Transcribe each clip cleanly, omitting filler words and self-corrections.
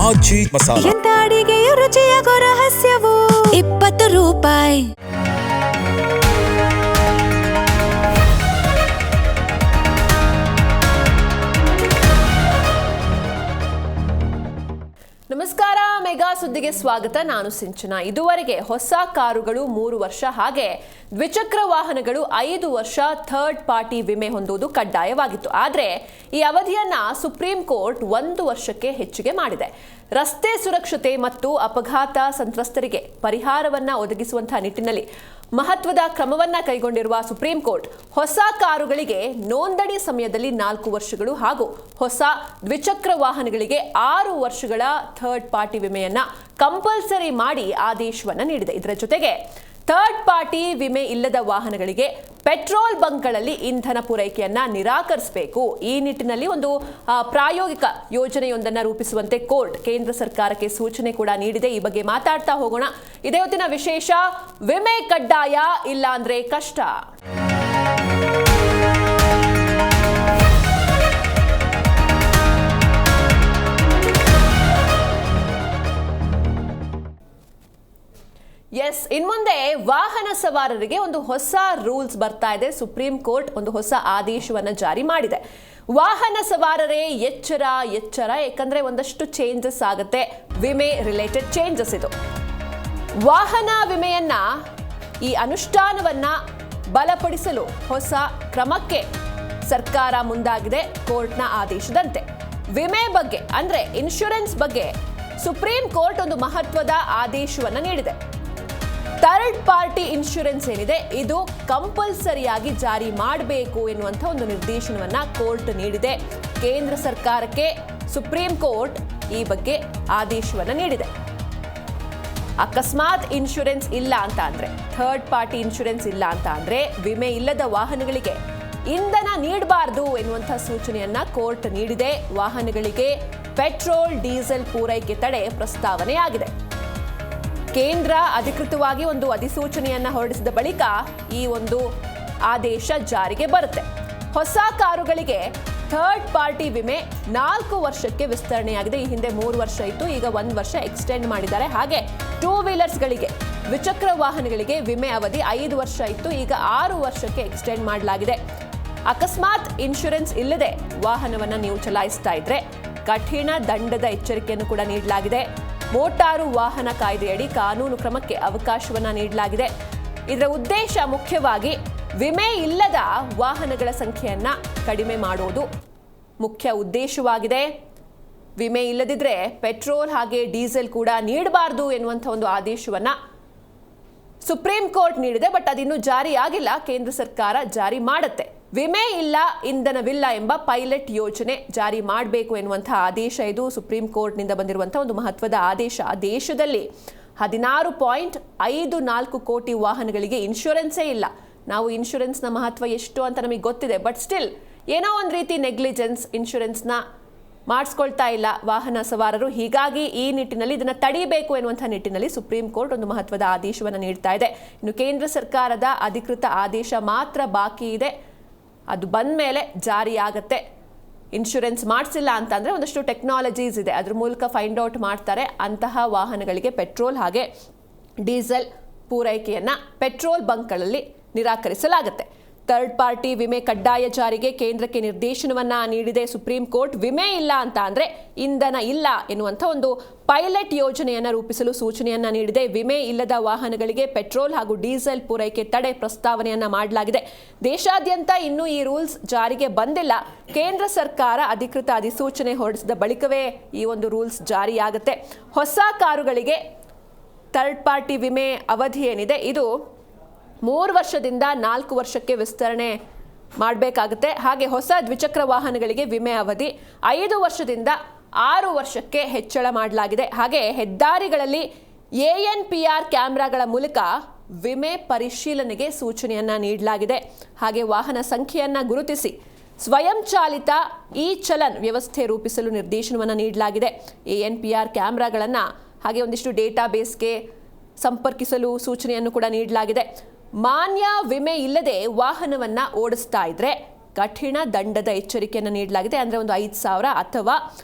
ಆಚಿ ಮಸಾಲ. ಎಂತ ಅಡಿಗೆಯ ರುಚಿಯಾಗೋ ರಹಸ್ಯವು 20 ರೂಪಾಯಿ. ನಮಸ್ಕಾರ, ಮೆಗಾ ಸುದ್ದಿಗೆ ಸ್ವಾಗತ. ನಾನು ಸಿಂಚನಾ. ಇದುವರೆಗೆ ಹೊಸ ಕಾರುಗಳು 3 ವರ್ಷ ಹಾಗೆ ದ್ವಿಚಕ್ರ ವಾಹನಗಳು 5 ವರ್ಷ ಥರ್ಡ್ ಪಾರ್ಟಿ ವಿಮೆ ಹೊಂದುವುದು ಕಡ್ಡಾಯವಾಗಿತ್ತು. ಆದರೆ ಈ ಅವಧಿಯನ್ನ ಸುಪ್ರೀಂ ಕೋರ್ಟ್ 1 ವರ್ಷಕ್ಕೆ ಹೆಚ್ಚಿಗೆ ಮಾಡಿದೆ. ರಸ್ತೆ ಸುರಕ್ಷತೆ ಮತ್ತು ಅಪಘಾತ ಸಂತ್ರಸ್ತರಿಗೆ ಪರಿಹಾರವನ್ನ ಒದಗಿಸುವಂತಹ ನಿಟ್ಟಿನಲ್ಲಿ ಮಹತ್ವದ ಕ್ರಮವನ್ನ ಕೈಗೊಂಡಿರುವ ಸುಪ್ರೀಂ ಕೋರ್ಟ್ ಹೊಸ ಕಾರುಗಳಿಗೆ ನೋಂದಣಿ ಸಮಯದಲ್ಲಿ 4 ವರ್ಷಗಳು ಹಾಗೂ ಹೊಸ ದ್ವಿಚಕ್ರ ವಾಹನಗಳಿಗೆ 6 ವರ್ಷಗಳ ಥರ್ಡ್ ಪಾರ್ಟಿ ವಿಮೆಯನ್ನ ಕಂಪಲ್ಸರಿ ಮಾಡಿ ಆದೇಶವನ್ನ ನೀಡಿದೆ. ಇದರ ಜೊತೆಗೆ ಥರ್ಡ್ ಪಾರ್ಟಿ ವಿಮೆ ಇಲ್ಲದ ವಾಹನಗಳಿಗೆ ಪೆಟ್ರೋಲ್ ಬಂಕ್ಗಳಲ್ಲಿ ಇಂಧನ ಪೂರೈಕೆಯನ್ನ ನಿರಾಕರಿಸಬೇಕು. ಈ ನಿಟ್ಟಿನಲ್ಲಿ ಒಂದು ಪ್ರಾಯೋಗಿಕ ಯೋಜನೆಯೊಂದನ್ನು ರೂಪಿಸುವಂತೆ ಕೋರ್ಟ್ ಕೇಂದ್ರ ಸರ್ಕಾರಕ್ಕೆ ಸೂಚನೆ ಕೂಡ ನೀಡಿದೆ. ಈ ಬಗ್ಗೆ ಮಾತಾಡ್ತಾ ಹೋಗೋಣ. ಇದೇ ಹೊತ್ತಿನ ವಿಶೇಷ, ವಿಮೆ ಕಡ್ಡಾಯ, ಇಲ್ಲ ಅಂದ್ರೆ ಕಷ್ಟ. ಎಸ್, ಇನ್ಮುಂದೆ ವಾಹನ ಸವಾರರಿಗೆ ಒಂದು ಹೊಸ ರೂಲ್ಸ್ ಬರ್ತಾ ಇದೆ. ಸುಪ್ರೀಂ ಕೋರ್ಟ್ ಒಂದು ಹೊಸ ಆದೇಶವನ್ನು ಜಾರಿ ಮಾಡಿದೆ. ವಾಹನ ಸವಾರರೇ ಎಚ್ಚರ ಎಚ್ಚರ, ಯಾಕಂದ್ರೆ ಒಂದಷ್ಟು ಚೇಂಜಸ್ ಆಗುತ್ತೆ. ವಿಮೆ ರಿಲೇಟೆಡ್ ಚೇಂಜಸ್ ಇದು. ವಾಹನ ವಿಮೆಯನ್ನ ಈ ಅನುಷ್ಠಾನವನ್ನ ಬಲಪಡಿಸಲು ಹೊಸ ಕ್ರಮಕ್ಕೆ ಸರ್ಕಾರ ಮುಂದಾಗಿದೆ. ಕೋರ್ಟ್ನ ಆದೇಶದಂತೆ ವಿಮೆ ಬಗ್ಗೆ ಅಂದ್ರೆ ಇನ್ಶೂರೆನ್ಸ್ ಬಗ್ಗೆ ಸುಪ್ರೀಂ ಕೋರ್ಟ್ ಒಂದು ಮಹತ್ವದ ಆದೇಶವನ್ನ ನೀಡಿದೆ. ಥರ್ಡ್ ಪಾರ್ಟಿ ಇನ್ಶೂರೆನ್ಸ್ ಏನಿದೆ ಇದು ಕಂಪಲ್ಸರಿಯಾಗಿ ಜಾರಿ ಮಾಡಬೇಕು ಎನ್ನುವಂಥ ಒಂದು ನಿರ್ದೇಶನವನ್ನ ಕೋರ್ಟ್ ನೀಡಿದೆ. ಕೇಂದ್ರ ಸರ್ಕಾರಕ್ಕೆ ಸುಪ್ರೀಂ ಕೋರ್ಟ್ ಈ ಬಗ್ಗೆ ಆದೇಶವನ್ನ ನೀಡಿದೆ. ಅಕಸ್ಮಾತ್ ಇನ್ಶೂರೆನ್ಸ್ ಇಲ್ಲ ಅಂತ ಅಂದ್ರೆ, ಥರ್ಡ್ ಪಾರ್ಟಿ ಇನ್ಶೂರೆನ್ಸ್ ಇಲ್ಲ ಅಂತ ಅಂದ್ರೆ ವಿಮೆ ಇಲ್ಲದ ವಾಹನಗಳಿಗೆ ಇಂಧನ ನೀಡಬಾರದು ಎನ್ನುವಂಥ ಸೂಚನೆಯನ್ನ ಕೋರ್ಟ್ ನೀಡಿದೆ. ವಾಹನಗಳಿಗೆ ಪೆಟ್ರೋಲ್ ಡೀಸೆಲ್ ಪೂರೈಕೆ ತಡೆ ಪ್ರಸ್ತಾವನೆಯಾಗಿದೆ. ಕೇಂದ್ರ ಅಧಿಕೃತವಾಗಿ ಒಂದು ಅಧಿಸೂಚನೆಯನ್ನ ಹೊರಡಿಸಿದ ಬಳಿಕ ಈ ಒಂದು ಆದೇಶ ಜಾರಿಗೆ ಬರುತ್ತೆ. ಹೊಸ ಕಾರುಗಳಿಗೆ ಥರ್ಡ್ ಪಾರ್ಟಿ ವಿಮೆ 4 ವರ್ಷಕ್ಕೆ ವಿಸ್ತರಣೆಯಾಗಿದೆ. ಈ ಹಿಂದೆ 3 ವರ್ಷ ಇತ್ತು, ಈಗ 1 ವರ್ಷ ಎಕ್ಸ್ಟೆಂಡ್ ಮಾಡಿದ್ದಾರೆ. ಹಾಗೆ 2 ವೀಲರ್ಸ್ಗಳಿಗೆ, ದ್ವಿಚಕ್ರ ವಾಹನಗಳಿಗೆ ವಿಮೆ ಅವಧಿ 5 ವರ್ಷ ಇತ್ತು, ಈಗ 6 ವರ್ಷಕ್ಕೆ ಎಕ್ಸ್ಟೆಂಡ್ ಮಾಡಲಾಗಿದೆ. ಅಕಸ್ಮಾತ್ ಇನ್ಶೂರೆನ್ಸ್ ಇಲ್ಲದೆ ವಾಹನವನ್ನ ನೀವು ಚಲಾಯಿಸ್ತಾ ಇದ್ರೆ ಕಠಿಣ ದಂಡದ ಎಚ್ಚರಿಕೆಯನ್ನು ಕೂಡ ನೀಡಲಾಗಿದೆ. ಮೋಟಾರು ವಾಹನ ಕಾಯ್ದೆಯಡಿ ಕಾನೂನು ಕ್ರಮಕ್ಕೆ ಅವಕಾಶವನ್ನ ನೀಡಲಾಗಿದೆ. ಇದರ ಉದ್ದೇಶ ಮುಖ್ಯವಾಗಿ ವಿಮೆ ಇಲ್ಲದ ವಾಹನಗಳ ಸಂಖ್ಯೆಯನ್ನ ಕಡಿಮೆ ಮಾಡುವುದು ಮುಖ್ಯ ಉದ್ದೇಶವಾಗಿದೆ. ವಿಮೆ ಇಲ್ಲದಿದ್ರೆ ಪೆಟ್ರೋಲ್ ಹಾಗೆ ಡೀಸೆಲ್ ಕೂಡ ನೀಡಬಾರದು ಎನ್ನುವಂಥ ಒಂದು ಆದೇಶವನ್ನ ಸುಪ್ರೀಂ ಕೋರ್ಟ್ ನೀಡಿದೆ. ಬಟ್ ಅದಿನ್ನೂ ಜಾರಿಯಾಗಿಲ್ಲ. ಕೇಂದ್ರ ಸರ್ಕಾರ ಜಾರಿ ಮಾಡುತ್ತೆ. ವಿಮೆ ಇಲ್ಲ, ಇಂಧನವಿಲ್ಲ ಎಂಬ ಪೈಲಟ್ ಯೋಜನೆ ಜಾರಿ ಮಾಡಬೇಕು ಎನ್ನುವಂತಹ ಆದೇಶ ಇದು. ಸುಪ್ರೀಂ ಕೋರ್ಟ್ನಿಂದ ಬಂದಿರುವಂತಹ ಒಂದು ಮಹತ್ವದ ಆದೇಶ. ದೇಶದಲ್ಲಿ 16.54 ಕೋಟಿ ವಾಹನಗಳಿಗೆ ಇನ್ಶೂರೆನ್ಸೇ ಇಲ್ಲ. ನಾವು ಇನ್ಶೂರೆನ್ಸ್ನ ಮಹತ್ವ ಎಷ್ಟು ಅಂತ ನಮಗೆ ಗೊತ್ತಿದೆ. ಬಟ್ ಸ್ಟಿಲ್ ಏನೋ ಒಂದು ರೀತಿ ನೆಗ್ಲಿಜೆನ್ಸ್, ಇನ್ಶೂರೆನ್ಸ್ನ ಮಾಡಿಸ್ಕೊಳ್ತಾ ಇಲ್ಲ ವಾಹನ ಸವಾರರು. ಹೀಗಾಗಿ ಈ ನಿಟ್ಟಿನಲ್ಲಿ ಇದನ್ನು ತಡೆಯಬೇಕು ಎನ್ನುವಂಥ ನಿಟ್ಟಿನಲ್ಲಿ ಸುಪ್ರೀಂ ಕೋರ್ಟ್ ಒಂದು ಮಹತ್ವದ ಆದೇಶವನ್ನು ನೀಡ್ತಾ ಇದೆ. ಇನ್ನು ಕೇಂದ್ರ ಸರ್ಕಾರದ ಅಧಿಕೃತ ಆದೇಶ ಮಾತ್ರ ಬಾಕಿ ಇದೆ. ಅದು ಬಂದ ಮೇಲೆ ಜಾರಿಯಾಗತ್ತೆ. ಇನ್ಶೂರೆನ್ಸ್ ಮಾಡಿಸಿಲ್ಲ ಅಂತಂದರೆ ಒಂದಷ್ಟು ಟೆಕ್ನಾಲಜೀಸ್ ಇದೆ, ಅದ್ರ ಮೂಲಕ ಫೈಂಡ್ ಔಟ್ ಮಾಡ್ತಾರೆ. ಅಂತಹ ವಾಹನಗಳಿಗೆ ಪೆಟ್ರೋಲ್ ಹಾಗೆ ಡೀಸೆಲ್ ಪೂರೈಕೆಯನ್ನು ಪೆಟ್ರೋಲ್ ಬಂಕ್ಗಳಲ್ಲಿ ನಿರಾಕರಿಸಲಾಗುತ್ತೆ. ಥರ್ಡ್ ಪಾರ್ಟಿ ವಿಮೆ ಕಡ್ಡಾಯ ಜಾರಿಗೆ ಕೇಂದ್ರಕ್ಕೆ ನಿರ್ದೇಶನವನ್ನ ನೀಡಿದೆ ಸುಪ್ರೀಂ ಕೋರ್ಟ್. ವಿಮೆ ಇಲ್ಲ ಅಂತ ಅಂದ್ರೆ ಇಂಧನ ಇಲ್ಲ ಎನ್ನುವಂಥ ಒಂದು ಪೈಲಟ್ ಯೋಜನೆಯನ್ನು ರೂಪಿಸಲು ಸೂಚನೆಯನ್ನ ನೀಡಿದೆ. ವಿಮೆ ಇಲ್ಲದ ವಾಹನಗಳಿಗೆ ಪೆಟ್ರೋಲ್ ಹಾಗೂ ಡೀಸೆಲ್ ಪೂರೈಕೆ ತಡೆ ಪ್ರಸ್ತಾವನೆಯನ್ನ ಮಾಡಲಾಗಿದೆ. ದೇಶಾದ್ಯಂತ ಇನ್ನೂ ಈ ರೂಲ್ಸ್ ಜಾರಿಗೆ ಬಂದಿಲ್ಲ. ಕೇಂದ್ರ ಸರ್ಕಾರ ಅಧಿಕೃತ ಅಧಿಸೂಚನೆ ಹೊರಡಿಸಿದ ಬಳಿಕವೇ ಈ ಒಂದು ರೂಲ್ಸ್ ಜಾರಿಯಾಗುತ್ತೆ. ಹೊಸ ಕಾರುಗಳಿಗೆ ಥರ್ಡ್ ಪಾರ್ಟಿ ವಿಮೆ ಅವಧಿ ಏನಿದೆ ಇದು 3 ವರ್ಷದಿಂದ 4 ವರ್ಷಕ್ಕೆ ವಿಸ್ತರಣೆ ಮಾಡಬೇಕಾಗುತ್ತೆ. ಹಾಗೆ ಹೊಸ ದ್ವಿಚಕ್ರ ವಾಹನಗಳಿಗೆ ವಿಮೆ ಅವಧಿ 5 ವರ್ಷದಿಂದ 6 ವರ್ಷಕ್ಕೆ ಹೆಚ್ಚಳ ಮಾಡಲಾಗಿದೆ. ಹಾಗೆ ಹೆದ್ದಾರಿಗಳಲ್ಲಿ ANPR ಕ್ಯಾಮೆರಾಗಳ ಮೂಲಕ ವಿಮೆ ಪರಿಶೀಲನೆಗೆ ಸೂಚನೆಯನ್ನ ನೀಡಲಾಗಿದೆ. ಹಾಗೆ ವಾಹನ ಸಂಖ್ಯೆಯನ್ನ ಗುರುತಿಸಿ ಸ್ವಯಂಚಾಲಿತ ಚಲನ್ ವ್ಯವಸ್ಥೆ ರೂಪಿಸಲು ನಿರ್ದೇಶನವನ್ನು ನೀಡಲಾಗಿದೆ. ANPR ಕ್ಯಾಮೆರಾಗಳನ್ನು ಹಾಗೆ ಒಂದಿಷ್ಟು ಡೇಟಾಬೇಸ್ಗೆ ಸಂಪರ್ಕಿಸಲು ಸೂಚನೆಯನ್ನು ಕೂಡ ನೀಡಲಾಗಿದೆ. ಮಾನ್ಯ ವಿಮೆ ಇಲ್ಲದೆ ವಾಹನವನ್ನ ಓಡಿಸ್ತಾ ಇದ್ರೆ ಕಠಿಣ ದಂಡದ ಎಚ್ಚರಿಕೆಯನ್ನು ನೀಡಲಾಗಿದೆ. ಅಂದರೆ ಒಂದು 5,000 ಅಥವಾ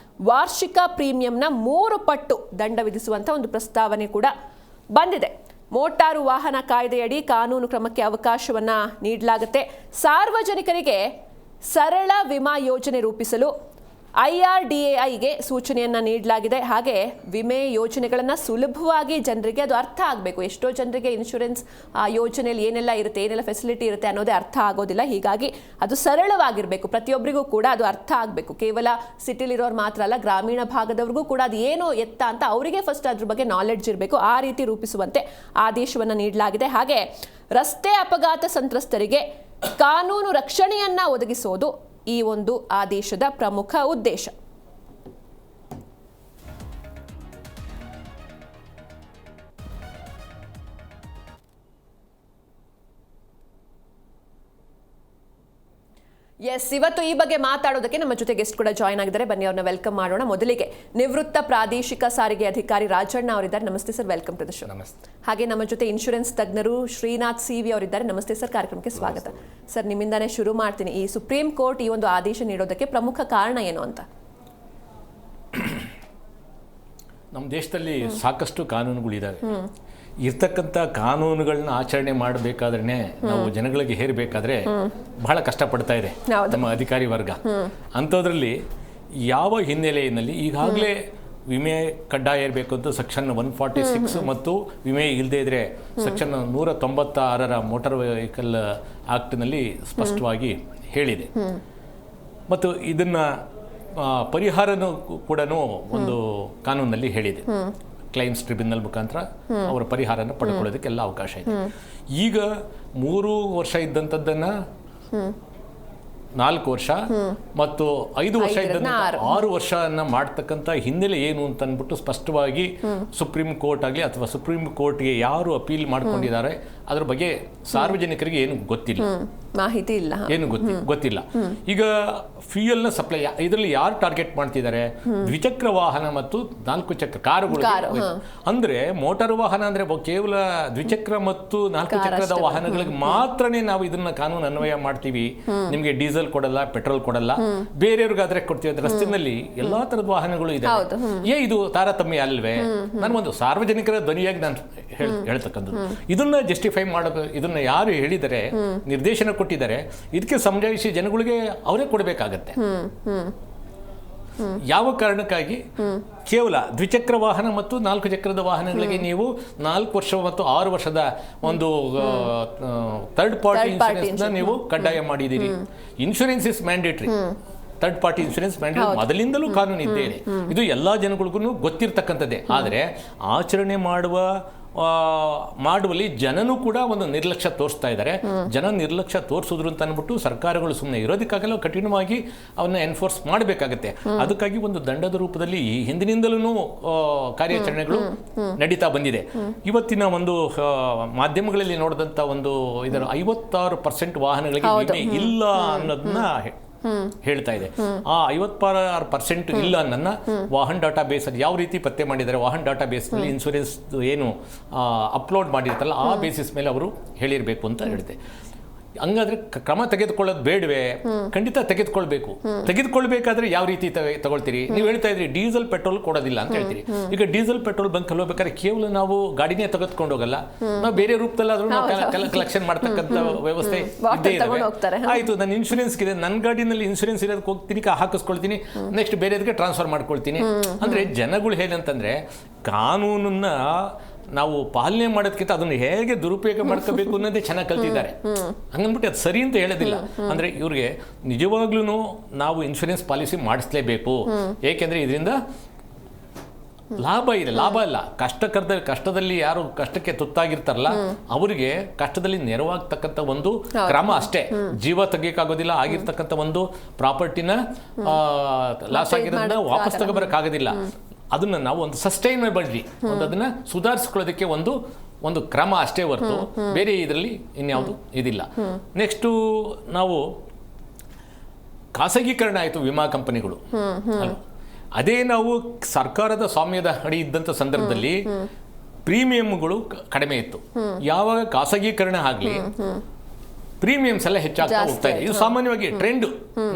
ವಾರ್ಷಿಕ ಪ್ರೀಮಿಯಂನ 3 ಪಟ್ಟು ದಂಡ ವಿಧಿಸುವಂಥ ಒಂದು ಪ್ರಸ್ತಾವನೆ ಕೂಡ ಬಂದಿದೆ. ಮೋಟಾರು ವಾಹನ ಕಾಯ್ದೆಯಡಿ ಕಾನೂನು ಕ್ರಮಕ್ಕೆ ಅವಕಾಶವನ್ನು ನೀಡಲಾಗುತ್ತೆ. ಸಾರ್ವಜನಿಕರಿಗೆ ಸರಳ ವಿಮಾ ಯೋಜನೆ ರೂಪಿಸಲು IRDAIಗೆ ಸೂಚನೆಯನ್ನು ನೀಡಲಾಗಿದೆ. ಹಾಗೆ ವಿಮೆ ಯೋಜನೆಗಳನ್ನು ಸುಲಭವಾಗಿ ಜನರಿಗೆ ಅದು ಅರ್ಥ ಆಗಬೇಕು. ಎಷ್ಟೋ ಜನರಿಗೆ ಇನ್ಶೂರೆನ್ಸ್ ಯೋಜನೆಯಲ್ಲಿ ಏನೆಲ್ಲ ಇರುತ್ತೆ, ಏನೆಲ್ಲ ಫೆಸಿಲಿಟಿ ಇರುತ್ತೆ ಅನ್ನೋದೇ ಅರ್ಥ ಆಗೋದಿಲ್ಲ. ಹೀಗಾಗಿ ಅದು ಸರಳವಾಗಿರಬೇಕು, ಪ್ರತಿಯೊಬ್ಬರಿಗೂ ಕೂಡ ಅದು ಅರ್ಥ ಆಗಬೇಕು. ಕೇವಲ ಸಿಟಿಲಿರೋರು ಮಾತ್ರ ಅಲ್ಲ, ಗ್ರಾಮೀಣ ಭಾಗದವ್ರಿಗೂ ಕೂಡ ಅದು ಏನು ಎತ್ತ ಅಂತ ಅವರಿಗೆ ಫಸ್ಟ್ ಅದ್ರ ಬಗ್ಗೆ ನಾಲೆಡ್ಜ್ ಇರಬೇಕು. ಆ ರೀತಿ ರೂಪಿಸುವಂತೆ ಆದೇಶವನ್ನು ನೀಡಲಾಗಿದೆ. ಹಾಗೆ ರಸ್ತೆ ಅಪಘಾತ ಸಂತ್ರಸ್ತರಿಗೆ ಕಾನೂನು ರಕ್ಷಣೆಯನ್ನು ಒದಗಿಸೋದು ಈ ಒಂದು ಆದೇಶದ ಪ್ರಮುಖ ಉದ್ದೇಶ. ಎಸ್, ಇವತ್ತು ಈ ಬಗ್ಗೆ ಮಾತಾಡೋದಕ್ಕೆ ನಮ್ಮ ಜೊತೆ ಗೆಸ್ಟ್ ಕೂಡ ಜಾಯ್ನ್ ಆಗಿದ್ದಾರೆ. ಬನ್ನಿ ಅವ್ರನ್ನ ವೆಲ್ಕಮ್ ಮಾಡೋಣ. ಮೊದಲಿಗೆ ನಿವೃತ್ತ ಪ್ರಾದೇಶಿಕ ಸಾರಿಗೆ ಅಧಿಕಾರಿ ರಾಜಣ್ಣ ಅವರಿದ್ದಾರೆ. ನಮಸ್ತೆ sir, welcome to the show. ನಮಸ್ತೆ. ಹಾಗೆ ನಮ್ಮ ಜೊತೆ ಇನ್ಶೂರೆನ್ಸ್ ತಜ್ಞರು ಶ್ರೀನಾಥ್ CV ಅವರಿದ್ದಾರೆ. ನಮಸ್ತೆ ಸರ್, ಕಾರ್ಯಕ್ರಮಕ್ಕೆ ಸ್ವಾಗತ. ಸರ್, ನಿಮ್ಮಿಂದಾನೇ ಶುರು ಮಾಡ್ತೀನಿ. ಈ ಸುಪ್ರೀಂ ಕೋರ್ಟ್ ಈ ಒಂದು ಆದೇಶ ನೀಡೋದಕ್ಕೆ ಪ್ರಮುಖ ಕಾರಣ ಏನು ಅಂತ? ನಮ್ಮ ದೇಶದಲ್ಲಿ ಸಾಕಷ್ಟು ಕಾನೂನುಗಳಿದ್ದಾವೆ. ಇರ್ತಕ್ಕಂಥ ಕಾನೂನುಗಳನ್ನ ಆಚರಣೆ ಮಾಡಬೇಕಾದ್ರೆ ನಾವು ಜನಗಳಿಗೆ ಹೇರಬೇಕಾದ್ರೆ ಬಹಳ ಕಷ್ಟಪಡ್ತಾ ಇದೆ ನಮ್ಮ ಅಧಿಕಾರಿ ವರ್ಗ. ಅಂಥದ್ರಲ್ಲಿ ಯಾವ ಹಿನ್ನೆಲೆಯಲ್ಲಿ ಈಗಾಗಲೇ ವಿಮೆ ಕಡ್ಡಾಯ ಇರಬೇಕು ಅಂತ ಸೆಕ್ಷನ್ 146 ಮತ್ತು ವಿಮೆ ಇಲ್ಲದೇ ಇದ್ರೆ ಸೆಕ್ಷನ್ 196 ಮೋಟಾರ್ ವೆಹಿಕಲ್ ಆಕ್ಟ್ನಲ್ಲಿ ಸ್ಪಷ್ಟವಾಗಿ ಹೇಳಿದೆ. ಮತ್ತು ಇದನ್ನ ಪರಿಹಾರನೂ ಕೂಡ ಒಂದು ಕಾನೂನಲ್ಲಿ ಹೇಳಿದೆ. ಕ್ಲೈಮ್ಸ್ ಟ್ರಿಬ್ಯುನಲ್ ಮುಖಾಂತರ ಅವರ ಪರಿಹಾರನ ಪಡ್ಕೊಳ್ಳೋದಕ್ಕೆಲ್ಲ ಅವಕಾಶ ಇದೆ. ಈಗ 3 ವರ್ಷ ಇದ್ದಂಥದ್ದನ್ನ 4 ವರ್ಷ ಮತ್ತು 5 ವರ್ಷ ಇದ್ದಂಥ 6 ವರ್ಷನ ಮಾಡ್ತಕ್ಕಂಥ ಹಿನ್ನೆಲೆ ಏನು ಅಂತ ಅಂದ್ಬಿಟ್ಟು ಸ್ಪಷ್ಟವಾಗಿ ಸುಪ್ರೀಂ ಕೋರ್ಟ್ ಆಗಲಿ ಅಥವಾ ಸುಪ್ರೀಂ ಕೋರ್ಟ್ಗೆ ಯಾರು ಅಪೀಲ್ ಮಾಡ್ಕೊಂಡಿದ್ದಾರೆ ಅದ್ರ ಬಗ್ಗೆ ಸಾರ್ವಜನಿಕರಿಗೆ ಏನು ಗೊತ್ತಿಲ್ಲ, ಮಾಹಿತಿ ಇಲ್ಲ, ಏನು ಗೊತ್ತಿಲ್ಲ. ಈಗ ಫ್ಯೂಯಲ್ನ ಸಪ್ಲೈ ಇದರಲ್ಲಿ ಯಾರು ಟಾರ್ಗೆಟ್ ಮಾಡ್ತಿದ್ದಾರೆ? ದ್ವಿಚಕ್ರ ವಾಹನ ಮತ್ತು 4 ಚಕ್ರ ಕಾರುಗಳು. ಅಂದ್ರೆ ಮೋಟಾರು ವಾಹನ ಅಂದ್ರೆ ಕೇವಲ ದ್ವಿಚಕ್ರ ಮತ್ತು 4 ಚಕ್ರದ ವಾಹನಗಳಿಗೆ ಮಾತ್ರನೇ ನಾವು ಇದನ್ನ ಕಾನೂನು ಅನ್ವಯ ಮಾಡ್ತೀವಿ. ನಿಮ್ಗೆ ಡೀಸೆಲ್ ಕೊಡಲ್ಲ, ಪೆಟ್ರೋಲ್ ಕೊಡಲ್ಲ, ಬೇರೆಯವ್ರಿಗಾದ್ರೆ ಕೊಡ್ತೀವಿ. ರಸ್ತೆನಲ್ಲಿ ಎಲ್ಲಾ ತರದ ವಾಹನಗಳು ಇದೆ. ಇದು ತಾರತಮ್ಯ ಅಲ್ವೇ? ನಾನು ಒಂದು ಸಾರ್ವಜನಿಕರ ಧ್ವನಿಯಾಗಿ ನಾನು ಹೇಳ್ತಕ್ಕಂಥದ್ದು. ಇದನ್ನ ಜಸ್ಟಿಫೈ ಮಾಡೋದು, ಇದನ್ನ ಯಾರು ಹೇಳಿದರೆ, ನಿರ್ದೇಶನ ಕೊಟ್ಟಿದ್ದಾರೆ, ಇದಕ್ಕೆ ಸಮಜಾಯಿಸಿ ಜನಗಳಿಗೆ ಅವರೇ ಕೊಡಬೇಕಾಗತ್ತೆ. ಯಾವ ಕಾರಣಕ್ಕಾಗಿ ಕೇವಲ ದ್ವಿಚಕ್ರ ವಾಹನ ಮತ್ತು 4 ಚಕ್ರದ ವಾಹನಗಳಿಗೆ ನೀವು 4 ವರ್ಷ ಮತ್ತು 6 ವರ್ಷದ ಒಂದು ಥರ್ಡ್ ಪಾರ್ಟಿ ಇನ್ಶೂರೆನ್ಸ್ ನೀವು ಕಡ್ಡಾಯ ಮಾಡಿದ್ದೀರಿ. Insurance is mandatory. Third party insurance mandatory ಮೊದಲಿಂದಲೂ ಕಾನೂನು ಇದ್ದೇ ಇದೆ. ಇದು ಎಲ್ಲಾ ಜನಗಳಿಗೂ ಗೊತ್ತಿರ್ತಕ್ಕಂಥದ್ದೇ. ಆದರೆ ಆಚರಣೆ ಮಾಡುವಲ್ಲಿ ಜನನೂ ಕೂಡ ಒಂದು ನಿರ್ಲಕ್ಷ್ಯ ತೋರಿಸ್ತಾ ಇದ್ದಾರೆ. ಜನ ನಿರ್ಲಕ್ಷ್ಯ ತೋರಿಸಿದ್ರು ಅಂತ ಅಂದ್ಬಿಟ್ಟು ಸರ್ಕಾರಗಳು ಸುಮ್ಮನೆ ಇರೋದಕ್ಕಾಗಲ್ಲ, ಕಠಿಣವಾಗಿ ಅವನ್ನ ಎನ್ಫೋರ್ಸ್ ಮಾಡಬೇಕಾಗತ್ತೆ. ಅದಕ್ಕಾಗಿ ಒಂದು ದಂಡದ ರೂಪದಲ್ಲಿ ಈ ಹಿಂದಿನಿಂದಲೂ ಕಾರ್ಯಾಚರಣೆಗಳು ನಡೀತಾ ಬಂದಿದೆ. ಇವತ್ತಿನ ಒಂದು ಮಾಧ್ಯಮಗಳಲ್ಲಿ ನೋಡಿದಂಥ ಒಂದು ಇದರ 56% ವಾಹನಗಳಿಗೆ ವಿಮೆ ಇಲ್ಲ ಅನ್ನೋದನ್ನ ಹೇಳ್ತಾ ಇದೆ. ಆ 56% ಇಲ್ಲ ನನ್ನ ವಾಹನ ಡಾಟಾ ಬೇಸ್ ಅಲ್ಲಿ ಯಾವ ರೀತಿ ಪತ್ತೆ ಮಾಡಿದ್ದಾರೆ, ವಾಹನ ಡಾಟಾ ಬೇಸ್ ನಲ್ಲಿ ಇನ್ಶೂರೆನ್ಸ್ ಏನು ಅಪ್ಲೋಡ್ ಮಾಡಿರ್ತಾರಲ್ಲ ಆ ಬೇಸಿಸ್ ಮೇಲೆ ಅವರು ಹೇಳಿರ್ಬೇಕು ಅಂತ ಹೇಳಿದೆ. ಹಂಗಾದ್ರೆ ಕ್ರಮ ತೆಗೆದುಕೊಳ್ಳೋದು ಬೇಡವೇ? ಖಂಡಿತ ತೆಗೆದುಕೊಳ್ಬೇಕಾದ್ರೆ ಯಾವ ರೀತಿ ತಗೊಳ್ತೀರಿ? ನೀವು ಹೇಳ್ತಾ ಇದ್ರಿ ಡೀಸೆಲ್ ಪೆಟ್ರೋಲ್ ಕೊಡೋದಿಲ್ಲ ಅಂತ ಹೇಳ್ತೀರಿ. ಈಗ ಡೀಸೆಲ್ ಪೆಟ್ರೋಲ್ ಬಂಕ್ ಹೋಗ್ಬೇಕಾದ್ರೆ ಕೇವಲ ನಾವು ಗಾಡಿನೇ ತೆಗೆದುಕೊಂಡು ಹೋಗಲ್ಲ, ನಾವು ಬೇರೆ ರೂಪದಲ್ಲಾದ್ರೂ ಕಲೆಕ್ಷನ್ ಮಾಡ್ತಕ್ಕಂಥ ವ್ಯವಸ್ಥೆ ಇದ್ದೇ ಇದೆ. ಆಯ್ತು, ನನ್ನ ಇನ್ಶೂರೆನ್ಸ್ ಇದೆ, ನನ್ನ ಗಾಡಿನಲ್ಲಿ ಇನ್ಶೂರೆನ್ಸ್ ಇರೋದಕ್ಕೆ ಹೋಗ್ತೀನಿ, ಹಾಕಿಸ್ಕೊಳ್ತೀನಿ, ನೆಕ್ಸ್ಟ್ ಬೇರೆದಕ್ಕೆ ಟ್ರಾನ್ಸ್ಫರ್ ಮಾಡ್ಕೊಳ್ತೀನಿ. ಅಂದ್ರೆ ಜನಗಳು ಏನಂತಂದ್ರೆ ಕಾನೂನನ್ನ ನಾವು ಪಾಲನೆ ಮಾಡೋದಕ್ಕಿಂತ ಅದನ್ನು ಹೇಗೆ ದುರುಪಯೋಗ ಮಾಡ್ಕೋಬೇಕು ಅನ್ನೋದೇ ಚೆನ್ನಾಗಿ ಕಲ್ತಿದ್ದಾರೆ. ಹಂಗನ್ಬಿಟ್ಟು ಅದು ಸರಿ ಅಂತ ಹೇಳೋದಿಲ್ಲ. ಅಂದ್ರೆ ಇವ್ರಿಗೆ ನಿಜವಾಗ್ಲೂ ನಾವು ಇನ್ಶೂರೆನ್ಸ್ ಪಾಲಿಸಿ ಮಾಡಿಸ್ಲೇಬೇಕು. ಏಕೆಂದ್ರೆ ಇದರಿಂದ ಲಾಭ ಇದೆ, ಲಾಭ ಅಲ್ಲ, ಕಷ್ಟದಲ್ಲಿ ಯಾರು ಕಷ್ಟಕ್ಕೆ ತುತ್ತಾಗಿರ್ತಾರಲ್ಲ ಅವರಿಗೆ ಕಷ್ಟದಲ್ಲಿ ನೆರವಾಗ್ತಕ್ಕಂಥ ಒಂದು ಕ್ರಮ ಅಷ್ಟೇ. ಜೀವ ತೆಗಿಯಕ್ಕಾಗೋದಿಲ್ಲ, ಆಗಿರ್ತಕ್ಕಂಥ ಒಂದು ಪ್ರಾಪರ್ಟಿನ ಲಾಸ್ ಆಗಿರೋದನ್ನ ವಾಪಸ್ ತಗೋಬರಕ್ಕಾಗೋದಿಲ್ಲ. ಅದನ್ನ ನಾವು ಒಂದು ಸಸ್ಟೈನಬಲ್ಟಿ, ಅದನ್ನ ಸುಧಾರಿಸ್ಕೊಳ್ಳೋದಕ್ಕೆ ಒಂದು ಕ್ರಮ ಅಷ್ಟೇ ಹೊರತು ಬೇರೆ ಇದರಲ್ಲಿ ಇನ್ಯಾವುದು ಇದಿಲ್ಲ. ನೆಕ್ಸ್ಟು ನಾವು ಖಾಸಗೀಕರಣ ಆಯಿತು ವಿಮಾ ಕಂಪನಿಗಳು. ಅದೇ ನಾವು ಸರ್ಕಾರದ ಸ್ವಾಮ್ಯದ ಅಡಿ ಇದ್ದಂಥ ಸಂದರ್ಭದಲ್ಲಿ ಪ್ರೀಮಿಯಂಗಳು ಕಡಿಮೆ ಇತ್ತು. ಯಾವಾಗ ಖಾಸಗೀಕರಣ ಆಗಲಿ ಪ್ರೀಮಿಯಮ್ಸ್ ಎಲ್ಲ ಹೆಚ್ಚಾಗ್ತಾ ಹೋಗ್ತಾ ಇದೆ. ಇದು ಸಾಮಾನ್ಯವಾಗಿ ಟ್ರೆಂಡ್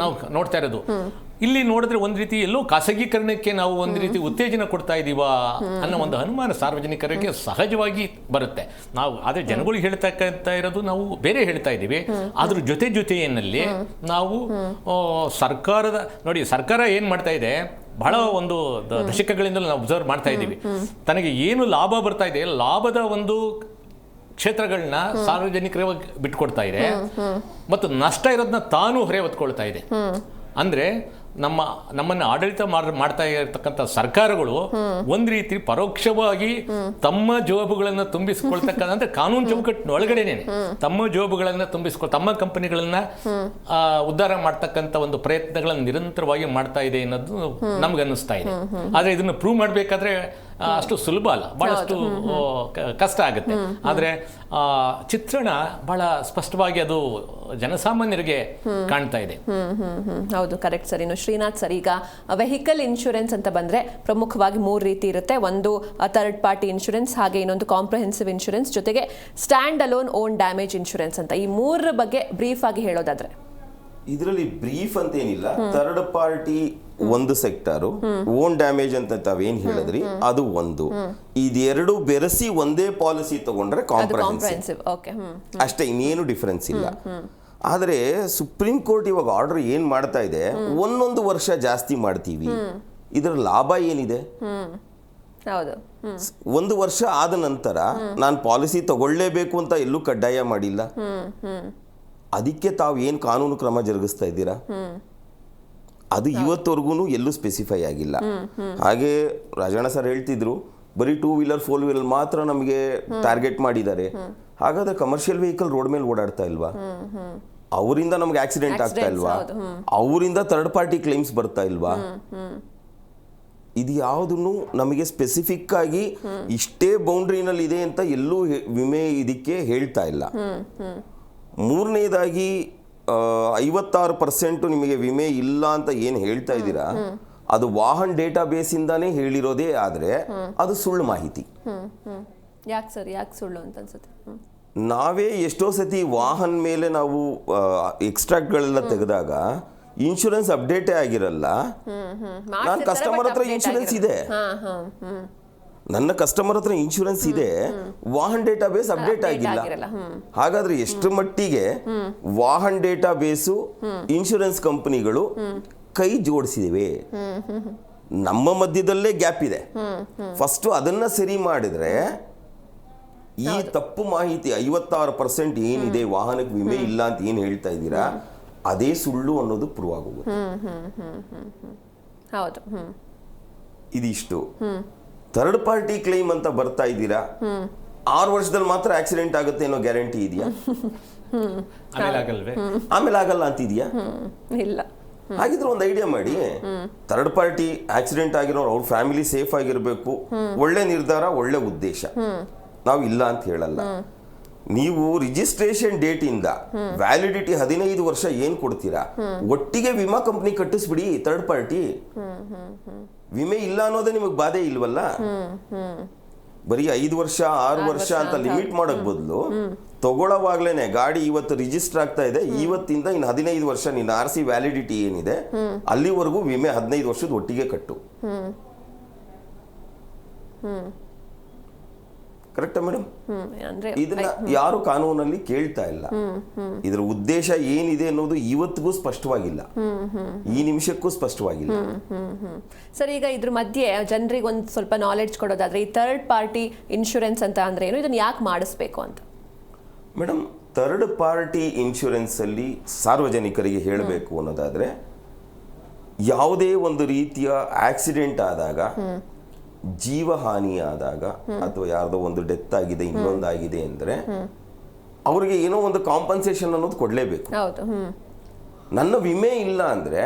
ನಾವು ನೋಡ್ತಾ ಇರೋದು. ಇಲ್ಲಿ ನೋಡಿದ್ರೆ ಒಂದು ರೀತಿ ಎಲ್ಲೋ ಖಾಸಗೀಕರಣಕ್ಕೆ ನಾವು ಒಂದು ರೀತಿ ಉತ್ತೇಜನ ಕೊಡ್ತಾ ಇದ್ದೀವಾ ಅನ್ನೋ ಒಂದು ಅನುಮಾನ ಸಾರ್ವಜನಿಕರಿಗೆ ಸಹಜವಾಗಿ ಬರುತ್ತೆ. ನಾವು ಆದರೆ ಜನಗಳಿಗೆ ಹೇಳ್ತಾ ಇರೋದು ನಾವು ಬೇರೆ ಹೇಳ್ತಾ ಇದ್ದೀವಿ. ಅದ್ರ ಜೊತೆಯಲ್ಲಿ ನಾವು ಸರ್ಕಾರದ ನೋಡಿ, ಸರ್ಕಾರ ಏನು ಮಾಡ್ತಾ ಇದೆ, ಬಹಳ ಒಂದು ದಶಕಗಳಿಂದ ನಾವು ಅಬ್ಸರ್ವ್ ಮಾಡ್ತಾ ಇದ್ದೀವಿ. ತನಗೆ ಏನು ಲಾಭ ಬರ್ತಾ ಇದೆ, ಲಾಭದ ಒಂದು ಕ್ಷೇತ್ರಗಳನ್ನ ಸಾರ್ವಜನಿಕರಿಗೆ ಬಿಟ್ಕೊಡ್ತಾ ಇದೆ ಮತ್ತು ನಷ್ಟ ಇರೋದನ್ನ ತಾನು ಹೊರೆ ಹೊತ್ಕೊಳ್ತಾ ಇದೆ. ಅಂದರೆ ನಮ್ಮನ್ನು ಆಡಳಿತ ಮಾಡ್ತಾ ಇರತಕ್ಕಂಥ ಸರ್ಕಾರಗಳು ಒಂದು ರೀತಿ ಪರೋಕ್ಷವಾಗಿ ತಮ್ಮ ಜವಾಬುಗಳನ್ನು ತುಂಬಿಸಿಕೊಳ್ತಕ್ಕಂಥ, ಅಂದ್ರೆ ಕಾನೂನು ಚೌಕಟ್ಟಿನ ಒಳಗಡೆನೆ ತಮ್ಮ ಜವಾಬುಗಳನ್ನು ತಮ್ಮ ಕಂಪನಿಗಳನ್ನ ಉದ್ಧಾರ ಮಾಡ್ತಕ್ಕಂಥ ಒಂದು ಪ್ರಯತ್ನಗಳನ್ನು ನಿರಂತರವಾಗಿ ಮಾಡ್ತಾ ಇದೆ ಅನ್ನೋದು ನಮ್ಗೆ ಅನ್ನಿಸ್ತಾ ಇದೆ. ಆದರೆ ಇದನ್ನು ಪ್ರೂವ್ ಮಾಡಬೇಕಾದ್ರೆ ಅಷ್ಟು ಸುಲಭ ಅಲ್ಲ, ಬಹಳಷ್ಟು ಕಷ್ಟ ಆಗುತ್ತೆ. ಆದರೆ ಚಿತ್ರಣ ಬಹಳ ಸ್ಪಷ್ಟವಾಗಿ ಅದು ಜನಸಾಮಾನ್ಯರಿಗೆ ಕಾಣ್ತಾ ಇದೆ. ಹೌದು, ಕರೆಕ್ಟ್ ಸರ್. ಇನ್ನು ಶ್ರೀನಾಥ್ ಸರ್, ಈಗ ವೆಹಿಕಲ್ ಇನ್ಶೂರೆನ್ಸ್ ಅಂತ ಬಂದ್ರೆ ಪ್ರಮುಖವಾಗಿ 3 ರೀತಿ ಇರುತ್ತೆ. ಒಂದು ಥರ್ಡ್ ಪಾರ್ಟಿ ಇನ್ಶೂರೆನ್ಸ್, ಹಾಗೆ ಇನ್ನೊಂದು ಕಾಂಪ್ರಹೆನ್ಸಿವ್ ಇನ್ಶೂರೆನ್ಸ್, ಜೊತೆಗೆ stand alone own damage insurance ಅಂತ. ಈ 3 ಬಗ್ಗೆ ಬ್ರೀಫ್ ಆಗಿ ಹೇಳೋದಾದ್ರೆ, ಇದರಲ್ಲಿ ಬ್ರೀಫ್ ಅಂತ ಏನಿಲ್ಲ. ಥರ್ಡ್ ಪಾರ್ಟಿ ಒಂದು ಸೆಕ್ಟರು, ಓನ್ ಡ್ಯಾಮೇಜ್ ಅಂತ ತಾವೇನ್ ಹೇಳಿದ್ರಿ ಅದು ಒಂದು. ಇದೆರಡು ಬೆರೆಸಿ ಒಂದೇ ಪಾಲಿಸಿ ತಗೊಂಡ್ರೆ ಕಾಂಪ್ರಹೆನ್ಸಿವ್ ಅಷ್ಟೇ, ಇನ್ನೇನು ಡಿಫರೆನ್ಸ್ ಇಲ್ಲ. ಆದರೆ ಸುಪ್ರೀಂ ಕೋರ್ಟ್ ಇವಾಗ ಆರ್ಡರ್ ಏನ್ ಮಾಡ್ತಾ ಇದೆ, 1 ವರ್ಷ ಜಾಸ್ತಿ ಮಾಡ್ತೀವಿ. ಇದರ ಲಾಭ ಏನಿದೆ? 1 ವರ್ಷ ಆದ ನಂತರ ನಾನು ಪಾಲಿಸಿ ತಗೊಳ್ಳೇಬೇಕು ಅಂತ ಎಲ್ಲೂ ಕಡ್ಡಾಯ ಮಾಡಿಲ್ಲ. ಅದಕ್ಕೆ ತಾವು ಏನು ಕಾನೂನು ಕ್ರಮ ಜರುಗಿಸ್ತಾ ಇದ್ದೀರಾ? ಅದು ಇವತ್ತವರೆಗೂ ಎಲ್ಲೂ ಸ್ಪೆಸಿಫೈ ಆಗಿಲ್ಲ. ಹಾಗೆ ರಾಜಣ್ಣ ಸರ್ ಹೇಳ್ತಿದ್ರು, ಬರೀ 2 ವೀಲರ್ 4 ವೀಲರ್ ಮಾತ್ರ ನಮಗೆ ಟಾರ್ಗೆಟ್ ಮಾಡಿದ್ದಾರೆ. ಹಾಗಾದ್ರೆ ಕಮರ್ಷಿಯಲ್ ವೆಹಿಕಲ್ ರೋಡ್ ಮೇಲೆ ಓಡಾಡ್ತಾ ಇಲ್ವಾ? ಅವರಿಂದ ನಮ್ಗೆ ಆಕ್ಸಿಡೆಂಟ್ ಆಗ್ತಾ ಇಲ್ವಾ? ಅವರಿಂದ ಥರ್ಡ್ ಪಾರ್ಟಿ ಕ್ಲೈಮ್ಸ್ ಬರ್ತಾ ಇಲ್ವಾ? ಇದು ಯಾವುದನ್ನು ನಮಗೆ ಸ್ಪೆಸಿಫಿಕ್ ಆಗಿ ಇಷ್ಟೇ ಬೌಂಡ್ರಿನಲ್ಲಿ ಇದೆ ಅಂತ ಎಲ್ಲೂ ವಿಮೆ ಇದಕ್ಕೆ ಹೇಳ್ತಾ ಇಲ್ಲ. ಮೂರನೇದಾಗಿ 56% ನಿಮಗೆ ವಿಮೆ ಇಲ್ಲ ಅಂತ ಏನು ಹೇಳ್ತಾ ಇದ್ದೀರಾ, ಅದು ವಾಹನ್ ಡೇಟಾ ಬೇಸ್ ಇಂದಾನೇ ಹೇಳಿರೋದೇ. ಆದರೆ ಅದು ಸುಳ್ಳು ಮಾಹಿತಿ. ಯಾಕೆ ಸರ್, ಯಾಕೆ ಸುಳ್ಳು ಅಂತ ಅನ್ಸುತ್ತೆ? ನಾವೇ ಎಷ್ಟೋ ಸತಿ ವಾಹನ್ ಮೇಲೆ ನಾವು ಎಕ್ಸ್ಟ್ರಾಕ್ಟ್ಗಳೆಲ್ಲ ತೆಗೆದಾಗ ಇನ್ಶೂರೆನ್ಸ್ ಅಪ್ಡೇಟೇ ಆಗಿರಲ್ಲ. ನಾನು ಕಸ್ಟಮರ್ ಹತ್ರ ಇನ್ಶೂರೆನ್ಸ್ ಇದೆ, ನನ್ನ ಕಸ್ಟಮರ್ ಹತ್ರ ಇನ್ಶೂರೆನ್ಸ್ ಇದೆ, ವಾಹನ್ ಡೇಟಾ ಬೇಸ್ ಅಪ್ಡೇಟ್ ಆಗಿಲ್ಲ. ಹಾಗಾದ್ರೆ ಎಷ್ಟು ಮಟ್ಟಿಗೆ ವಾಹನ್ ಡೇಟಾ ಬೇಸು ಇನ್ಶೂರೆನ್ಸ್ ಕಂಪನಿಗಳು ಕೈ ಜೋಡಿಸಿವೆ? ನಮ್ಮ ಮಧ್ಯದಲ್ಲೇ ಗ್ಯಾಪ್ ಇದೆ. ಫಸ್ಟ್ ಅದನ್ನ ಸರಿ ಮಾಡಿದ್ರೆ ಈ ತಪ್ಪು ಮಾಹಿತಿ 56% ಏನಿದೆ ವಾಹನಕ್ಕೆ ವಿಮೆ ಇಲ್ಲ ಅಂತ ಏನು ಹೇಳ್ತಾ ಇದ್ದೀರಾ, ಅದೇ ಸುಳ್ಳು ಅನ್ನೋದು ಪ್ರೂವ್ ಆಗೋಗುತ್ತೆ. ಇದಿಷ್ಟು. ಥರ್ಡ್ ಪಾರ್ಟಿ ಕ್ಲೈಮ್ ಅಂತ ಬರ್ತಾ ಇದ್ದೀರಾ, 6 ವರ್ಷದಲ್ಲಿ ಮಾತ್ರ ಆಕ್ಸಿಡೆಂಟ್ ಆಗುತ್ತೆ ಅನ್ನೋ ಗ್ಯಾರಂಟಿ ಇದೆಯಾ? ಆಮೇಲೆ ಆಗಲ್ಲ ಅಂತಿದ್ಯಾ? ಇಲ್ಲ. ಹಾಗಿದ್ರೆ ಒಂದು ಐಡಿಯಾ ಮಾಡಿ, ಥರ್ಡ್ ಪಾರ್ಟಿ ಆಕ್ಸಿಡೆಂಟ್ ಆಗಿರೋರು ಅವ್ರ ಫ್ಯಾಮಿಲಿ ಸೇಫ್ ಆಗಿರಬೇಕು, ಒಳ್ಳೆ ನಿರ್ಧಾರ, ಒಳ್ಳೆ ಉದ್ದೇಶ, ನಾವು ಇಲ್ಲ ಅಂತ ಹೇಳಲ್ಲ. ನೀವು ರಿಜಿಸ್ಟ್ರೇಷನ್ ಡೇಟ್ ಇಂದ ವ್ಯಾಲಿಡಿಟಿ 15 ವರ್ಷ ಏನ್ ಕೊಡ್ತೀರಾ, ಒಟ್ಟಿಗೆ ವಿಮಾ ಕಂಪನಿ ಕಟ್ಟಿಸ್ಬಿಡಿ. ಥರ್ಡ್ ಪಾರ್ಟಿ ವಿಮೆ ಇಲ್ಲ ಅನ್ನೋದೇ ನಿಮಗೆ ಬಾಧೆ ಇಲ್ವಲ್ಲ. ಬರೀ 5 ವರ್ಷ 6 ವರ್ಷ ಅಂತ ಲಿಮಿಟ್ ಮಾಡಕ್ ಬದಲು ತಗೊಳ್ಳೋವಾಗ್ಲೇನೆ ಗಾಡಿ ಇವತ್ತು ರಿಜಿಸ್ಟರ್ ಆಗ್ತಾ ಇದೆ, ಇವತ್ತಿಂದ ಇನ್ನು 15 ವರ್ಷ ನಿನ್ನ RC ವ್ಯಾಲಿಡಿಟಿ ಏನಿದೆ ಅಲ್ಲಿವರೆಗೂ ವಿಮೆ 15 ವರ್ಷದ ಒಟ್ಟಿಗೆ ಕಟ್ಟು. ಕರೆಕ್ಟಾ ಮೇಡಮ್? ಇದನ್ನ ಯಾರು ಕಾನೂನಲ್ಲಿ ಕೇಳ್ತಾ ಇಲ್ಲ. ಇದರ ಉದ್ದೇಶ ಏನಿದೆ ಅನ್ನೋದು ಇವತ್ತಿಗೂ ಸ್ಪಷ್ಟವಾಗಿಲ್ಲ, ಈ ನಿಮಿಷಕ್ಕೂ ಸ್ಪಷ್ಟವಾಗಿಲ್ಲ. ಸರ್, ಈಗ ಇದ್ರ ಮಧ್ಯೆ ಜನರಿಗೆ ಒಂದು ಸ್ವಲ್ಪ ನಾಲೆಡ್ಜ್ ಕೊಡೋದಾದ್ರೆ, ಈ ಥರ್ಡ್ ಪಾರ್ಟಿ ಇನ್ಶೂರೆನ್ಸ್ ಅಂತ ಅಂದ್ರೆ ಏನು, ಇದನ್ನ ಯಾಕೆ ಮಾಡಿಸ್ಬೇಕು ಅಂತ? ಮೇಡಮ್, ಥರ್ಡ್ ಪಾರ್ಟಿ ಇನ್ಶೂರೆನ್ಸ್ ಅಲ್ಲಿ ಸಾರ್ವಜನಿಕರಿಗೆ ಹೇಳಬೇಕು ಅನ್ನೋದಾದ್ರೆ, ಯಾವುದೇ ಒಂದು ರೀತಿಯ ಆಕ್ಸಿಡೆಂಟ್ ಆದಾಗ, ಜೀವಹಾನಿ ಆದಾಗ, ಅಥವಾ ಯಾರ್ದೋ ಒಂದು ಡೆತ್ ಆಗಿದೆ, ಇನ್ನೊಂದಾಗಿದೆ ಅಂದ್ರೆ ಅವ್ರಿಗೆ ಏನೋ ಒಂದು ಕಾಂಪನ್ಸೇಷನ್ ಅನ್ನೋದು ಕೊಡ್ಲೇಬೇಕು. ನನ್ನ ವಿಮೆ ಇಲ್ಲ ಅಂದ್ರೆ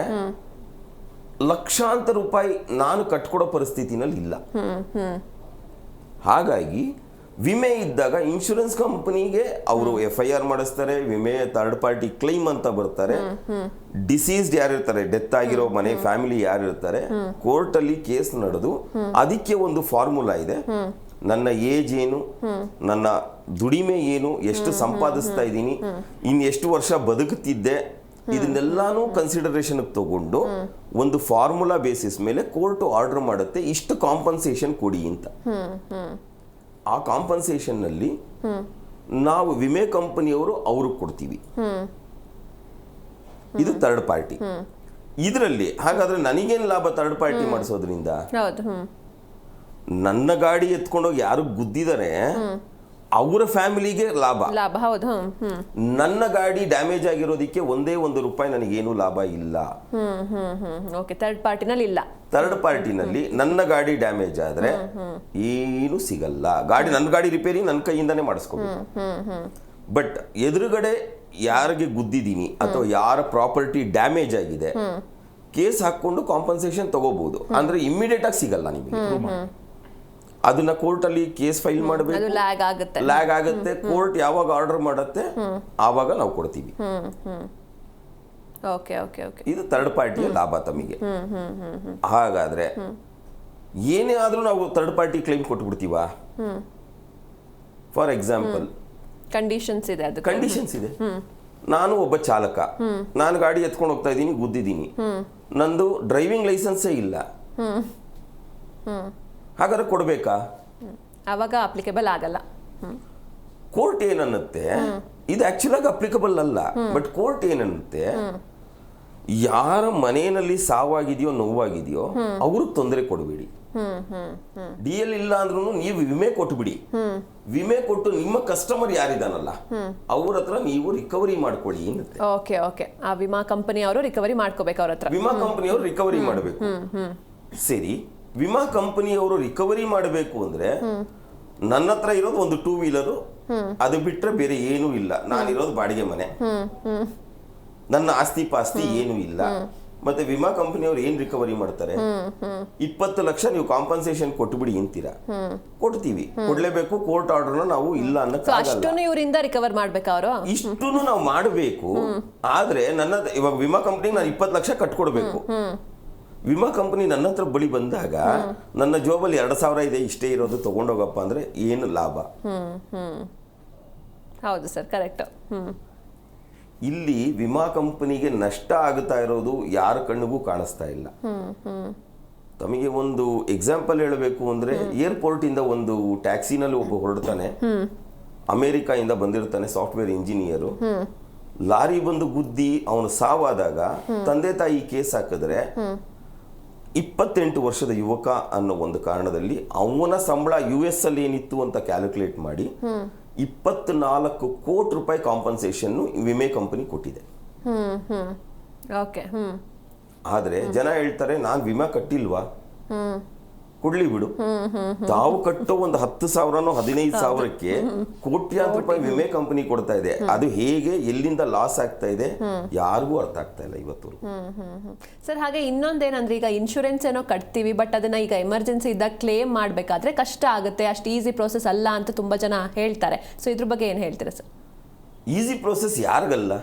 ಲಕ್ಷಾಂತರ ರೂಪಾಯಿ ನಾನು ಕಟ್ಕೊಡೋ ಪರಿಸ್ಥಿತಿನಲ್ಲಿ ಇಲ್ಲ. ಹಾಗಾಗಿ ವಿಮೆ ಇದ್ದಾಗ ಇನ್ಶೂರೆನ್ಸ್ ಕಂಪನಿಗೆ ಅವರು FIR ಮಾಡಿಸ್ತಾರೆ, ವಿಮೆ ಥರ್ಡ್ ಪಾರ್ಟಿ ಕ್ಲೈಮ್ ಅಂತ ಬರ್ತಾರೆ. ಡಿಸೀಸ್ಡ್ ಯಾರಿರ್ತಾರೆ, ಡೆತ್ ಆಗಿರೋ ಮನೆ ಫ್ಯಾಮಿಲಿ ಯಾರಿರ್ತಾರೆ, ಕೋರ್ಟ್ ಅಲ್ಲಿ ಕೇಸ್ ನಡೆದು ಅದಕ್ಕೆ ಒಂದು ಫಾರ್ಮುಲಾ ಇದೆ. ನನ್ನ ಏಜ್ ಏನು, ನನ್ನ ದುಡಿಮೆ ಏನು, ಎಷ್ಟು ಸಂಪಾದಿಸ್ತಾ ಇದ್ದೀನಿ, ಇನ್ನು ಎಷ್ಟು ವರ್ಷ ಬದುಕುತ್ತಿದ್ದೆ, ಇದನ್ನೆಲ್ಲಾನು ಕನ್ಸಿಡರೇಷನ್ ತಗೊಂಡು ಒಂದು ಫಾರ್ಮುಲಾ ಬೇಸಿಸ್ ಮೇಲೆ ಕೋರ್ಟ್ ಆರ್ಡರ್ ಮಾಡುತ್ತೆ ಇಷ್ಟು ಕಾಂಪನ್ಸೇಷನ್ ಕೊಡಿ ಅಂತ. ಆ ಕಾಂಪನ್ಸೇಷನ್ ನಲ್ಲಿ ನಾವು ವಿಮೆ ಕಂಪನಿಯವರು ಅವ್ರಿಗೆ ಕೊಡ್ತೀವಿ. ಇದು ಥರ್ಡ್ ಪಾರ್ಟಿ. ಇದರಲ್ಲಿ ಹಾಗಾದ್ರೆ ನನಗೇನು ಲಾಭ ಥರ್ಡ್ ಪಾರ್ಟಿ ಮಾಡಿಸೋದ್ರಿಂದ? ನನ್ನ ಗಾಡಿ ಎತ್ಕೊಂಡೋಗಿ ಯಾರು ಗುದ್ದಿದರೆ ಅವರ ಫ್ಯಾಮಿಲಿಗೆ ಲಾಭ. ಹೌದು. ನನ್ನ ಗಾಡಿ ಡ್ಯಾಮೇಜ್ ಆಗಿರೋದಕ್ಕೆ ಒಂದೇ ₹1 ನನಗೇನು ಲಾಭ ಇಲ್ಲ. ಥರ್ಡ್ ಪಾರ್ಟಿನಲ್ಲಿ ಇಲ್ಲ. ಥರ್ಡ್ ಪಾರ್ಟಿನಲ್ಲಿ ನನ್ನ ಗಾಡಿ ಡ್ಯಾಮೇಜ್ ಆದ್ರೆ ಏನು ಸಿಗಲ್ಲ. ನನ್ನ ಗಾಡಿ ರಿಪೇರಿ ನನ್ನ ಕೈಯಿಂದಾನೇ ಮಾಡಿಸ್ಕೋಬೇಕು. ಬಟ್ ಎದುರುಗಡೆ ಯಾರಿಗೆ ಗುದ್ದಿದ್ದೀನಿ ಅಥವಾ ಯಾರ ಪ್ರಾಪರ್ಟಿ ಡ್ಯಾಮೇಜ್ ಆಗಿದೆ ಕೇಸ್ ಹಾಕೊಂಡು ಕಾಂಪನ್ಸೇಷನ್ ತಗೋಬಹುದು. ಅಂದ್ರೆ ಇಮ್ಮಿಡಿಯೇಟ್ ಆಗಿ ಸಿಗಲ್ಲ ನಿಮಗೆ. ಅದನ್ನ ಕೋರ್ಟ್ ಅಲ್ಲಿ ಕೇಸ್ ಫೈಲ್ ಮಾಡಬೇಕು, ಲ್ಯಾಗ್ ಆಗುತ್ತೆ. ಕೋರ್ಟ್ ಯಾವಾಗ ಆರ್ಡರ್ ಮಾಡುತ್ತೆ ಆವಾಗ ನಾವು ಕೊಡ್ತೀವಿ. ಇದು ಥರ್ಡ್ ಪಾರ್ಟಿಯ ಲಾಭ ತಮಗೆ. ಹಾಗಾದ್ರೆ ಏನೇ ಆದ್ರೂ ನಾವು ಥರ್ಡ್ ಪಾರ್ಟಿ ಕ್ಲೈಮ್ ಕೊಟ್ಬಿಡ್ತೀವ? ಫಾರ್ ಎಕ್ಸಾಂಪಲ್ ಕಂಡೀಷನ್ಸ್ ಇದೆ. ನಾನು ಒಬ್ಬ ಚಾಲಕ, ನಾನು ಗಾಡಿ ಎತ್ಕೊಂಡು ಹೋಗ್ತಾ ಇದ್ದೀನಿ, ಗುದ್ದಿದ್ದೀನಿ, ನಂದು ಡ್ರೈವಿಂಗ್ ಲೈಸೆನ್ಸೇ ಇಲ್ಲ, ಹಾಗಾದ್ರೆ ಕೊಡ್ಬೇಕಾ? ಅವಾಗ ಅಪ್ಲಿಕೇಬಲ್ ಆಗಲ್ಲ. ಕೋರ್ಟ್ ಏನನ್ನುತ್ತೆ, ಇದು ಆಕ್ಚುಲ್ ಆಗಿ ಅಪ್ಲಿಕಬಲ್ ಅಲ್ಲ, ಬಟ್ ಕೋರ್ಟ್ ಏನನ್ನುತ್ತೆ, ಯಾರ ಮನೆಯಲ್ಲಿ ಸಾವಾಗಿದೆಯೋ ನೋವಾಗಿದೆಯೋ ಅವ್ರಿಗೆ ತೊಂದರೆ ಕೊಡಬೇಡಿ. DL ಇಲ್ಲ ಅಂದ್ರೂ ನೀವು ವಿಮೆ ಕೊಟ್ಬಿಡಿ. ವಿಮೆ ಕೊಟ್ಟು ನಿಮ್ಮ ಕಸ್ಟಮರ್ ಯಾರಿದಾನಲ್ಲ ಅವ್ರ ಹತ್ರ ನೀವು ರಿಕವರಿ ಮಾಡ್ಕೊಳ್ಳಿ ಅನ್ನತ್ತೆ. ಆ ವಿಮಾ ಕಂಪನಿಯವರು ರಿಕವರಿ ಮಾಡ್ಕೋಬೇಕು ಅವ್ರ ಹತ್ರ. ವಿಮಾ ಕಂಪನಿಯವರು ರಿಕವರಿ ಮಾಡಬೇಕು. ಸರಿ, ವಿಮಾ ಕಂಪನಿಯವರು ರಿಕವರಿ ಮಾಡಬೇಕು ಅಂದ್ರೆ ನನ್ನ ಹತ್ರ ಇರೋದು ಒಂದು 2 ವೀಲರು, ಅದು ಬಿಟ್ರೆ ಬೇರೆ ಏನೂ ಇಲ್ಲ. ನಾನಿರೋದು ಬಾಡಿಗೆ ಮನೆ, ನನ್ನ ಆಸ್ತಿ ಪಾಸ್ತಿ ಏನೂ ಇಲ್ಲ. ಮತ್ತೆ ವಿಮಾ ಕಂಪನಿಯವರು ಏನ್ ರಿಕವರಿ ಮಾಡ್ತಾರೆ? 20 ಲಕ್ಷ ನೀವು ಕಾಂಪನ್ಸೇಷನ್ ಕೊಟ್ಬಿಡಿ ಅಂತೀರಾ, ಕೊಡ್ತೀವಿ, ಕೊಡ್ಲೇಬೇಕು. ಕೋರ್ಟ್ ಆರ್ಡರ್ ನಾವು ಇಲ್ಲ ಅನ್ನಕ್ಕಾಗಲ್ಲ. ಇವರಿಂದ ರಿಕವರ್ ಮಾಡ್ಬೇಕು ಅವರು. ಇಷ್ಟನ್ನು ನಾವು ಮಾಡಬೇಕು. ಆದ್ರೆ ಇವಾಗ ವಿಮಾ ಕಂಪನಿಗೆ ನಾನು 20 ಲಕ್ಷ ಕಟ್ಕೊಡ್ಬೇಕು. ವಿಮಾ ಕಂಪನಿ ನನ್ನ ಹತ್ರ ಬಳಿ ಬಂದಾಗ ನನ್ನ ಜೋಬಲ್ಲಿ 2,000 ಇದೆ, ಇಷ್ಟೇ ಇರೋದು, ತಗೊಂಡೋಗಪ್ಪ ಅಂದ್ರೆ ಏನು ಲಾಭ? ಹೌದು ಸರ್, ಕರೆಕ್ಟ್. ಇಲ್ಲಿ ವಿಮಾ ಕಂಪನಿಗೆ ನಷ್ಟ ಆಗುತ್ತಾ ಇರೋದು ಯಾರ ಕಣ್ಣಿಗೂ ಕಾಣಿಸ್ತಾ ಇಲ್ಲ. ತಮಗೆ ಒಂದು ಎಕ್ಸಾಂಪಲ್ ಹೇಳಬೇಕು ಅಂದ್ರೆ, ಏರ್ಪೋರ್ಟ್ ಇಂದ ಒಂದು ಟ್ಯಾಕ್ಸಿನಲ್ಲಿ ಒಬ್ಬ ಹೊರಡ್ತಾನೆ, ಅಮೆರಿಕಾ ಇಂದ ಬಂದಿರ್ತಾನೆ, ಸಾಫ್ಟ್ವೇರ್ ಇಂಜಿನಿಯರು. ಲಾರಿ ಬಂದು ಗುದ್ದಿ ಅವನು ಸಾವಾದಾಗ ತಂದೆ ತಾಯಿ ಕೇಸ್ ಹಾಕಿದ್ರೆ 28 ವರ್ಷದ ಯುವಕ ಅನ್ನೋ ಒಂದು ಕಾರಣದಲ್ಲಿ ಅವನ ಸಂಬಳ US ಅಲ್ಲಿ ಏನಿತ್ತು ಅಂತ ಕ್ಯಾಲ್ಕುಲೇಟ್ ಮಾಡಿ 24 ಕೋಟಿ ರೂಪಾಯಿ ಕಾಂಪನ್ಸೇಷನ್ ವಿಮೆ ಕಂಪನಿ ಕೊಟ್ಟಿದೆ. ಆದ್ರೆ ಜನ ಹೇಳ್ತಾರೆ, ನಾನ್ ವಿಮಾ ಕಟ್ಟಿಲ್ವಾ? ಕೊಡ್ಲಿ ಬಿಡು. ತಾವು ಕಟ್ಟೋ ಒಂದು 10,000ನೋ 15,000ಕ್ಕೆ ಕೋಟ್ಯಾಂತರ ರೂಪಾಯಿ ವಿಮೆ ಕಂಪನಿ ಕೊಡ್ತಾ ಇದೆ. ಅದು ಹೇಗೆ, ಎಲ್ಲಿಂದ ಲಾಸ್ ಆಗ್ತಾ ಇದೆ ಯಾರಿಗೂ ಅರ್ಥ ಆಗ್ತಾ ಇಲ್ಲ ಇವತ್ತು. ಸರ್, ಹಾಗೆ ಇನ್ನೊಂದೇನಂದ್ರೆ, ಈಗ ಇನ್ಶೂರೆನ್ಸ್ ಏನೋ ಕಟ್ತೀವಿ, ಬಟ್ ಅದನ್ನ ಈಗ ಎಮರ್ಜೆನ್ಸಿ ಇದ್ದಾಗ ಕ್ಲೇಮ್ ಮಾಡ್ಬೇಕಾದ್ರೆ ಕಷ್ಟ ಆಗುತ್ತೆ, ಅಷ್ಟು ಈಸಿ ಪ್ರೋಸೆಸ್ ಅಲ್ಲ ಅಂತ ತುಂಬಾ ಜನ ಹೇಳ್ತಾರೆ. ಸೊ ಇದ್ರ ಬಗ್ಗೆ ಏನ್ ಹೇಳ್ತೀರಾ ಸರ್? Easy process ಯಾರಿಗಲ್ಲ.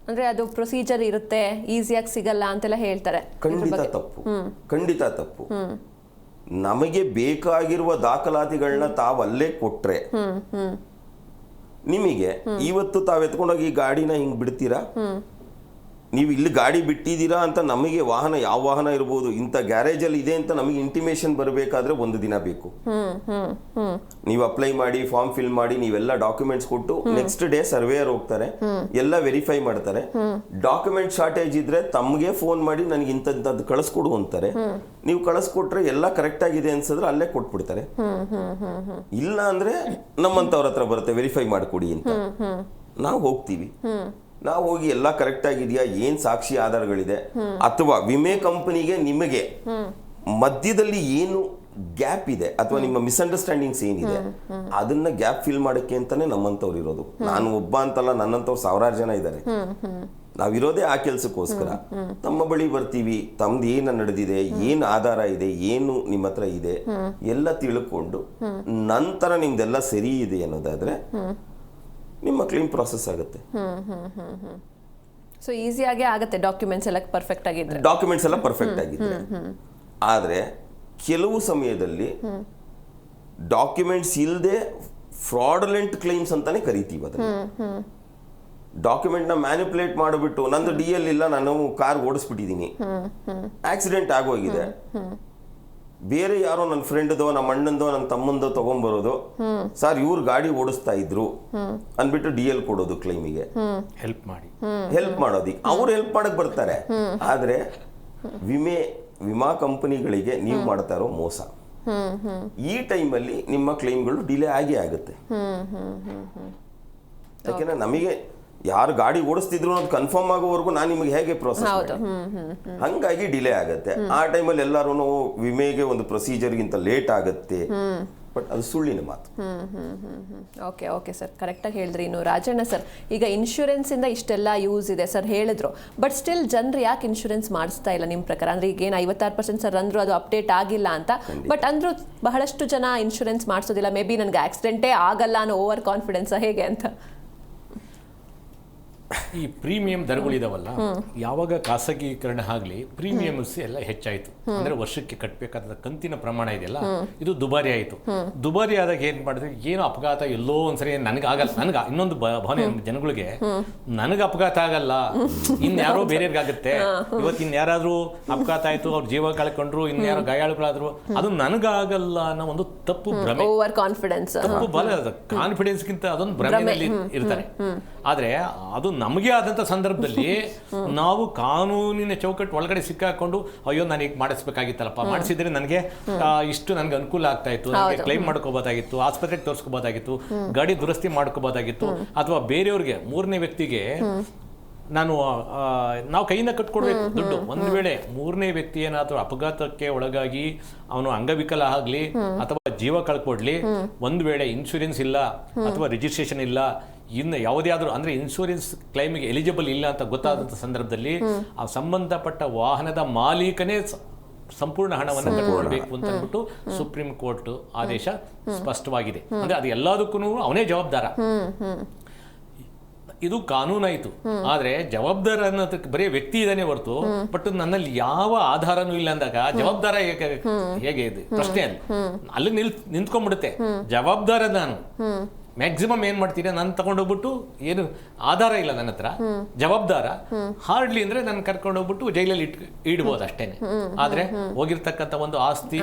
ಅಂದ್ರೆ ಅದು ಪ್ರೊಸೀಜರ್ ಇರುತ್ತೆ, ಈಸಿಯಾಗಿ ಸಿಗಲ್ಲ ಅಂತೆಲ್ಲ ಹೇಳ್ತಾರೆ. ಖಂಡಿತ ತಪ್ಪು. ನಮಗೆ ಬೇಕಾಗಿರುವ ದಾಖಲಾತಿಗಳನ್ನ ತಾವಲ್ಲೇ ಕೊಟ್ರೆ, ನಿಮಗೆ ಇವತ್ತು ತಾವ್ ಎತ್ಕೊಂಡೋಗಿ ಈ ಗಾಡಿನ ಹಿಂಗ್ ಬಿಡ್ತೀರಾ? ನೀವು ಇಲ್ಲಿ ಗಾಡಿ ಬಿಟ್ಟಿದ್ದೀರಾ ಅಂತ ನಮಗೆ ವಾಹನ, ಯಾವ ವಾಹನ ಇರ್ಬೋದು, ಇಂಥ ಗ್ಯಾರೇಜ್ ಅಲ್ಲಿ ಇದೆ ಅಂತ ನಮಗೆ ಇಂಟಿಮೇಷನ್ ಬರಬೇಕಾದ್ರೆ 1 ದಿನ ಬೇಕು. ನೀವು ಅಪ್ಲೈ ಮಾಡಿ, ಫಾರ್ಮ್ ಫಿಲ್ ಮಾಡಿ, ನೀವೆಲ್ಲ ಡಾಕ್ಯುಮೆಂಟ್ಸ್ ಕೊಟ್ಟು ನೆಕ್ಸ್ಟ್ ಡೇ ಸರ್ವೇಯರ್ ಹೋಗ್ತಾರೆ, ಎಲ್ಲ ವೆರಿಫೈ ಮಾಡ್ತಾರೆ. ಡಾಕ್ಯುಮೆಂಟ್ ಶಾರ್ಟೇಜ್ ಇದ್ರೆ ತಮಗೆ ಫೋನ್ ಮಾಡಿ ನನಗೆ ಇಂಥದ್ದು ಕಳಿಸ್ಕೊಡು ಅಂತಾರೆ. ನೀವು ಕಳಿಸ್ಕೊಟ್ರೆ ಎಲ್ಲ ಕರೆಕ್ಟ್ ಆಗಿದೆ ಅನ್ಸಿದ್ರೆ ಅಲ್ಲೇ ಕೊಟ್ಬಿಡ್ತಾರೆ. ಇಲ್ಲ ಅಂದ್ರೆ ನಮ್ಮಂತವ್ರ ಹತ್ರ ಬರುತ್ತೆ, ವೆರಿಫೈ ಮಾಡ್ಕೊಡಿ ಅಂತ. ನಾವು ಹೋಗ್ತೀವಿ, ನಾವು ಹೋಗಿ ಎಲ್ಲ ಕರೆಕ್ಟ್ ಆಗಿದೆಯಾ, ಏನ್ ಸಾಕ್ಷಿ ಆಧಾರಗಳಿದೆ, ಅಥವಾ ವಿಮೆ ಕಂಪನಿಗೆ ನಿಮಗೆ ಮಧ್ಯದಲ್ಲಿ ಏನು ಗ್ಯಾಪ್ ಇದೆ ಅಥವಾ ನಿಮ್ಮ ಮಿಸ್ಅಂಡರ್ಸ್ಟ್ಯಾಂಡಿಂಗ್ಸ್ ಏನಿದೆ ಅದನ್ನ ಗ್ಯಾಪ್ ಫಿಲ್ ಮಾಡಕ್ಕೆ ಅಂತಾನೆ ನಮ್ಮಂತವ್ರು ಇರೋದು. ನಾನು ಒಬ್ಬ ಅಂತಲ್ಲ, ನನ್ನಂತವ್ರು 1000 ಜನ ಇದ್ದಾರೆ. ನಾವಿರೋದೇ ಆ ಕೆಲ್ಸಕ್ಕೋಸ್ಕರ. ತಮ್ಮ ಬಳಿ ಬರ್ತೀವಿ, ತಮ್ದು ಏನು ನಡೆದಿದೆ, ಏನು ಆಧಾರ ಇದೆ, ಏನು ನಿಮ್ಮ ಹತ್ರ ಇದೆ ಎಲ್ಲ ತಿಳ್ಕೊಂಡು ನಂತರ ನಿಮ್ದೆಲ್ಲ ಸರಿ ಇದೆ ಅನ್ನೋದಾದ್ರೆ ನಿಮ್ಮ ಕ್ಲೇಮ್ ಪ್ರಾಸೆಸ್ ಆಗುತ್ತೆ. ಸೊ ಈಸಿಯಾಗಿ ಆಗುತ್ತೆ, ಡಾಕ್ಯುಮೆಂಟ್ಸ್ ಎಲ್ಲ ಪರ್ಫೆಕ್ಟ್ ಆಗಿದ್ರೆ. ಆದ್ರೆ ಕೆಲವು ಸಮಯದಲ್ಲಿ ಡಾಕ್ಯುಮೆಂಟ್ಸ್ ಇಲ್ಲದೆ ಫ್ರಾಡಲೆಂಟ್ ಕ್ಲೈಮ್ಸ್ ಅಂತಾನೆ ಕರಿತೀವಿ ಅದನ್ನ. ಡಾಕ್ಯುಮೆಂಟ್ನ ಮ್ಯಾನಿಪುಲೇಟ್ ಮಾಡಿಬಿಟ್ಟು ನಂದು DL ಇಲ್ಲ, ನಾನು ಕಾರ್ ಓಡಿಸ್ಬಿಟ್ಟಿದ್ದೀನಿ, ಆಕ್ಸಿಡೆಂಟ್ ಆಗೋಗಿದೆ, ಬೇರೆ ಯಾರೋ ನನ್ನ ಫ್ರೆಂಡ್ದೋ ನಮ್ಮ ಅಣ್ಣಂದೋ ನನ್ನ ತಮ್ಮಂದೋ ತಗೊಂಡ್ಬರೋದು, ಸರ್ ಇವ್ರು ಗಾಡಿ ಓಡಿಸ್ತಾ ಇದ್ರು ಅಂದ್ಬಿಟ್ಟು DL ಕೊಡೋದು ಕ್ಲೈಮಿಗೆ, ಹೆಲ್ಪ್ ಮಾಡಿ ಹೆಲ್ಪ್ ಮಾಡೋದಿಕ್ಕೆ ಅವ್ರು ಹೆಲ್ಪ್ ಮಾಡಕ್ ಬರ್ತಾರೆ. ಆದ್ರೆ ವಿಮಾ ಕಂಪನಿಗಳಿಗೆ ನೀವು ಮಾಡ್ತಾ ಇರೋ ಮೋಸ. ಈ ಟೈಮಲ್ಲಿ ನಿಮ್ಮ ಕ್ಲೈಮ್ಗಳು ಡಿಲೇ ಆಗೇ ಆಗುತ್ತೆ. ಯಾಕೆಂದ್ರೆ ನಮಗೆ ಯಾರು ಗಾಡಿ ಓಡಿಸ್ತಿದ್ರು ಅನ್ನೋದು ಕನ್ಫರ್ಮ್ ಆಗೋವರೆಗೂ ನಾನು ನಿಮಗೆ ಹೇಗೆ ಪ್ರೋಸೆಸ್ ಹಂಗಾಗಿ ಡಿಲೇ ಆಗುತ್ತೆ. ಆ ಟೈಮಲ್ಲಿ ಎಲ್ಲರೂ ವಿಮೆಗೆ ಒಂದು ಪ್ರೊಸೀಜರ್ಗಿಂತ ಲೇಟ್ ಆಗುತ್ತೆ, ಬಟ್ ಅದು ಸುಳ್ಳಿನ ಮಾತು. ಓಕೆ ಓಕೆ ಸರ್, ಕರೆಕ್ಟಾಗಿ ಹೇಳಿದ್ರಿ. ಇನ್ನು ರಾಜಣ್ಣ ಸರ್, ಈಗ ಇನ್ಶೂರೆನ್ಸಿಂದ ಇಷ್ಟೆಲ್ಲ ಯೂಸ್ ಇದೆ ಸರ್ ಹೇಳಿದ್ರು, ಬಟ್ ಸ್ಟಿಲ್ ಜನರು ಯಾಕೆ ಇನ್ಶೂರೆನ್ಸ್ ಮಾಡಿಸ್ತಾ ಇಲ್ಲ ನಿಮ್ಮ ಪ್ರಕಾರ? ಅಂದರೆ ಈಗೇನು 56% ಸರ್ ಅಂದರು ಅದು ಅಪ್ಡೇಟ್ ಆಗಿಲ್ಲ ಅಂತ, ಬಟ್ ಅಂದರೂ ಬಹಳಷ್ಟು ಜನ ಇನ್ಶೂರೆನ್ಸ್ ಮಾಡಿಸೋದಿಲ್ಲ. ಮೇ ಬಿ ನನಗೆ ಆಕ್ಸಿಡೆಂಟೇ ಆಗಲ್ಲ ಅನ್ನೋ ಓವರ್ ಕಾನ್ಫಿಡೆನ್ಸ್ ಹೇಗೆ ಅಂತ? ಈ ಪ್ರೀಮಿಯಂ ದರಗಳಿದಾವಲ್ಲ, ಯಾವಾಗ ಖಾಸಗೀಕರಣ ಆಗಲಿ ಪ್ರೀಮಿಯಮ್ಸ್ ಎಲ್ಲ ಹೆಚ್ಚಾಯಿತು. ಅಂದ್ರೆ ವರ್ಷಕ್ಕೆ ಕಟ್ಟಬೇಕಾದ ಕಂತಿನ ಪ್ರಮಾಣ ಇದೆಯಲ್ಲ, ಇದು ದುಬಾರಿ ಆಯಿತು. ದುಬಾರಿ ಆದಾಗ ಏನ್ ಮಾಡಿದ್ರೆ, ಏನೋ ಅಪಘಾತ ಎಲ್ಲೋ ಒಂದ್ಸರಿ ನನಗಾಗಲ್ಲ, ಇನ್ನೊಂದು ಭಾವನೆ ಜನಗಳಿಗೆ, ನನಗೆ ಅಪಘಾತ ಆಗಲ್ಲ, ಇನ್ಯಾರೋ ಬೇರೆಯವ್ರಿಗಾಗುತ್ತೆ. ಇವತ್ತು ಇನ್ಯಾರಾದ್ರೂ ಅಪಘಾತ ಆಯ್ತು, ಅವ್ರ ಜೀವ ಕಳ್ಕೊಂಡ್ರು, ಇನ್ಯಾರೋ ಗಾಯಾಳುಗಳಾದ್ರು, ಅದು ನನಗಾಗಲ್ಲ ಅನ್ನೋ ಒಂದು ತಪ್ಪು ಭ್ರಮೆ, ಓವರ್ ಕಾನ್ಫಿಡೆನ್ಸ್, ತಪ್ಪು ಕಾನ್ಫಿಡೆನ್ಸ್ಗಿಂತ ಅದೊಂದು ಭ್ರಮೆಯಲ್ಲಿ ಇರ್ತಾರೆ. ಆದ್ರೆ ಅದು ನಮಗೆ ಆದಂಥ ಸಂದರ್ಭದಲ್ಲಿ ನಾವು ಕಾನೂನಿನ ಚೌಕಟ್ಟು ಒಳಗಡೆ ಸಿಕ್ಕಾಕೊಂಡು, ಅಯ್ಯೋ ನಾನು ಈಗ ಮಾಡಿಸ್ಬೇಕಾಗಿತ್ತಲ್ಲಪ್ಪ, ಮಾಡಿಸಿದ್ರೆ ನನಗೆ ಇಷ್ಟು ನನಗೆ ಅನುಕೂಲ ಆಗ್ತಾ ಇತ್ತು, ನನಗೆ ಕ್ಲೈಮ್ ಮಾಡ್ಕೋಬೋದಾಗಿತ್ತು, ಆಸ್ಪತ್ರೆಗೆ ತೋರಿಸ್ಕೋಬೋದಾಗಿತ್ತು, ಗಾಡಿ ದುರಸ್ತಿ ಮಾಡ್ಕೋಬೋದಾಗಿತ್ತು, ಅಥವಾ ಬೇರೆಯವ್ರಿಗೆ ಮೂರನೇ ವ್ಯಕ್ತಿಗೆ ನಾವು ಕೈಯಿಂದ ಕಟ್ಕೊಡ್ಬೇಕು ದುಡ್ಡು. ಒಂದು ವೇಳೆ ಮೂರನೇ ವ್ಯಕ್ತಿ ಏನಾದರೂ ಅಪಘಾತಕ್ಕೆ ಒಳಗಾಗಿ ಅವನು ಅಂಗವಿಕಲ ಆಗಲಿ ಅಥವಾ ಜೀವ ಕಳ್ಕೊಡ್ಲಿ, ಒಂದು ವೇಳೆ ಇನ್ಶೂರೆನ್ಸ್ ಇಲ್ಲ ಅಥವಾ ರಿಜಿಸ್ಟ್ರೇಷನ್ ಇಲ್ಲ, ಇನ್ನು ಯಾವುದೇ ಆದರೂ ಅಂದರೆ ಇನ್ಶೂರೆನ್ಸ್ ಕ್ಲೈಮಿಗೆ ಎಲಿಜಿಬಲ್ ಇಲ್ಲ ಅಂತ ಗೊತ್ತಾದಂಥ ಸಂದರ್ಭದಲ್ಲಿ ಆ ಸಂಬಂಧಪಟ್ಟ ವಾಹನದ ಮಾಲೀಕನೇ ಸಂಪೂರ್ಣ ಹಣವನ್ನು ಕಟ್ಕೊಳ್ಬೇಕು ಅಂತ ಅಂದ್ಬಿಟ್ಟು ಸುಪ್ರೀಂ ಕೋರ್ಟ್ ಆದೇಶ ಸ್ಪಷ್ಟವಾಗಿದೆ. ಅಂದರೆ ಅದು ಎಲ್ಲದಕ್ಕೂ ಅವನೇ ಜವಾಬ್ದಾರ. ಇದು ಕಾನೂನಾಯಿತು. ಆದರೆ ಜವಾಬ್ದಾರ ಅನ್ನೋದಕ್ಕೆ ಬರೀ ವ್ಯಕ್ತಿ ಇದ್ದಾನೆ ಹೊರತು, ಬಟ್ ನನ್ನಲ್ಲಿ ಯಾವ ಆಧಾರನೂ ಇಲ್ಲ ಅಂದಾಗ ಜವಾಬ್ದಾರ ಹೇಗೆ ಇದೆ ಪ್ರಶ್ನೆ ಅಲ್ಲಿ ನಿಂತ್ಕೊಂಡ್ಬಿಡುತ್ತೆ. ಜವಾಬ್ದಾರ ನಾನು ಮ್ಯಾಕ್ಸಿಮಮ್ ಏನ್ ಮಾಡ್ತೀರಾ, ನಾನು ತಗೊಂಡೋಗ್ಬಿಟ್ಟು ಏನು ಆಧಾರ ಇಲ್ಲ ನನ್ನ ಹತ್ರ, ಜವಾಬ್ದಾರ ಹಾರ್ಡ್ಲಿ ಅಂದ್ರೆ ನಾನು ಕರ್ಕೊಂಡೋಗ್ಬಿಟ್ಟು ಜೈಲಲ್ಲಿ ಇಡ್ಬೋದು ಅಷ್ಟೇನೆ. ಆದ್ರೆ ಹೋಗಿರ್ತಕ್ಕಂಥ ಒಂದು ಆಸ್ತಿ,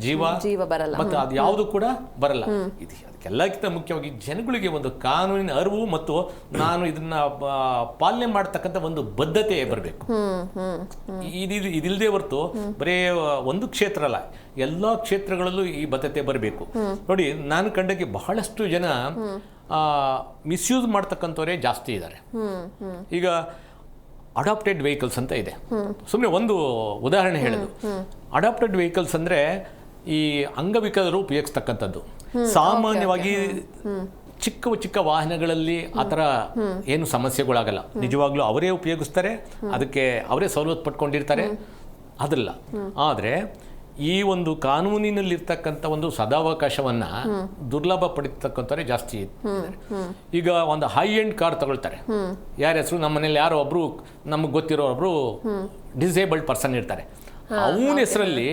ಜೀವ ಬರಲ್ಲ, ಮತ್ತೆ ಅದು ಯಾವುದು ಕೂಡ ಬರಲ್ಲ. ಇದು ಅದಕ್ಕೆಲ್ಲಕ್ಕಿಂತ ಮುಖ್ಯವಾಗಿ ಜನಗಳಿಗೆ ಒಂದು ಕಾನೂನಿನ ಅರಿವು ಮತ್ತು ನಾನು ಇದನ್ನ ಪಾಲನೆ ಮಾಡ್ತಕ್ಕಂಥ ಒಂದು ಬದ್ಧತೆ ಬರಬೇಕು. ಇದಿಲ್ಲದೆ ಹೊರತು ಬರೇ ಒಂದು ಕ್ಷೇತ್ರ ಅಲ್ಲ, ಎಲ್ಲ ಕ್ಷೇತ್ರಗಳಲ್ಲೂ ಈ ಬದ್ಧತೆ ಬರಬೇಕು. ನೋಡಿ, ನಾನು ಕಂಡಕ್ಕೆ ಬಹಳಷ್ಟು ಜನ ಮಿಸ್ಯೂಸ್ ಮಾಡ್ತಕ್ಕಂಥವರೇ ಜಾಸ್ತಿ ಇದ್ದಾರೆ. ಈಗ ಅಡಾಪ್ಟೆಡ್ ವೆಹಿಕಲ್ಸ್ ಅಂತ ಇದೆ. ಸುಮ್ಮನೆ ಒಂದು ಉದಾಹರಣೆ ಹೇಳೋದು, ಅಡಾಪ್ಟೆಡ್ ವೆಹಿಕಲ್ಸ್ ಅಂದರೆ ಈ ಅಂಗವಿಕಲರು ಉಪಯೋಗಿಸ್ತಕ್ಕಂಥದ್ದು. ಸಾಮಾನ್ಯವಾಗಿ ಚಿಕ್ಕ ವಾಹನಗಳಲ್ಲಿ ಆ ಥರ ಏನು ಸಮಸ್ಯೆಗಳಾಗಲ್ಲ, ನಿಜವಾಗ್ಲೂ ಅವರೇ ಉಪಯೋಗಿಸ್ತಾರೆ, ಅದಕ್ಕೆ ಅವರೇ ಸವಲತ್ತು ಪಡ್ಕೊಂಡಿರ್ತಾರೆ, ಅದಲ್ಲ. ಆದರೆ ಈ ಒಂದು ಕಾನೂನಿನಲ್ಲಿರ್ತಕ್ಕಂಥ ಒಂದು ಸದಾವಕಾಶವನ್ನು ದುರ್ಲಭ ಪಡಿತಕ್ಕಂಥವ್ರೆ ಜಾಸ್ತಿ ಇದ್ದಾರೆ. ಈಗ ಒಂದು ಹೈ ಎಂಡ್ ಕಾರ್ ತಗೊಳ್ತಾರೆ, ಯಾರ ಹೆಸರು, ನಮ್ಮ ಮನೇಲಿ ಯಾರೋ ಒಬ್ರು ನಮಗೆ ಗೊತ್ತಿರೋ ಒಬ್ರು ಡಿಸೇಬಲ್ಡ್ ಪರ್ಸನ್ ಇರ್ತಾರೆ, ಅವನ ಹೆಸರಲ್ಲಿ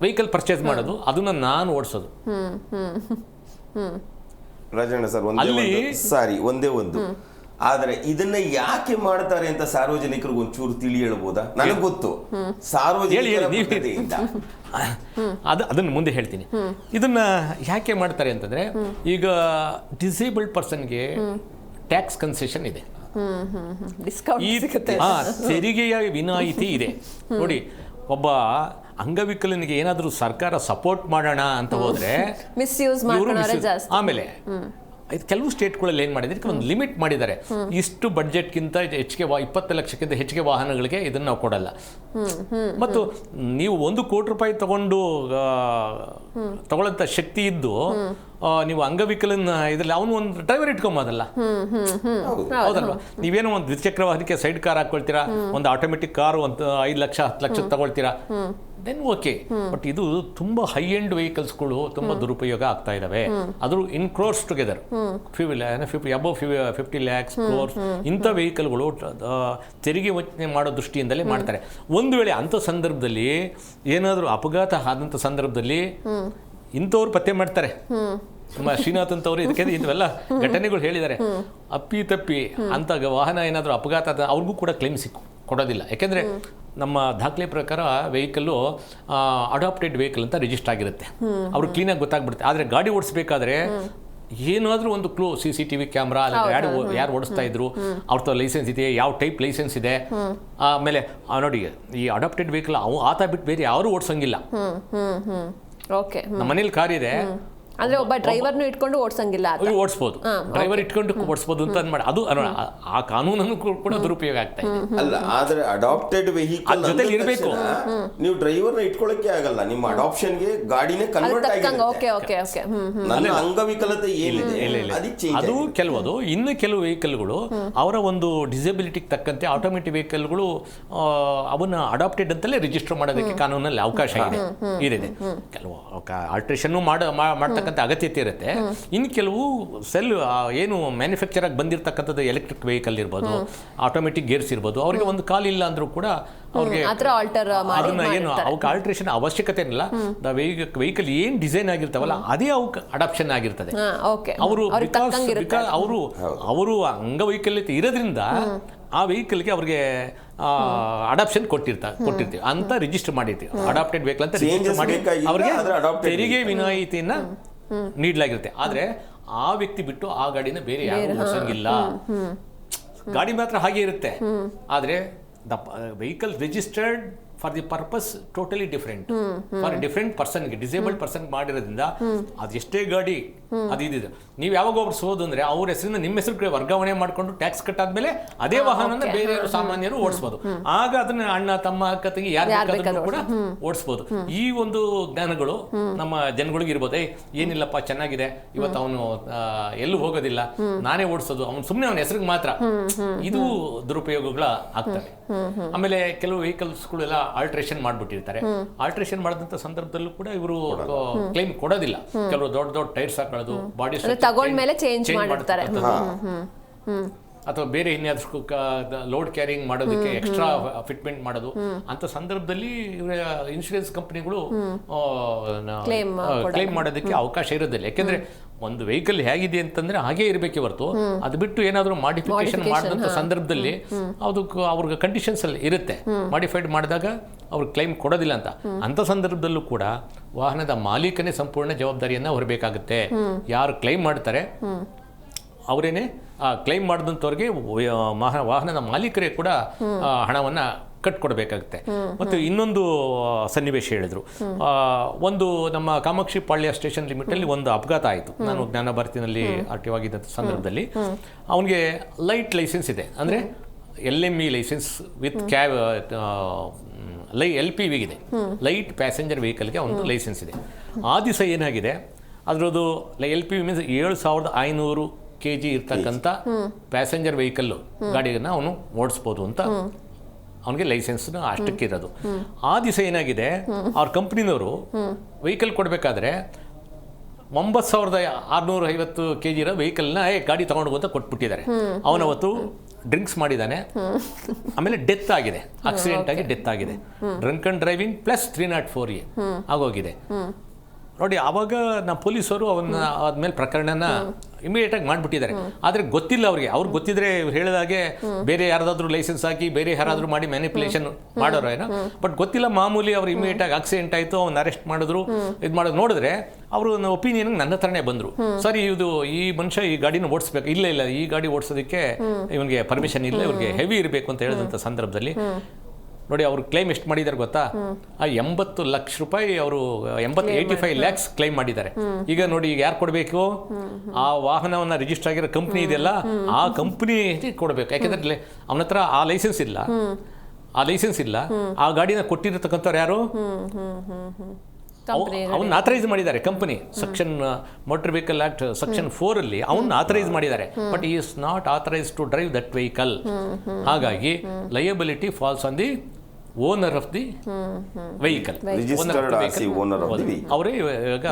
ವೆಹಿಕಲ್ ಪರ್ಚೇಸ್ ಮಾಡೋದು, ಅದನ್ನ ನಾನು ಓಡಿಸೋದು. ರಾಜಣ್ಣ ಸರ್, ಒಂದೇ ಒಂದು ಆದರೆ ಇದನ್ನ ಯಾಕೆ ಮಾಡ್ತಾರೆ ಅಂತ ಸಾರ್ವಜನಿಕರಿಗೆ ಒಂಚೂರು ತಿಳಿ ಹೇಳ್ಬೋದಾ? ನನಗೆ ಗೊತ್ತು, ಸಾರ್ವಜನಿಕರಿಂದ ಅದನ್ನು ಮುಂದೆ ಹೇಳ್ತೀನಿ. ಇದನ್ನ ಯಾಕೆ ಮಾಡ್ತಾರೆ ಅಂತಂದ್ರೆ, ಈಗ ಡಿಸೇಬಲ್ಡ್ ಪರ್ಸನ್ಗೆ ಟ್ಯಾಕ್ಸ್ ಕನ್ಸೆಷನ್ ಇದೆ, ತೆರಿಗೆಯ ವಿನಾಯಿತಿ ಇದೆ. ನೋಡಿ, ಒಬ್ಬ ಅಂಗವಿಕಲನಿಗೆ ಏನಾದರೂ ಸರ್ಕಾರ ಸಪೋರ್ಟ್ ಮಾಡೋಣ ಅಂತ ಹೋದ್ರೆ ಆಮೇಲೆ ಕೆಲವು ಸ್ಟೇಟ್ಗಳಲ್ಲಿ ಏನು ಮಾಡಿದ್ರೆ ಒಂದು ಲಿಮಿಟ್ ಮಾಡಿದ್ದಾರೆ, ಇಷ್ಟು ಬಡ್ಜೆಟ್ಗಿಂತ ಹೆಚ್ಚಿಗೆ 20 ಲಕ್ಷಕ್ಕಿಂತ ಹೆಚ್ಚಿಗೆ ವಾಹನಗಳಿಗೆ ಇದನ್ನು ನಾವು ಕೊಡಲ್ಲ. ಮತ್ತು ನೀವು 1 ಕೋಟಿ ರೂಪಾಯಿ ತಗೊಳ್ಳೋಂಥ ಶಕ್ತಿ ಇದ್ದು ನೀವು ಅಂಗವಿಕಲನ ಇದರಲ್ಲಿ ಅವನು ಒಂದು ಡ್ರೈವರ್ ಇಟ್ಕೊಂಬೋದಲ್ಲ, ಹೌದಲ್ವಾ? ನೀವೇನೋ ಒಂದು ದ್ವಿಚಕ್ರ ವಾಹನಕ್ಕೆ ಸೈಡ್ ಕಾರ್ ಹಾಕೊಳ್ತೀರಾ, ಒಂದು ಆಟೋಮೆಟಿಕ್ ಕಾರು ಒಂದು 5 ಲಕ್ಷ 10 ಲಕ್ಷ ತಗೊಳ್ತೀರಾ, ದೆನ್ ಓಕೆ. ಬಟ್ ಇದು ತುಂಬ ಹೈ ಎಂಡ್ ವೆಹಿಕಲ್ಸ್ಗಳು ತುಂಬ ದುರುಪಯೋಗ ಆಗ್ತಾ ಇದ್ದಾವೆ. ಅದು in crores together, above 50 lakhs crores ಇಂಥ ವೆಹಿಕಲ್ಗಳು ತೆರಿಗೆ ವಂಚನೆ ಮಾಡೋ ದೃಷ್ಟಿಯಿಂದಲೇ ಮಾಡ್ತಾರೆ. ಒಂದು ವೇಳೆ ಅಂಥ ಸಂದರ್ಭದಲ್ಲಿ ಏನಾದರೂ ಅಪಘಾತ ಆದಂಥ ಸಂದರ್ಭದಲ್ಲಿ ಇಂಥವ್ರು ಪತ್ತೆ ಮಾಡ್ತಾರೆ. ನಮ್ಮ ಶ್ರೀನಾಥ್ ಅಂತವರು ಇದಕ್ಕೆ ಇವೆಲ್ಲ ಘಟನೆಗಳು ಹೇಳಿದ್ದಾರೆ. ಅಪ್ಪಿ ತಪ್ಪಿ ಅಂತ ವಾಹನ ಏನಾದರೂ ಅಪಘಾತ ಅವ್ರಿಗೂ ಕೂಡ ಕ್ಲೇಮ್ ಕೊಡೋದಿಲ್ಲ. ಯಾಕೆಂದರೆ ನಮ್ಮ ದಾಖಲೆ ಪ್ರಕಾರ ವೆಹಿಕಲ್ಲು ಅಡಾಪ್ಟೆಡ್ ವೆಹಿಕಲ್ ಅಂತ ರಿಜಿಸ್ಟರ್ ಆಗಿರುತ್ತೆ. ಅವ್ರಿಗೆ ಕ್ಲೀನಾಗಿ ಗೊತ್ತಾಗ್ಬಿಡುತ್ತೆ. ಆದರೆ ಗಾಡಿ ಓಡಿಸ್ಬೇಕಾದ್ರೆ ಏನಾದರೂ ಒಂದು ಕ್ಲೂ, CCTV ಕ್ಯಾಮ್ರಾ, ಯಾರು ಓಡಿಸ್ತಾ ಇದ್ರು, ಅವ್ರ ಲೈಸೆನ್ಸ್ ಇದೆ, ಯಾವ ಟೈಪ್ ಲೈಸೆನ್ಸ್ ಇದೆ, ಆಮೇಲೆ ನೋಡಿ ಈ ಅಡಾಪ್ಟೆಡ್ ವೆಹಿಕಲ್ ಆತ ಬಿಟ್ಟು ಬೇರೆ ಯಾರೂ ಓಡಿಸೋಂಗಿಲ್ಲ. ಓಕೆ, ನಮ್ಮ ಮನೇಲಿ ಕಾರ್ ಇದೆ ಅಂದ್ರೆ ಒಬ್ಬ ಡ್ರೈವರ್ನು ಇಟ್ಕೊಂಡು ಓಡಿಸಂಗಿಲ್ಲ, ಓಡಿಸ್ಬೋದು, ಡ್ರೈವರ್ ಇಟ್ಕೊಂಡು ಓಡಿಸ್ಬೋದು ಅಂತ ಮಾಡಿ ಅದು ಆ ಕಾನೂನನ್ನು ಕೂಡ ದುರುಪಯೋಗ ಆಗ್ತಾ ಇದೆ. ಅಲ್ಲ, ಆದ್ರೆ ಅಡಾಪ್ಟೆಡ್ ವೆಹಿಕಲ್ ಜೊತೆಲಿ ಇರಬೇಕು. ನೀವು ಡ್ರೈವರ್ನ ಇಟ್ಕೊಳ್ಳಕ್ಕೆ ಆಗಲ್ಲ, ನಿಮ್ಮ ಅಡಾಪ್ಷನ್ಗೆ ಗಾಡಿನೇ ಕನ್ವರ್ಟ್ ಆಗಿದೆ. ನನ್ನ ಅಂಗವಿಕಲತೆ ಏನಿದೆ ಅದು ಕೆಲವದು. ಇನ್ನು ಕೆಲವು ವೆಹಿಕಲ್ಗಳು ಅವರ ಒಂದು ಡಿಸಬಿಲಿಟಿಗೆ ತಕ್ಕಂತೆ ಆಟೋಮೆಟಿಕ್ ವೆಹಿಕಲ್ಗಳು ಅವನ್ನ ಅಡಾಪ್ಟೆಡ್ ಅಂತಲೇ ರಿಜಿಸ್ಟರ್ ಮಾಡೋದಕ್ಕೆ ಕಾನೂನಲ್ಲಿ ಅವಕಾಶ ಇದೆ. ಕೆಲವು ಆಲ್ಟ್ರೇಷನ್ ಮಾಡ್ತಕ್ಕಂಥ ಅಗತ್ಯತೆ ಇರುತ್ತೆ. ಇನ್ನು ಕೆಲವು ಏನು ಮ್ಯಾನುಫ್ಯಾಕ್ಚರ್ ಆಗಿ ಬಂದಿರತಕ್ಕಂಥದ್ದು ಎಲೆಕ್ಟ್ರಿಕ್ ವೆಹಿಕಲ್ ಇರ್ಬೋದು, ಆಟೋಮೆಟಿಕ್ ಗೇರ್ಸ್ ಇರ್ಬೋದು, ಅವ್ರಿಗೆ ಒಂದು ಕಾಲ್ ಇಲ್ಲ ಅಂದ್ರೂ ಕೂಡ ಅವ್ರಿಗೆ ಅದನ್ನ ಏನು ಅವಕ್ಕೆ ಆಲ್ಟ್ರೇಷನ್ ಅವಶ್ಯಕತೆ ಇಲ್ಲ. ವೆಹಿಕಲ್ ಏನ್ ಡಿಸೈನ್ ಆಗಿರ್ತಾವಲ್ಲ ಅದೇ ಅವಕ್ಕೆ ಅಡಾಪ್ಷನ್ ಆಗಿರ್ತದೆ. ಅವರು ಅಂಗವೈಕಲ್ಯತೆ ಇರೋದ್ರಿಂದ ಆ ವೆಹಿಕಲ್ಗೆ ಅವ್ರಿಗೆ ಅಡಾಪ್ಷನ್ ಕೊಟ್ಟಿರ್ತೀವಿ ಅಂತ ರಿಜಿಸ್ಟರ್ ಮಾಡಿರ್ತೀವಿ. ಅಡಾಪ್ಟೆಡ್ ವೆಹಿಕಲ್ ಅಂತ ರಿಜಿಸ್ಟರ್ ಮಾಡಿ ಅವ್ರಿಗೆ ತೆರಿಗೆ ವಿನಾಯಿತಿಯನ್ನ ನೀಡಲಾಗಿರುತ್ತೆ. ಆದ್ರೆ ಆ ವ್ಯಕ್ತಿ ಬಿಟ್ಟು ಆ ಗಾಡಿನ ಬೇರೆ ಯಾರು ಓಡಿಸಂಗಿಲ್ಲ. ಗಾಡಿ ಮಾತ್ರ ಹಾಗೆ ಇರುತ್ತೆ. ಆದ್ರೆ the vehicle registered for the purpose totally different, for different ಪರ್ಸನ್ಗೆ, ಡಿಸೇಬಲ್ಡ್ ಪರ್ಸನ್ ಮಾಡಿರೋದ್ರಿಂದ ಅದೆಷ್ಟೇ ಗಾಡಿ ಅದಿದೆ. ನೀವು ಯಾವಾಗ ಓಡಿಸೋದು ಅಂದ್ರೆ ಅವ್ರ ಹೆಸರಿಂದ ನಿಮ್ಮ ಹೆಸರು ವರ್ಗಾವಣೆ ಮಾಡಿಕೊಂಡು ಟ್ಯಾಕ್ಸ್ ಕಟ್ಟಾದ್ಮೇಲೆ ಅದೇ ವಾಹನ ಬೇರೆ ಸಾಮಾನ್ಯರು ಓಡಿಸ್ಬೋದು. ಆಗ ಅದನ್ನ ಅಣ್ಣ ತಮ್ಮ ಅಕ್ಕ ತಂಗಿ ಯಾರು ಕೂಡ ಓಡಿಸ್ಬೋದು. ಈ ಒಂದು ಜ್ಞಾನಗಳು ನಮ್ಮ ಜನಗಳಿಗೆ ಇರ್ಬೋದು. ಏನಿಲ್ಲಪ್ಪ ಚೆನ್ನಾಗಿದೆ, ಇವತ್ತು ಅವನು ಎಲ್ಲೂ ಹೋಗೋದಿಲ್ಲ, ನಾನೇ ಓಡಿಸೋದು, ಅವನು ಸುಮ್ಮನೆ ಅವನ ಹೆಸರಿಗೆ ಮಾತ್ರ. ಇದು ದುರುಪಯೋಗಗಳ ಆಗ್ತವೆ. ಆಮೇಲೆ ಕೆಲವು ವೆಹಿಕಲ್ಸ್ಗಳೆಲ್ಲ ಆಲ್ಟ್ರೇಷನ್ ಮಾಡ್ಬಿಟ್ಟಿರ್ತಾರೆ. ಆಲ್ಟ್ರೇಷನ್ ಮಾಡಿದಂತ ಸಂದರ್ಭದಲ್ಲೂ ಕೂಡ ಇವರು ಕ್ಲೈಮ್ ಕೊಡೋದಿಲ್ಲ. ಕೆಲವರು ದೊಡ್ಡ ದೊಡ್ಡ ಟೈರ್ಸ್ ಹಾಕೊಳ್ಳೋದು, ಬಾಡಿ ತಗೊಂಡ್ಮೇಲೆ ಚೇಂಜ್ ಮಾಡ್ತಾರೆ, ಅಥವಾ ಬೇರೆ ಇನ್ಯಾವುದಕ್ಕೂ ಲೋಡ್ ಕ್ಯಾರಿಂಗ್ ಮಾಡೋದಕ್ಕೆ ಎಕ್ಸ್ಟ್ರಾ ಫಿಟ್ಮೆಂಟ್ ಮಾಡೋದು. ಅಂತ ಸಂದರ್ಭದಲ್ಲಿ ಇನ್ಶೂರೆನ್ಸ್ ಕಂಪನಿಗಳು ಕ್ಲೈಮ್ ಮಾಡೋದಕ್ಕೆ ಅವಕಾಶ ಇರೋದಿಲ್ಲ. ಯಾಕೆಂದ್ರೆ ಒಂದು ವೆಹಿಕಲ್ ಹೇಗಿದೆ ಅಂತಂದ್ರೆ ಹಾಗೆ ಇರಬೇಕೆ ಹೊರತು ಅದು ಬಿಟ್ಟು ಏನಾದರೂ ಮಾಡಿಫಿಕೇಶನ್ ಮಾಡಿದಂಥ ಸಂದರ್ಭದಲ್ಲಿ ಅದಕ್ಕೆ ಅವ್ರಿಗೆ ಕಂಡೀಷನ್ಸ್ ಅಲ್ಲಿ ಇರುತ್ತೆ. ಮಾಡಿಫೈಡ್ ಮಾಡಿದಾಗ ಅವ್ರಿಗೆ ಕ್ಲೈಮ್ ಕೊಡೋದಿಲ್ಲ ಅಂತ ಸಂದರ್ಭದಲ್ಲೂ ಕೂಡ ವಾಹನದ ಮಾಲೀಕನೇ ಸಂಪೂರ್ಣ ಜವಾಬ್ದಾರಿಯನ್ನು ಹೊರಬೇಕಾಗುತ್ತೆ. ಯಾರು ಕ್ಲೈಮ್ ಮಾಡ್ತಾರೆ ಅವರೇನೆ ಕ್ಲೈಮ್ ಮಾಡಿದಂಥವ್ರಿಗೆ ವಾಹನದ ಮಾಲೀಕರೇ ಕೂಡ ಹಣವನ್ನು ಕಟ್ಕೊಡ್ಬೇಕಾಗುತ್ತೆ. ಮತ್ತು ಇನ್ನೊಂದು ಸನ್ನಿವೇಶ ಹೇಳಿದ್ರು. ಒಂದು ನಮ್ಮ ಕಾಮಾಕ್ಷಿ ಪಾಳ್ಯ ಸ್ಟೇಷನ್ ಲಿಮಿಟಲ್ಲಿ ಒಂದು ಅಪಘಾತ ಆಯಿತು. ನಾನು ಜ್ಞಾನ ಭಾರತಿನಲ್ಲಿ ಆಕ್ಟಿವ್ ಆಗಿದ್ದ ಸಂದರ್ಭದಲ್ಲಿ ಅವನಿಗೆ ಲೈಟ್ ಲೈಸೆನ್ಸ್ ಇದೆ, ಅಂದರೆ LME ಲೈಸೆನ್ಸ್ ವಿತ್ LPV ಇದೆ, ಲೈಟ್ ಪ್ಯಾಸೆಂಜರ್ ವೆಹಿಕಲ್ಗೆ ಒಂದು ಲೈಸೆನ್ಸ್ ಇದೆ. ಆ ದಿವಸ ಏನಾಗಿದೆ, ಅದರದ್ದು LPV ಮೀನ್ಸ್ 7500 kg ಇರ್ತಕ್ಕಂಥ ಪ್ಯಾಸೆಂಜರ್ ವೆಹಿಕಲ್ಲು ಗಾಡಿಯನ್ನು ಅವನು ಓಡಿಸ್ಬೋದು ಅಂತ ಅವನಿಗೆ ಲೈಸೆನ್ಸ್ನ ಅಷ್ಟಕ್ಕೆ ಇರೋದು. ಆ ದಿವಸ ಏನಾಗಿದೆ, ಅವ್ರ ಕಂಪ್ನಿನವರು ವೆಹಿಕಲ್ ಕೊಡಬೇಕಾದ್ರೆ 9650 kg ಇರೋ ವೆಹಿಕಲ್ನ ಗಾಡಿ ತಗೊಂಡು ಅಂತ ಕೊಟ್ಬಿಟ್ಟಿದ್ದಾರೆ. ಅವನವತ್ತು ಡ್ರಿಂಕ್ಸ್ ಮಾಡಿದ್ದಾನೆ, ಆಮೇಲೆ ಡೆತ್ ಆಗಿದೆ, ಆಕ್ಸಿಡೆಂಟ್ ಆಗಿ ಡೆತ್ ಆಗಿದೆ. Drunk and driving plus 304A ಆಗೋಗಿದೆ ನೋಡಿ. ಆವಾಗ ನಮ್ಮ ಪೊಲೀಸರು ಅವನ್ನ ಆದ್ಮೇಲೆ ಪ್ರಕರಣನ ಇಮಿಡಿಯೇಟಾಗಿ ಮಾಡಿಬಿಟ್ಟಿದ್ದಾರೆ. ಆದರೆ ಗೊತ್ತಿಲ್ಲ ಅವ್ರಿಗೆ ಗೊತ್ತಿದ್ರೆ ಇವ್ರು ಹೇಳಿದಾಗೆ ಬೇರೆ ಯಾರ್ದಾದ್ರೂ ಲೈಸೆನ್ಸ್ ಹಾಕಿ ಬೇರೆ ಯಾರಾದರೂ ಮಾಡಿ ಮ್ಯಾನಿಪುಲೇಷನ್ ಮಾಡೋರು ಏನೋ, ಬಟ್ ಗೊತ್ತಿಲ್ಲ. ಮಾಮೂಲಿ ಅವ್ರು ಇಮಿಡಿಯೇಟಾಗಿ ಆಕ್ಸಿಡೆಂಟ್ ಆಯಿತು, ಅವ್ನು ಅರೆಸ್ಟ್ ಮಾಡಿದ್ರು. ಇದು ಮಾಡೋದು ನೋಡಿದ್ರೆ ಅವರು ಒಪಿನಿಯನ್ ನನ್ನ ಹತ್ರನೇ ಬಂದರು. ಸರಿ, ಈ ಮನುಷ್ಯ ಈ ಗಾಡಿನ ಓಡಿಸ್ಬೇಕು, ಇಲ್ಲ ಈ ಗಾಡಿ ಓಡಿಸೋದಕ್ಕೆ ಇವನಿಗೆ ಪರ್ಮಿಷನ್ ಇಲ್ಲ, ಇವ್ರಿಗೆ ಹೆವಿ ಇರಬೇಕು ಅಂತ ಹೇಳಿದಂಥ ಸಂದರ್ಭದಲ್ಲಿ ನೋಡಿ ಅವರು ಕ್ಲೈಮ್ ಎಷ್ಟು ಮಾಡಿದ್ದಾರೆ ಗೊತ್ತಾ? ಆ 80 ಲಕ್ಷ ರೂಪಾಯಿ ಅವರು 85 lakhs ಕ್ಲೈಮ್ ಮಾಡಿದ್ದಾರೆ. ಈಗ ನೋಡಿ, ಈಗ ಯಾರು ಕೊಡಬೇಕು? ಆ ವಾಹನವನ್ನು ರಿಜಿಸ್ಟರ್ ಆಗಿರೋ ಕಂಪ್ನಿ ಇದೆಯಲ್ಲ, ಆ ಕಂಪ್ನಿ ಕೊಡಬೇಕು. ಯಾಕೆಂದ್ರೆ ಅವನ ಹತ್ರ ಆ ಲೈಸೆನ್ಸ್ ಇಲ್ಲ. ಆ ಗಾಡಿನ ಕೊಟ್ಟಿರತಕ್ಕಂಥವ್ರು ಯಾರು? ಅವನ್ನ ಆಥರೈಸ್ ಮಾಡಿದ್ದಾರೆ company. Section motor vehicle act section 4 ಅಲ್ಲಿ ಅವನ್ನ ಆಥರೈಸ್ ಮಾಡಿದ್ದಾರೆ. ಬಟ್ ಈ is not authorise to drive that vehicle. ಹಾಗಾಗಿ liability falls on the owner of the vehicle. ಅವರೇ ಇವಾಗ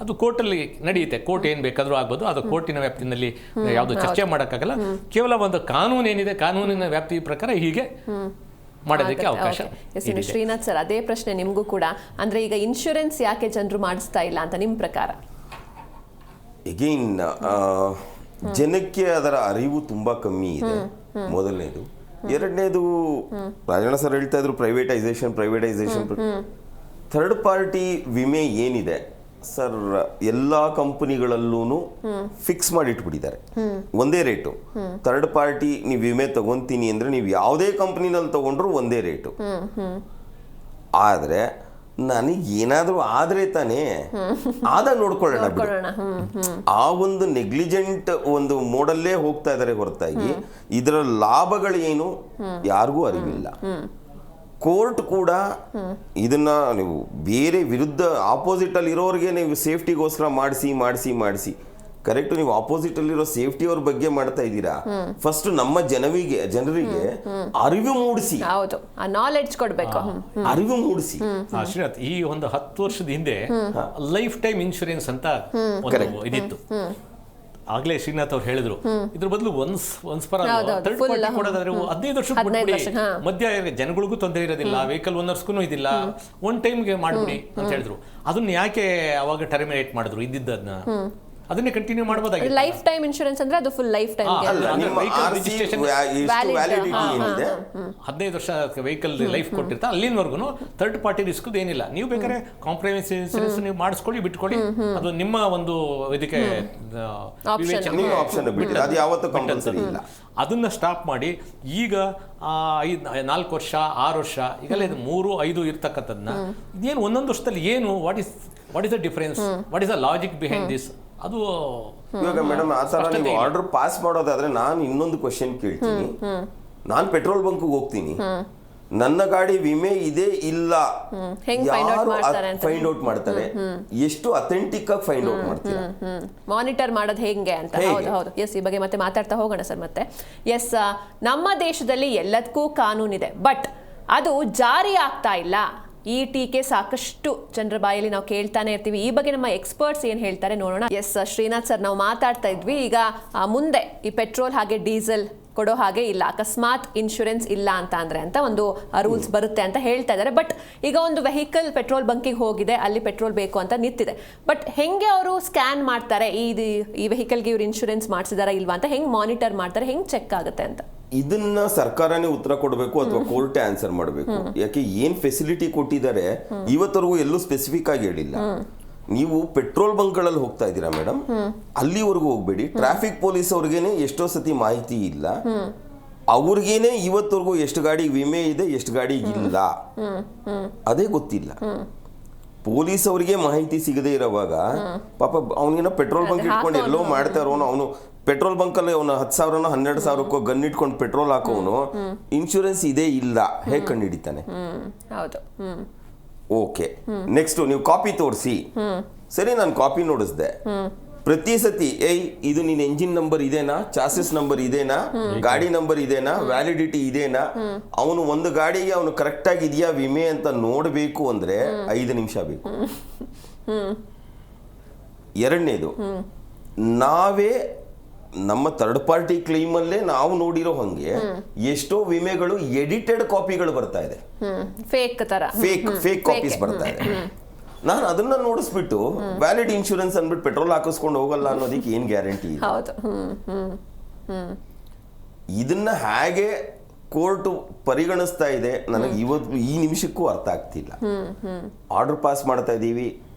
ಅದು ಕೋರ್ಟಲ್ಲಿ ನಡೆಯುತ್ತೆ. ಕೋರ್ಟ್ ಏನು ಬೇಕಾದರೂ ಆಗ್ಬೋದು. ಅದು ಕೋರ್ಟಿನ ವ್ಯಾಪ್ತಿನಲ್ಲಿ ಯಾವುದು ಚರ್ಚೆ ಮಾಡೋಕ್ಕಾಗಲ್ಲ. ಕೇವಲ ಒಂದು ಕಾನೂನು ಏನಿದೆ, ಕಾನೂನಿನ ವ್ಯಾಪ್ತಿ ಪ್ರಕಾರ ಹೀಗೆ ಮಾಡೋದಕ್ಕೆ ಅವಕಾಶ ಇನ್ನು ಶ್ರೀನಾಥ್ ಸರ್, ಅದೇ ಪ್ರಶ್ನೆ ನಿಮಗೂ ಕೂಡ. ಅಂದ್ರೆ ಈಗ ಇನ್ಶೂರೆನ್ಸ್ ಯಾಕೆ ಜನರು ಮಾಡಿಸ್ತಾ ಇಲ್ಲ ಅಂತ ನಿಮ್ಮ ಪ್ರಕಾರ? ಎಗೈನ್ ಜನಕ್ಕೆ ಅದರ ಅರಿವು ತುಂಬಾ ಕಮ್ಮಿ ಇದೆ, ಮೊದಲನೇದು. ಎರಡನೇದು, ರಾಜಣ್ಣ ಸರ್ ಹೇಳ್ತಾ ಇದ್ರು ಪ್ರೈವೇಟೈಸೇಷನ್. ಥರ್ಡ್ ಪಾರ್ಟಿ ವಿಮೆ ಏನಿದೆ ಸರ್, ಎಲ್ಲ ಕಂಪನಿಗಳಲ್ಲೂ ಫಿಕ್ಸ್ ಮಾಡಿ ಇಟ್ಬಿಟ್ಟಿದ್ದಾರೆ, ಒಂದೇ ರೇಟು. ಥರ್ಡ್ ಪಾರ್ಟಿ ನೀವು ವಿಮೆ ತಗೊಂತೀನಿ ಅಂದ್ರೆ ನೀವು ಯಾವುದೇ ಕಂಪನಿನಲ್ಲಿ ತಗೊಂಡ್ರು ಒಂದೇ ರೇಟು. ಆದ್ರೆ ನನಗೆ ಏನಾದ್ರೂ ಆದ್ರೆ ತಾನೇ ನೋಡ್ಕೊಳ್ಳೋಣ ಬಿಡು. ಆ ಒಂದು ನೆಗ್ಲಿಜೆಂಟ್ ಒಂದು ಮೋಡಲ್ಲೇ ಹೋಗ್ತಾ ಇದಾರೆ ಹೊರತಾಗಿ ಇದರ ಲಾಭಗಳೇನು ಯಾರಿಗೂ ಅರಿವಿಲ್ಲ. ಕೋರ್ಟ್ ಕೂಡ ಇದನ್ನ ನೀವು ಬೇರೆ ವಿರುದ್ಧ ಆಪೋಸಿಟ್ ಅಲ್ಲಿ ಇರೋರಿಗೆ ನೀವು ಸೇಫ್ಟಿಗೋಸ್ಕರ ಮಾಡಿಸಿ ಕರೆಕ್ಟ್, ನೀವು ಆಪೋಸಿಟ್ ಅಲ್ಲಿರೋ ಸೇಫ್ಟಿ ಅವ್ರ ಬಗ್ಗೆ ಮಾಡ್ತಾ ಇದ್ದೀರಾ. ಫಸ್ಟ್ ನಮ್ಮ ಜನರಿಗೆ ಅರಿವು ಮೂಡಿಸಿ, ನಾಲೆಡ್ಜ್ ಕೊಡ್ಬೇಕು, ಅರಿವು ಮೂಡಿಸಿ. ಶ್ರೀನಾಥ್, ಈ ಒಂದು 10 ವರ್ಷದ ಹಿಂದೆ ಲೈಫ್ ಟೈಮ್ ಇನ್ಶೂರೆನ್ಸ್ ಅಂತ ಒಂದು ಇದಿತ್ತು. ಆಗ್ಲೇ ಶ್ರೀನಾಥ್ ಅವ್ರು ಹೇಳಿದ್ರು, ಇದ್ರ ಬದಲು ಒನ್ಸ್ ಪರ್ ಥರ್ಡ್ ಪಾರ್ಟಿ ಕೊಡೋದಾದ್ರೆ 15 ವರ್ಷ ಮಧ್ಯ ಜನಗಳಿಗೂ ತೊಂದರೆ ಇರೋದಿಲ್ಲ, ವೆಹಿಕಲ್ ಓನರ್ಸ್ಗೂ ಇದಿಲ್ಲ, ಒನ್ ಟೈಮ್ಗೆ ಮಾಡ್ಬಿಡಿ ಅಂತ ಹೇಳಿದ್ರು. ಅದನ್ನ ಯಾಕೆ ಅವಾಗ ಟರ್ಮಿನೇಟ್ ಮಾಡಿದ್ರು? ಇದ್ದಿದ್ದನ್ನ ಅದನ್ನೇ ಕಂಟಿನ್ಯೂ ಮಾಡಬಹುದಾಗಿದೆ. ಲೈಫ್ ಟೈಮ್ ಇನ್ಶೂರೆನ್ಸ್ ಅಂದ್ರೆ ಅದು ಫುಲ್ ಲೈಫ್ ಟೈಮ್. 15 ವರ್ಷ ವೆಹಿಕಲ್ ಲೈಫ್ ಕೊಟ್ಟಿರ್ತಾರೆ, ಅಲ್ಲಿನವರೆಗೂ ಥರ್ಡ್ ಪಾರ್ಟಿ ರಿಸ್ಕ್ ಏನಿಲ್ಲ. ನೀವು ಬೇಕಾದ್ರೆ ಕಾಂಪ್ರಮೈಸ್ ಇನ್ಶೂರೆನ್ಸ್ ನೀವು ಮಾಡಿಸ್ಕೊಳ್ಳಿ, ಬಿಟ್ಕೊಳ್ಳಿ, ಅದು ನಿಮ್ಮ ಒಂದು ಇದಕ್ಕೆ ಅದನ್ನ ಸ್ಟಾಪ್ ಮಾಡಿ ಈಗ 4 ವರ್ಷ 6 ವರ್ಷ ಈಗಲೇ 3, 5 ಇರ್ತಕ್ಕಂಥದ್ದನ್ನ ಇದೇನು ಒಂದೊಂದು ವರ್ಷದಲ್ಲಿ ಏನು what is the difference, what is the logic behind this? ಅದು ಇವಾಗ ಮೇಡಮ್ ಆ ಥರ ನೀವು ಆರ್ಡರ್ ಪಾಸ್ ಮಾಡೋದಾದ್ರೆ ನಾನು ಇನ್ನೊಂದು ಕ್ವಶನ್ ಕೇಳ್ತೀನಿ. ನಾನು ಪೆಟ್ರೋಲ್ ಬಂಕ್ ಹೋಗ್ತೀನಿ, ನನ್ನ ಗಾಡಿ ವಿಮೆ ಇದೆ ಇಲ್ಲ ಯಾರು ಫೈಂಡ್ ಔಟ್ ಮಾಡ್ತಾರೆ? ಎಷ್ಟು ಅಥೆಂಟಿಕ್ ಆಗಿ ಫೈಂಡ್ ಔಟ್ ಮಾಡ್ತೀರಾ? ಮಾನಿಟರ್ ಮಾಡೋದು ಹೆಂಗೆ ಅಂತ. ಹೌದು. ಎಸ್, ಈ ಬಗ್ಗೆ ಮತ್ತೆ ಮಾತಾಡ್ತಾ ಹೋಗೋಣ ಸರ್. ಮತ್ತೆ ಎಸ್, ನಮ್ಮ ದೇಶದಲ್ಲಿ ಎಲ್ಲದಕ್ಕೂ ಕಾನೂನಿದೆ, ಬಟ್ ಅದು ಜಾರಿ ಆಗ್ತಾ ಇಲ್ಲ. ಈ ಟೀಕೆ ಸಾಕಷ್ಟು ಜನರ ಬಾಯಲ್ಲಿ ನಾವು ಕೇಳ್ತಾನೆ ಇರ್ತೀವಿ. ಈ ಬಗ್ಗೆ ನಮ್ಮ ಎಕ್ಸ್ಪರ್ಟ್ಸ್ ಏನ್ ಹೇಳ್ತಾರೆ ನೋಡೋಣ. ಎಸ್ ಶ್ರೀನಾಥ್ ಸರ್, ನಾವು ಮಾತಾಡ್ತಾ ಇದ್ವಿ ಈಗ ಮುಂದೆ ಈ ಪೆಟ್ರೋಲ್ ಹಾಗೆ ಡೀಸೆಲ್ ಕೊಡೋ ಹಾಗೆ ಇಲ್ಲ, ಅಕಸ್ಮಾತ್ ಇನ್ಶೂರೆನ್ಸ್ ಇಲ್ಲ ಅಂತ ಒಂದು ರೂಲ್ಸ್ ಬರುತ್ತೆ ಅಂತ ಹೇಳ್ತಾ ಇದ್ದಾರೆ. ಬಟ್ ಈಗ ಒಂದು ವೆಹಿಕಲ್ ಪೆಟ್ರೋಲ್ ಬಂಕಿಗೆ ಹೋಗಿದೆ, ಅಲ್ಲಿ ಪೆಟ್ರೋಲ್ ಬೇಕು ಅಂತ ನಿಂತಿದೆ, ಬಟ್ ಹೆಂಗೆ ಅವರು ಸ್ಕ್ಯಾನ್ ಮಾಡ್ತಾರೆ ಈ ವೆಹಿಕಲ್ಗೆ ಇವ್ರು ಇನ್ಶೂರೆನ್ಸ್ ಮಾಡಿಸಿದಾರಾ ಇಲ್ವಾ ಅಂತ? ಹೆಂಗ್ ಮಾನಿಟರ್ ಮಾಡ್ತಾರೆ, ಹೆಂಗ್ ಚೆಕ್ ಆಗುತ್ತೆ ಅಂತ? ಇದನ್ನ ಸರ್ಕಾರನೇ ಉತ್ತರ ಕೊಡಬೇಕು ಅಥವಾ ಕೋರ್ಟೇ ಆನ್ಸರ್ ಮಾಡಬೇಕು. ಯಾಕೆ ಏನ್ ಫೆಸಿಲಿಟಿ ಕೊಟ್ಟಿದ್ದಾರೆ ಇವತ್ತರೆಗೂ ಎಲ್ಲೂ ಸ್ಪೆಸಿಫಿಕ್ ಆಗಿ ಹೇಳಿಲ್ಲ. ನೀವು ಪೆಟ್ರೋಲ್ ಬಂಕ್ಗಳಲ್ಲಿ ಹೋಗ್ತಾ ಇದ್ದೀರಾ ಮೇಡಮ್, ಅಲ್ಲಿವರೆಗೂ ಹೋಗ್ಬೇಡಿ. ಟ್ರಾಫಿಕ್ ಪೊಲೀಸ್ ಅವ್ರಿಗೇನೆ ಎಷ್ಟೋ ಸತಿ ಮಾಹಿತಿ ಇಲ್ಲ, ಅವ್ರಿಗೇನೆ ಇವತ್ತರೆಗೂ ಎಷ್ಟು ಗಾಡಿ ವಿಮೆ ಇದೆ ಎಷ್ಟು ಗಾಡಿ ಇಲ್ಲ ಅದೇ ಗೊತ್ತಿಲ್ಲ. ಪೊಲೀಸ್ ಅವರಿಗೆ ಮಾಹಿತಿ ಸಿಗದೆ ಇರೋವಾಗ ಪಾಪ ಅವನಿಗೇನೋ ಪೆಟ್ರೋಲ್ ಬಂಕ್ ಇಟ್ಕೊಂಡು ಎಲ್ಲೋ ಮಾಡ್ತಾ ಇರೋನು, ಅವನು ಪೆಟ್ರೋಲ್ ಬಂಕಲ್ಲಿ ಅವನು 10,000 12,000 ಗನ್ ಇಟ್ಕೊಂಡು ಪೆಟ್ರೋಲ್ ಹಾಕೋನು ಇನ್ಶೂರೆನ್ಸ್ ಇದೆ ಇಲ್ಲ ಹೇಗೆ ಕಂಡು ಹಿಡಿತಾನೆ? ಓಕೆ, ನೆಕ್ಸ್ಟ್ ನೀವು ಕಾಪಿ ತೋರಿಸಿ. ಸರಿ, ನಾನು ಕಾಪಿ ನೋಡಿಸ್ದೆ. ಪ್ರತಿ ಸತಿ ಇದು ನಿನ್ನ ಎಂಜಿನ್ ನಂಬರ್ ಇದೇನಾ, ಚಾಸಿಸ್ ನಂಬರ್ ಇದೇನಾ, ಗಾಡಿ ನಂಬರ್ ಇದೇನಾ, ವ್ಯಾಲಿಡಿಟಿ ಇದೇನಾ? ಅವನು ಒಂದು ಗಾಡಿಗೆ ಅವನು ಕರೆಕ್ಟ್ ಆಗಿ ಇದೆಯಾ ವಿಮೆ ಅಂತ ನೋಡಬೇಕು ಅಂದ್ರೆ 5 ನಿಮಿಷ ಬೇಕು. ಎರಡನೇದು, ನಾವೇ ನಮ್ಮ ಥರ್ಡ್ ಪಾರ್ಟಿ ಕ್ಲೈಮ್ ಅಲ್ಲೇ ನಾವು ನೋಡಿರೋ ಹಂಗೆ ಎಷ್ಟೋ ವಿಮೆಗಳು ಎಡಿಟೆಡ್ ಕಾಪಿಗಳು ಬರ್ತಾ ಇದೆ, ಫೇಕ್ ಕಾಪೀಸ್ ಬರ್ತಾ ಇದೆ. ನಾನು ಅದನ್ನ ನೋಡಿಸ್ಬಿಟ್ಟು ವ್ಯಾಲಿಡ್ ಇನ್ಶೂರೆನ್ಸ್ ಅಂದ್ಬಿಟ್ಟು ಪೆಟ್ರೋಲ್ ಹಾಕಿಸ್ಕೊಂಡು ಹೋಗಲ್ಲ ಅನ್ನೋದಕ್ಕೆ ಏನ್ ಗ್ಯಾರಂಟಿ ಇದೆ? ಇದನ್ನ ಹೇಗೆ ಕೋರ್ಟ್ ಪರಿಗಣಿಸ್ತಾ ಇದೆ ನನಗೆ ಇವತ್ತು ಈ ನಿಮಿಷಕ್ಕೂ ಅರ್ಥ ಆಗ್ತಿಲ್ಲ. ಆರ್ಡರ್ ಪಾಸ್ ಮಾಡ್ತಾ ಇದೀವಿ,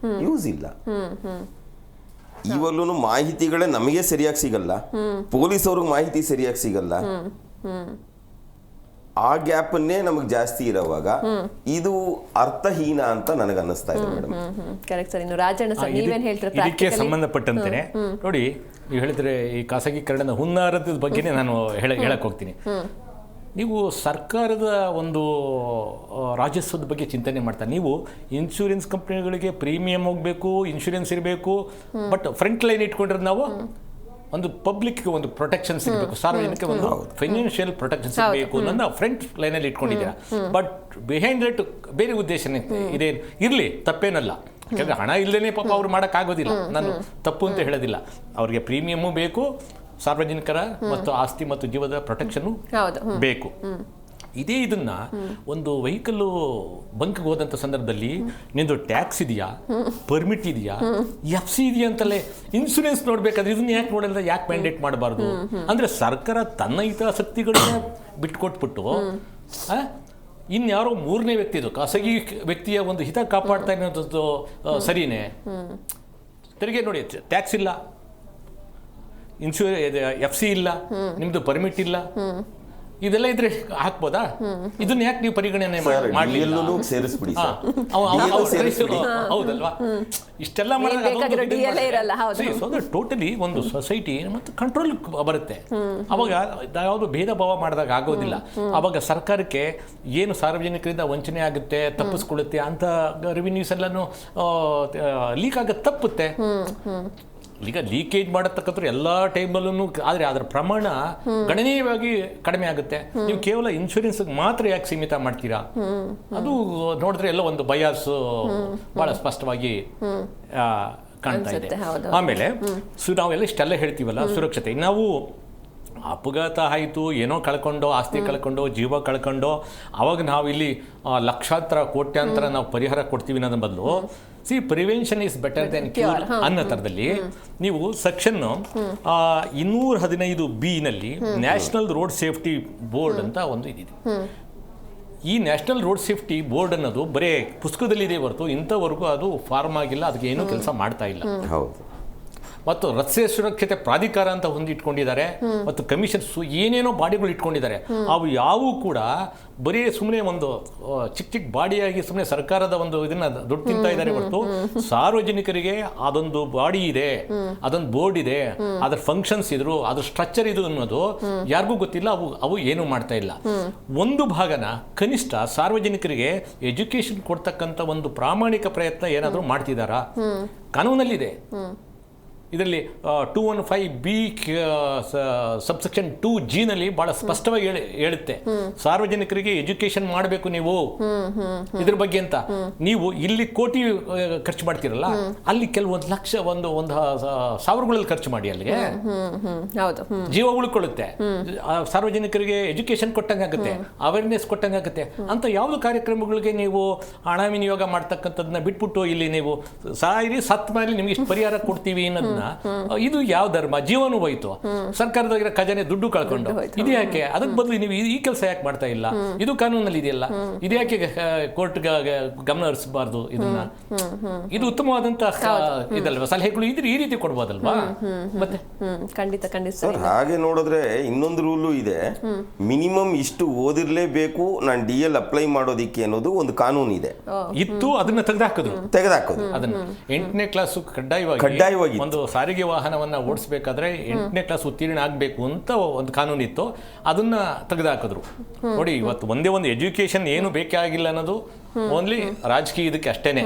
ಯೂಸ್ ಇಲ್ಲ. ಇವಾಗಲೂ ಮಾಹಿತಿಗಳೇ ನಮಗೆ ಸರಿಯಾಗಿ ಸಿಗಲ್ಲ, ಪೊಲೀಸ್ ಅವ್ರಿಗೆ ಮಾಹಿತಿ ಸರಿಯಾಗಿ ಸಿಗಲ್ಲ. ಆ ಗ್ಯಾಪ್ ಅನ್ನೇ ನಮಗೆ ಜಾಸ್ತಿ ಇರೋವಾಗ ಇದು ಅರ್ಥಹೀನ ಅಂತ ನನಗೆ ಅನ್ನಿಸ್ತಾ ಇದೆ ಮೇಡಮ್. ಇದಕ್ಕೆ ಸಂಬಂಧಪಟ್ಟಂತೆ ನೋಡಿ, ನೀವು ಹೇಳಿದ್ರೆ ಈ ಖಾಸಗೀಕರಣದ ಹುನ್ನಾರದ ಬಗ್ಗೆನೇ ನಾನು ಹೇಳಕ್ ಹೋಗ್ತೀನಿ. ನೀವು ಸರ್ಕಾರದ ಒಂದು ರಾಜಸ್ವದ ಬಗ್ಗೆ ಚಿಂತನೆ ಮಾಡ್ತಾರೆ. ನೀವು ಇನ್ಶೂರೆನ್ಸ್ ಕಂಪ್ನಿಗಳಿಗೆ ಪ್ರೀಮಿಯಂ ಹೋಗಬೇಕು, ಇನ್ಶೂರೆನ್ಸ್ ಇರಬೇಕು, ಬಟ್ ಫ್ರಂಟ್ ಲೈನ್ ಇಟ್ಕೊಂಡಿರೋದು ನಾವು ಒಂದು ಪಬ್ಲಿಕ್ ಒಂದು ಪ್ರೊಟೆಕ್ಷನ್ ಸಿಗಬೇಕು, ಸಾರ್ವಜನಿಕ ಒಂದು ಫೈನಾನ್ಷಿಯಲ್ ಪ್ರೊಟೆಕ್ಷನ್ ಸಿಗಬೇಕು ನನ್ನ ಫ್ರಂಟ್ ಲೈನಲ್ಲಿ ಇಟ್ಕೊಂಡಿದ್ದೀರಾ. ಬಟ್ ಬಿಹೈಂಡ್ ಇಟ್ ಬೇರೆ ಉದ್ದೇಶನೇ ಇದೆ, ಇರಲಿ, ತಪ್ಪೇನಲ್ಲ. ಯಾಕಂದ್ರೆ ಹಣ ಇಲ್ಲದೇ ಪಾಪ ಅವ್ರು ಮಾಡೋಕ್ಕಾಗೋದಿಲ್ಲ, ನಾನು ತಪ್ಪು ಅಂತ ಹೇಳೋದಿಲ್ಲ. ಅವ್ರಿಗೆ ಪ್ರೀಮಿಯಮ್ಮು ಬೇಕು, ಸಾರ್ವಜನಿಕರ ಮತ್ತು ಆಸ್ತಿ ಮತ್ತು ಜೀವದ ಪ್ರೊಟೆಕ್ಷನ್ ಬೇಕು. ಇದೇ ಇದನ್ನ ಒಂದು ವೆಹಿಕಲ್ಲು ಬಂಕ್ಗೆ ಹೋದಂಥ ಸಂದರ್ಭದಲ್ಲಿ ನಿಂದು ಟ್ಯಾಕ್ಸ್ ಇದೆಯಾ, ಪರ್ಮಿಟ್ ಇದೆಯಾ, FC ಇದೆಯಾ ಅಂತಲೇ ಇನ್ಶೂರೆನ್ಸ್ ನೋಡ್ಬೇಕಾದ್ರೆ ಇದನ್ನ ಯಾಕೆ ನೋಡಲ್ಲ, ಯಾಕೆ ಮ್ಯಾಂಡೇಟ್ ಮಾಡಬಾರ್ದು? ಅಂದ್ರೆ ಸರ್ಕಾರ ತನ್ನ ಹಿತಾಸಕ್ತಿಗಳನ್ನ ಬಿಟ್ಕೊಟ್ಬಿಟ್ಟು ಇನ್ಯಾರೋ ಮೂರನೇ ವ್ಯಕ್ತಿ, ಇದು ಖಾಸಗಿ ವ್ಯಕ್ತಿಯ ಒಂದು ಹಿತ ಕಾಪಾಡ್ತಾ ಇರೋದು ಸರಿನೇ? ತೆರಿಗೆ ನೋಡಿ, ಟ್ಯಾಕ್ಸ್ ಇಲ್ಲ, FC ಇಲ್ಲ, ನಿಮ್ದು ಪರ್ಮಿಟ್ ಇಲ್ಲ, ಇದೆಲ್ಲ ಇದ್ರೆ ಹಾಕ್ಬೋದಾ? ಇದನ್ನ ಯಾಕೆ ನೀವು ಪರಿಗಣನೆ ಮಾಡಲಿಲ್ಲ? ಸೇರಿಸ್ಬಿಡಿ, ಹೌದಲ್ವಾ? ಇಷ್ಟೆಲ್ಲ ಟೋಟಲಿ ಒಂದು ಸೊಸೈಟಿ ಮತ್ತು ಕಂಟ್ರೋಲ್ ಬರುತ್ತೆ. ಅವಾಗ ಯಾವುದು ಭೇದ ಭಾವ ಮಾಡಿದಾಗ ಆಗೋದಿಲ್ಲ. ಅವಾಗ ಸರ್ಕಾರಕ್ಕೆ ಏನು ಸಾರ್ವಜನಿಕರಿಂದ ವಂಚನೆ ಆಗುತ್ತೆ, ತಪ್ಪಿಸ್ಕೊಳ್ಳುತ್ತೆ ಅಂತ ರೆವಿನ್ಯೂಸ್ ಎಲ್ಲಾನು ಲೀಕ್ ಆಗುತ್ತೆ, ತಪ್ಪುತ್ತೆ. ಈಗ ಲೀಕೇಜ್ ಮಾಡತಕ್ಕಂಥ ಎಲ್ಲ ಟೈಮಲ್ಲೂ, ಆದರೆ ಅದರ ಪ್ರಮಾಣ ಗಣನೀಯವಾಗಿ ಕಡಿಮೆ ಆಗುತ್ತೆ. ನೀವು ಕೇವಲ ಇನ್ಶೂರೆನ್ಸ್ ಮಾತ್ರ ಯಾಕೆ ಸೀಮಿತ ಮಾಡ್ತೀರಾ? ಅದು ನೋಡಿದ್ರೆ ಎಲ್ಲ ಒಂದು ಬಯಾಸ್ ಬಹಳ ಸ್ಪಷ್ಟವಾಗಿ ಕಾಣ್ತಾ ಇದೆ. ಆಮೇಲೆ ನಾವೆಲ್ಲ ಇಷ್ಟೆಲ್ಲ ಹೇಳ್ತೀವಲ್ಲ, ಸುರಕ್ಷತೆ, ನಾವು ಅಪಘಾತ ಆಯಿತು, ಏನೋ ಕಳ್ಕೊಂಡು, ಆಸ್ತಿ ಕಳ್ಕೊಂಡು, ಜೀವ ಕಳ್ಕೊಂಡು, ಅವಾಗ ನಾವು ಇಲ್ಲಿ ಲಕ್ಷಾಂತರ ಕೋಟ್ಯಾಂತರ ನಾವು ಪರಿಹಾರ ಕೊಡ್ತೀವಿ ಅನ್ನೋದ್ರ ಬದಲು prevention is better then cure ಅನ್ನೋ ಥರದಲ್ಲಿ ನೀವು ಸೆಕ್ಷನ್ 215B ನಲ್ಲಿ ನ್ಯಾಷನಲ್ ರೋಡ್ ಸೇಫ್ಟಿ ಬೋರ್ಡ್ ಅಂತ ಒಂದು ಇದಿದೆ. ಈ ನ್ಯಾಷನಲ್ ರೋಡ್ ಸೇಫ್ಟಿ ಬೋರ್ಡ್ ಅನ್ನೋದು ಬರೀ ಪುಸ್ತಕದಲ್ಲಿದೆ ಹೊರತು ಇಂಥವರೆಗೂ ಅದು ಫಾರ್ಮ್ ಆಗಿಲ್ಲ, ಅದಕ್ಕೆ ಏನೂ ಕೆಲಸ ಮಾಡ್ತಾ ಇಲ್ಲ. ಮತ್ತು ರಸ್ತೆ ಸುರಕ್ಷತೆ ಪ್ರಾಧಿಕಾರ ಅಂತ ಹೊಂದಿಟ್ಕೊಂಡಿದ್ದಾರೆ, ಮತ್ತು ಕಮಿಷನ್ ಏನೇನೋ ಬಾಡಿಗಳು ಇಟ್ಕೊಂಡಿದ್ದಾರೆ. ಅವು ಯಾವೂ ಕೂಡ ಬರೀ ಸುಮ್ಮನೆ ಒಂದು ಚಿಕ್ಕ ಚಿಕ್ಕ ಬಾಡಿಯಾಗಿ ಸುಮ್ಮನೆ ಸರ್ಕಾರದ ಒಂದು ಇದನ್ನ ದುಡ್ಡು ತಿಂತಾ ಇದ್ದಾರೆ ಹೊರತು ಸಾರ್ವಜನಿಕರಿಗೆ ಅದೊಂದು ಬಾಡಿ ಇದೆ, ಅದೊಂದು ಬೋರ್ಡ್ ಇದೆ, ಅದ್ರ ಫಂಕ್ಷನ್ಸ್ ಇದ್ರು, ಅದ್ರ ಸ್ಟ್ರಕ್ಚರ್ ಇದು ಅನ್ನೋದು ಯಾರಿಗೂ ಗೊತ್ತಿಲ್ಲ. ಅವು ಏನು ಮಾಡ್ತಾ ಇಲ್ಲ. ಒಂದು ಭಾಗನ ಕನಿಷ್ಠ ಸಾರ್ವಜನಿಕರಿಗೆ ಎಜುಕೇಶನ್ ಕೊಡ್ತಕ್ಕಂಥ ಒಂದು ಪ್ರಾಮಾಣಿಕ ಪ್ರಯತ್ನ ಏನಾದರೂ ಮಾಡ್ತಿದ್ದಾರಾ? ಕಾನೂನಲ್ಲಿದೆ. ಇದರಲ್ಲಿ 215B ಸಬ್ಸೆಕ್ಷನ್ 2G ನಲ್ಲಿ ಬಹಳ ಸ್ಪಷ್ಟವಾಗಿ ಹೇಳುತ್ತೆ, ಸಾರ್ವಜನಿಕರಿಗೆ ಎಜುಕೇಶನ್ ಮಾಡಬೇಕು ನೀವು ಇದ್ರ ಬಗ್ಗೆ ಅಂತ. ನೀವು ಇಲ್ಲಿ ಕೋಟಿ ಖರ್ಚು ಮಾಡ್ತೀರಲ್ಲ, ಅಲ್ಲಿ ಕೆಲವೊಂದು ಲಕ್ಷ ಒಂದು ಸಾವಿರಗಳಲ್ಲಿ ಖರ್ಚು ಮಾಡಿ, ಅಲ್ಲಿಗೆ ಜೀವ ಉಳ್ಕೊಳ್ಳುತ್ತೆ, ಸಾರ್ವಜನಿಕರಿಗೆ ಎಜುಕೇಶನ್ ಕೊಟ್ಟಂಗಾಗುತ್ತೆ, ಅವೇರ್ನೆಸ್ ಕೊಟ್ಟಂಗಾಗುತ್ತೆ ಅಂತ ಯಾವ್ದು ಕಾರ್ಯಕ್ರಮಗಳಿಗೆ ನೀವು ಹಣ ವಿನಿಯೋಗ ಮಾಡ್ತಕ್ಕಂಥದ್ದನ್ನ ಬಿಟ್ಬಿಟ್ಟು ಇಲ್ಲಿ ನೀವು ಸಾಯಿರಿ, ಸತ್ ಮೇಲೆ ನಿಮ್ಗೆ ಇಷ್ಟು ಪರಿಹಾರ ಕೊಡ್ತೀವಿ ಅನ್ನೋದನ್ನ, ಇದು ಯಾವ ಧರ್ಮ? ಜೀವನೂ ಹೋಯ್ತು, ಸರ್ಕಾರದಾಗಿರೋ ಖಜಾನೆ ದುಡ್ಡು ಕಳ್ಕೊಂಡು. ಇದು ಯಾಕೆ? ಅದಕ್ಕೆ ಬದಲು ನೀವು ಈ ಕೆಲಸ ಯಾಕೆ ಮಾಡ್ತಾ ಇಲ್ಲ? ಇದು ಕಾನೂನಲ್ಲಿ ಇದೆಯಲ್ಲ, ಇದು ಯಾಕೆ ಕೋರ್ಟ್ ಗಮನ ಹರಿಸಬಾರ್ದು ಇದನ್ನ? ಇದು ಉತ್ತಮವಾದಂತಹ ಇದಲ್ವಾ? ಸಲಹೆಗಳು ಇದ್ರೆ ಈ ರೀತಿ ಕೊಡ್ಬೋದಲ್ವಾ? ಮತ್ತೆ ಖಂಡಿತ ಹಾಗೆ ನೋಡಿದ್ರೆ ಇನ್ನೊಂದು ರೂಲು ಇದೆ, ಮಿನಿಮಮ್ ಇಷ್ಟು ಓದಿರ್ಲೇಬೇಕು ನಾನು DL ಅಪ್ಲೈ ಮಾಡೋದಿಕ್ಕೆ ಅನ್ನೋದು ಒಂದು ಕಾನೂನು ಇದೆ. ಇತ್ತು, ಅದನ್ನ ತೆಗೆದಾಕೋದು ಅದನ್ನ 8ನೇ ಕ್ಲಾಸ್ ಕಡ್ಡಾಯವಾಗಿ ಒಂದು ಸಾರಿಗೆ ವಾಹನವನ್ನ ಓಡಿಸಬೇಕಾದ್ರೆ 8ನೇ ಕ್ಲಾಸ್ ಉತ್ತೀರ್ಣ ಆಗಬೇಕು ಅಂತ ಒಂದು ಕಾನೂನು ಇತ್ತು, ಅದನ್ನ ತೆಗೆದುಹಾಕಿದ್ರು. ನೋಡಿ, ಇವತ್ತು ಒಂದೇ ಒಂದು ಎಜುಕೇಶನ್ ಏನು ಬೇಕೇ ಆಗಿಲ್ಲ ಅನ್ನೋದು ಓನ್ಲಿ ರಾಜಕೀಯ ಇದಕ್ಕೆ ಅಷ್ಟೇನೆ.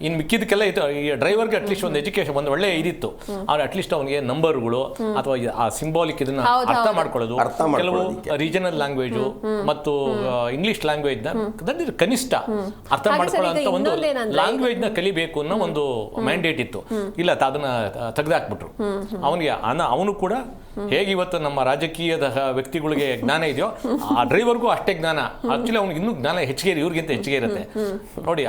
ಇನ್ನು ಮಿಕ್ಕಿದಕ್ಕೆಲ್ಲ ಇತ್ತು. ಈ ಡ್ರೈವರ್ಗೆ ಅಟ್ಲೀಸ್ಟ್ ಒಂದು ಎಜುಕೇಶನ್, ಒಂದು ಒಳ್ಳೆ ಇದಿತ್ತು, ಅವ್ರು ಅಟ್ಲೀಸ್ಟ್ ಅವನಿಗೆ ನಂಬರ್ಗಳು ಅಥವಾ ಆ ಸಿಂಬಾಲಿಕ್ ಇದನ್ನ ಅರ್ಥ ಮಾಡ್ಕೊಳ್ಳೋದು, ಕೆಲವು ರೀಜನಲ್ ಲ್ಯಾಂಗ್ವೇಜು ಮತ್ತು ಇಂಗ್ಲಿಷ್ ಲ್ಯಾಂಗ್ವೇಜ್ ನ ಕನಿಷ್ಠ ಅರ್ಥ ಮಾಡ್ಕೊಳ್ಳೋ ಒಂದು ಲ್ಯಾಂಗ್ವೇಜ್ ನ ಕಲಿಬೇಕು ಅನ್ನೋ ಒಂದು ಮ್ಯಾಂಡೇಟ್ ಇತ್ತು. ಇಲ್ಲ, ಅದನ್ನ ತೆಗೆದಾಕ್ಬಿಟ್ರು. ಅವನು ಕೂಡ ಹೇಗೆ ಇವತ್ತು ನಮ್ಮ ರಾಜಕೀಯದ ವ್ಯಕ್ತಿಗಳಿಗೆ ಜ್ಞಾನ ಇದೆಯೋ, ಆ ಡ್ರೈವರ್ಗೂ ಅಷ್ಟೇ ಜ್ಞಾನ. ಆಕ್ಚುಲಿ ಅವ್ನಿಗೆ ಇನ್ನೂ ಜ್ಞಾನ ಹೆಚ್ಚಿಗೆ, ಇವ್ರಿಗಿಂತ ಹೆಚ್ಚಿಗೆ ಇರುತ್ತೆ. ನೋಡಿ,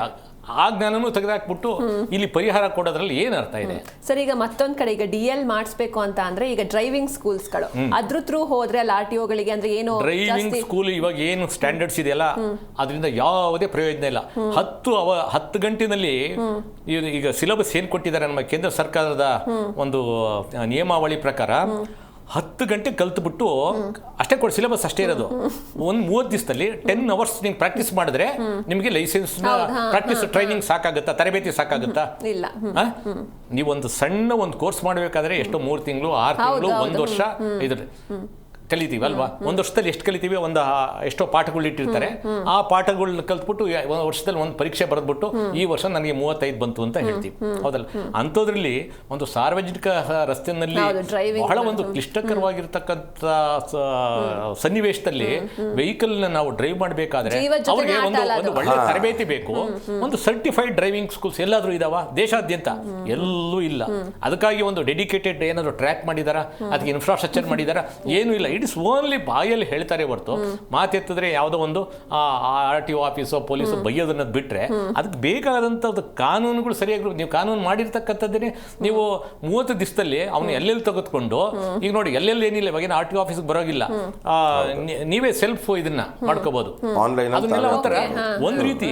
ಆ ಜ್ಞಾನನೂ ತೆಗೆದಾಕ್ಬಿಟ್ಟು ಇಲ್ಲಿ ಪರಿಹಾರ ಕೊಡೋದ್ರಲ್ಲಿ ಏನ್ ಅರ್ಥ ಇದೆ? ಸರ್, ಈಗ ಮತ್ತೊಂದ್ ಕಡೆ ಈಗ DL ಮಾಡಿಸ್ಬೇಕು ಅಂತ ಅಂದ್ರೆ ಈಗ ಡ್ರೈವಿಂಗ್ ಸ್ಕೂಲ್ಸ್ಗಳು ಅದ್ರ ಥ್ರೂ ಹೋದ್ರೆ ಅಲ್ಲಿ RTOಗಳಿಗೆ ಅಂದ್ರೆ ಏನು ಡ್ರೈವಿಂಗ್ ಸ್ಕೂಲ್ ಇವಾಗ ಏನು ಸ್ಟ್ಯಾಂಡರ್ಡ್ಸ್ ಇದೆಯಲ್ಲ, ಅದರಿಂದ ಯಾವುದೇ ಪ್ರಯೋಜನ ಇಲ್ಲ. 10 ಗಂಟೆನಲ್ಲಿ ಈಗ ಸಿಲೆಬಸ್ ಏನ್ ಕೊಟ್ಟಿದ್ದಾರೆ ನಮ್ಮ ಕೇಂದ್ರ ಸರ್ಕಾರದ ಒಂದು ನಿಯಮಾವಳಿ ಪ್ರಕಾರ 10 ಗಂಟೆ ಕಲ್ತ್ಬಿಟ್ಟು ಅಷ್ಟೇ ಕೊಡಿ, ಸಿಲೆಬಸ್ ಅಷ್ಟೇ ಇರೋದು. ಒಂದು 30 ದಿವಸದಲ್ಲಿ 10 hours ನೀವು ಪ್ರಾಕ್ಟೀಸ್ ಮಾಡಿದ್ರೆ ನಿಮಗೆ ಲೈಸೆನ್ಸ್ ಪ್ರಾಕ್ಟೀಸ್ ಟ್ರೈನಿಂಗ್ ಸಾಕಾಗುತ್ತಾ? ತರಬೇತಿ ಸಾಕಾಗುತ್ತಾ? ಇಲ್ಲ. ನೀವೊಂದು ಸಣ್ಣ ಒಂದು ಕೋರ್ಸ್ ಮಾಡಬೇಕಾದ್ರೆ ಎಷ್ಟೋ 3 ತಿಂಗಳು 6 ತಿಂಗಳು 1 ವರ್ಷ ಇದ್ರೆ ಕಲಿತೀವಿ ಅಲ್ವಾ? ಒಂದು ವರ್ಷದಲ್ಲಿ ಎಷ್ಟು ಕಲಿತೀವಿ? ಎಷ್ಟೋ ಪಾಠಗಳು ಇಟ್ಟಿರ್ತಾರೆ. ಆ ಪಾಠಗಳನ್ನ ಕಲ್ತ್ಬಿಟ್ಟು ಒಂದು ವರ್ಷದಲ್ಲಿ ಒಂದು ಪರೀಕ್ಷೆ ಬರೆದ್ಬಿಟ್ಟು ಈ ವರ್ಷ ನನಗೆ 35 ಬಂತು ಅಂತ ಹೇಳ್ತೀವಿ, ಹೌದಲ್ಲ? ಅಂಥದ್ರಲ್ಲಿ ಒಂದು ಸಾರ್ವಜನಿಕ ರಸ್ತೆಯಲ್ಲಿ ಬಹಳ ಒಂದು ಕ್ಲಿಷ್ಟಕರವಾಗಿರ್ತಕ್ಕಂಥ ಸನ್ನಿವೇಶದಲ್ಲಿ ವೆಹಿಕಲ್ ನಾವು ಡ್ರೈವ್ ಮಾಡಬೇಕಾದ್ರೆ ಅವ್ರಿಗೆ ಒಂದು ಒಳ್ಳೆ ತರಬೇತಿ ಬೇಕು. ಒಂದು ಸರ್ಟಿಫೈಡ್ ಡ್ರೈವಿಂಗ್ ಸ್ಕೂಲ್ಸ್ ಎಲ್ಲಾದ್ರೂ ಇದಾವ ದೇಶಾದ್ಯಂತ? ಎಲ್ಲೂ ಇಲ್ಲ. ಅದಕ್ಕಾಗಿ ಒಂದು ಡೆಡಿಕೇಟೆಡ್ ಏನಾದ್ರು ಟ್ರ್ಯಾಕ್ ಮಾಡಿದಾರ, ಅದಕ್ಕೆ ಇನ್ಫ್ರಾಸ್ಟ್ರಕ್ಚರ್ ಮಾಡಿದಾರ? ಏನೂ ಇಲ್ಲ. ಇಟ್ ಇಸ್ ಓನ್ಲಿ ಬಾಯಲ್ಲಿ ಹೇಳ್ತಾರೆ ಹೊರತು ಮಾತೆತ್ತಿದ್ರೆ ಯಾವುದೋ ಒಂದು RTO ಆಫೀಸೋ ಪೊಲೀಸೋ ಬೈಯೋದನ್ನ ಬಿಟ್ಟರೆ ಅದಕ್ಕೆ ಬೇಕಾದಂಥದ್ದು ಕಾನೂನುಗಳು ಸರಿಯಾಗಿ ನೀವು ಕಾನೂನು ಮಾಡಿರ್ತಕ್ಕಂಥದ್ದೇ ನೀವು 30 ದಿವಸದಲ್ಲಿ ಅವನು ಎಲ್ಲೆಲ್ಲಿ ತೆಗೆದುಕೊಂಡು ಈಗ ನೋಡಿ ಎಲ್ಲೆಲ್ಲಿ ಏನಿಲ್ಲ ಇವಾಗ RTO ಆಫೀಸ್ಗೆ ಬರೋಗಿಲ್ಲ, ನೀವೇ ಸೆಲ್ಫ್ ಇದನ್ನ ಮಾಡ್ಕೋಬಹುದು ಆನ್ಲೈನ್. ಅದನ್ನೆಲ್ಲ ಒಂಥರ ಒಂದು ರೀತಿ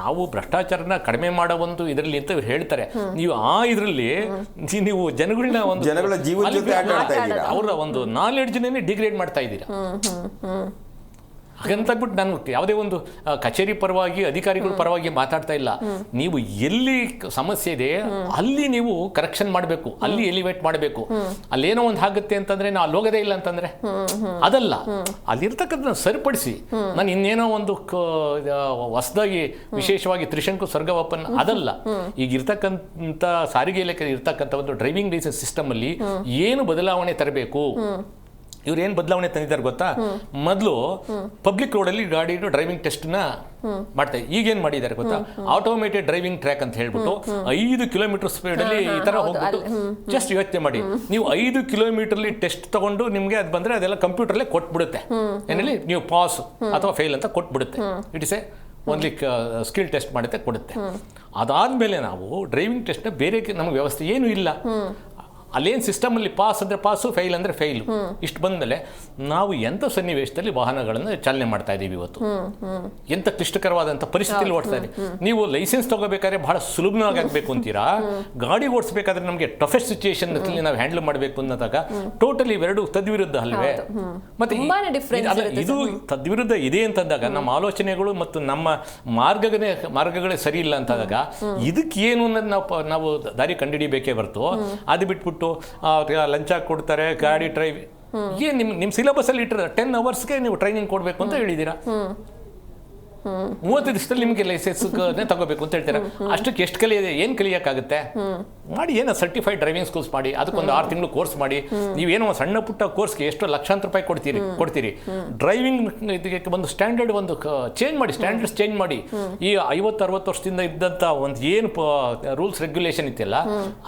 ನಾವು ಭ್ರಷ್ಟಾಚಾರನ ಕಡಿಮೆ ಮಾಡೋ ಒಂದು ಇದರಲ್ಲಿ ಅಂತ ಇವ್ರು ಹೇಳ್ತಾರೆ. ನೀವು ಇದರಲ್ಲಿ ನೀವು ಜನಗಳ ಜೀವನ ಜೊತೆ ಆಟ ಆಡ್ತಾ ಇದ್ದೀರಾ, ಅವರ ಒಂದು ನಾಲೆಡ್ಜ್ನೇ ಡಿಗ್ರೇಡ್ ಮಾಡ್ತಾ ಇದ್ದೀರಾ. ಹಾಗಂತಬಿಟ್ಟು ನಾನು ಯಾವುದೇ ಒಂದು ಕಚೇರಿ ಪರವಾಗಿ ಅಧಿಕಾರಿಗಳ ಪರವಾಗಿ ಮಾತಾಡ್ತಾ ಇಲ್ಲ. ನೀವು ಎಲ್ಲಿ ಸಮಸ್ಯೆ ಇದೆ ಅಲ್ಲಿ ನೀವು ಕರೆಕ್ಷನ್ ಮಾಡಬೇಕು, ಅಲ್ಲಿ ಎಲಿವೇಟ್ ಮಾಡಬೇಕು. ಅಲ್ಲೇನೋ ಒಂದು ಆಗುತ್ತೆ ಅಂತಂದ್ರೆ ನಾವು ಅಲ್ಲಿ ಹೋಗೋದೇ ಇಲ್ಲ ಅಂತಂದ್ರೆ ಅದಲ್ಲ, ಅಲ್ಲಿರ್ತಕ್ಕಂಥ ಸರಿಪಡಿಸಿ ನಾನು ಇನ್ನೇನೋ ಒಂದು ಹೊಸದಾಗಿ ವಿಶೇಷವಾಗಿ ತ್ರಿಶಂಕು ಸ್ವರ್ಗವಪ್ಪನ್ ಅದಲ್ಲ. ಈಗ ಇರ್ತಕ್ಕಂಥ ಸಾರಿಗೆ ಇಲಾಖೆ ಇರ್ತಕ್ಕಂಥ ಒಂದು ಡ್ರೈವಿಂಗ್ ಲೈಸೆನ್ಸ್ ಸಿಸ್ಟಮ್ ಅಲ್ಲಿ ಏನು ಬದಲಾವಣೆ ತರಬೇಕು, ಇವ್ರು ಏನು ಬದಲಾವಣೆ ತಂದಿದ್ದಾರೆ ಗೊತ್ತಾ? ಮೊದಲು ಪಬ್ಲಿಕ್ ರೋಡಲ್ಲಿ ಗಾಡಿ ಡ್ರೈವಿಂಗ್ ಟೆಸ್ಟ್ನ ಮಾಡ್ತಾರೆ. ಈಗೇನು ಮಾಡಿದ್ದಾರೆ ಗೊತ್ತಾ? ಆಟೋಮೇಟೆಡ್ ಡ್ರೈವಿಂಗ್ ಟ್ರ್ಯಾಕ್ ಅಂತ ಹೇಳ್ಬಿಟ್ಟು 5 ಕಿಲೋಮೀಟರ್ ಸ್ಪೀಡಲ್ಲಿ ಈ ಥರ ಹೋಗ್ಬಿಟ್ಟು ಜಸ್ಟ್ ಯೋಚನೆ ಮಾಡಿ, ನೀವು 5 ಕಿಲೋಮೀಟರ್ಲಿ ಟೆಸ್ಟ್ ತಗೊಂಡು ನಿಮಗೆ ಅದು ಬಂದರೆ ಅದೆಲ್ಲ ಕಂಪ್ಯೂಟರ್ಲೇ ಕೊಟ್ಬಿಡುತ್ತೆ. ಏನಲ್ಲಿ ನೀವು ಪಾಸ್ ಅಥವಾ ಫೇಲ್ ಅಂತ ಕೊಟ್ಬಿಡುತ್ತೆ. It is a only skill test ಮಾಡುತ್ತೆ ಕೊಡುತ್ತೆ. ಅದಾದಮೇಲೆ ನಾವು ಡ್ರೈವಿಂಗ್ ಟೆಸ್ಟ್ನ ಬೇರೆ ನಮಗೆ ವ್ಯವಸ್ಥೆ ಏನೂ ಇಲ್ಲ. ಅಲ್ಲೇನು ಸಿಸ್ಟಮಲ್ಲಿ ಪಾಸ್ ಅಂದರೆ ಪಾಸು, ಫೈಲ್ ಅಂದರೆ ಫೈಲು. ಇಷ್ಟು ಬಂದಮೇಲೆ ನಾವು ಎಂಥ ಸನ್ನಿವೇಶದಲ್ಲಿ ವಾಹನಗಳನ್ನು ಚಾಲನೆ ಮಾಡ್ತಾ ಇದ್ದೀವಿ ಇವತ್ತು, ಎಂಥ ಕ್ಲಿಷ್ಟಕರವಾದಂಥ ಪರಿಸ್ಥಿತಿಯಲ್ಲಿ ಓಡಿಸ್ತಾ ಇದ್ದೀವಿ. ನೀವು ಲೈಸೆನ್ಸ್ ತಗೋಬೇಕಾದ್ರೆ ಬಹಳ ಸುಲಭವಾಗಿ ಆಗಬೇಕು ಅಂತೀರಾ, ಗಾಡಿ ಓಡಿಸ್ಬೇಕಾದ್ರೆ ನಮಗೆ ಟಫೆಸ್ಟ್ ಸಿಚುಯೇಷನ್ ನಾವು ಹ್ಯಾಂಡಲ್ ಮಾಡಬೇಕು ಅನ್ನೋದಾಗ ಟೋಟಲಿ ಇವೆರಡು ತದ್ವಿರುದ್ಧ ಅಲ್ವೇ? ಮತ್ತೆ ಇದು ತದ್ವಿರುದ್ಧ ಇದೆ ಅಂತಂದಾಗ ನಮ್ಮ ಆಲೋಚನೆಗಳು ಮತ್ತು ನಮ್ಮ ಮಾರ್ಗಗಳೇ ಸರಿ ಇಲ್ಲ ಅಂತಂದಾಗ ಇದಕ್ಕೆ ಏನು ಅನ್ನೋದು ನಾವು ದಾರಿ ಕಂಡುಹಿಡಿಬೇಕೇ ಹೊರತು ಅದು ಬಿಟ್ಬಿಟ್ಟು ಲಂಚ ಕೊಡ್ತಾರೆ ಗಾಡಿ ಡ್ರೈವ್ ಏನು ನಿಮ್ಮ ಸಿಲೆಬಸ್ಸಲ್ಲಿ ಇಟ್ಟರೆ 10 ಅವರ್ಸ್ಗೆ ನೀವು ಟ್ರೈನಿಂಗ್ ಕೊಡಬೇಕು ಅಂತ ಹೇಳಿದ್ದೀರಾ. 30 ದಿವಸದಲ್ಲಿ ನಿಮಗೆ ಲೈಸೆನ್ಸ್ನೇ ತಗೋಬೇಕು ಅಂತ ಹೇಳ್ತಾರೆ. ಅಷ್ಟಕ್ಕೆ ಎಷ್ಟು ಏನು ಕಲಿಯೋಕ್ಕಾಗುತ್ತೆ? ಮಾಡಿ ಏನೋ ಸರ್ಟಿಫೈಡ್ ಡ್ರೈವಿಂಗ್ ಸ್ಕೂಲ್ಸ್ ಮಾಡಿ, ಅದಕ್ಕೊಂದು 6 ತಿಂಗಳು ಕೋರ್ಸ್ ಮಾಡಿ. ನೀವೇನೋ ಸಣ್ಣ ಪುಟ್ಟ ಕೋರ್ಸ್ಗೆ ಎಷ್ಟು ಲಕ್ಷಾಂತರ ರೂಪಾಯಿ ಕೊಡ್ತೀರಿ. ಡ್ರೈವಿಂಗ್ ಇದಕ್ಕೆ ಒಂದು ಸ್ಟ್ಯಾಂಡರ್ಡ್ ಒಂದು ಸ್ಟ್ಯಾಂಡರ್ಡ್ಸ್ ಚೇಂಜ್ ಮಾಡಿ. ಈ 50-60 ವರ್ಷದಿಂದ ಇದ್ದಂಥ ಒಂದು ಏನು ರೂಲ್ಸ್ ರೆಗ್ಯುಲೇಷನ್ ಇತ್ತಲ್ಲ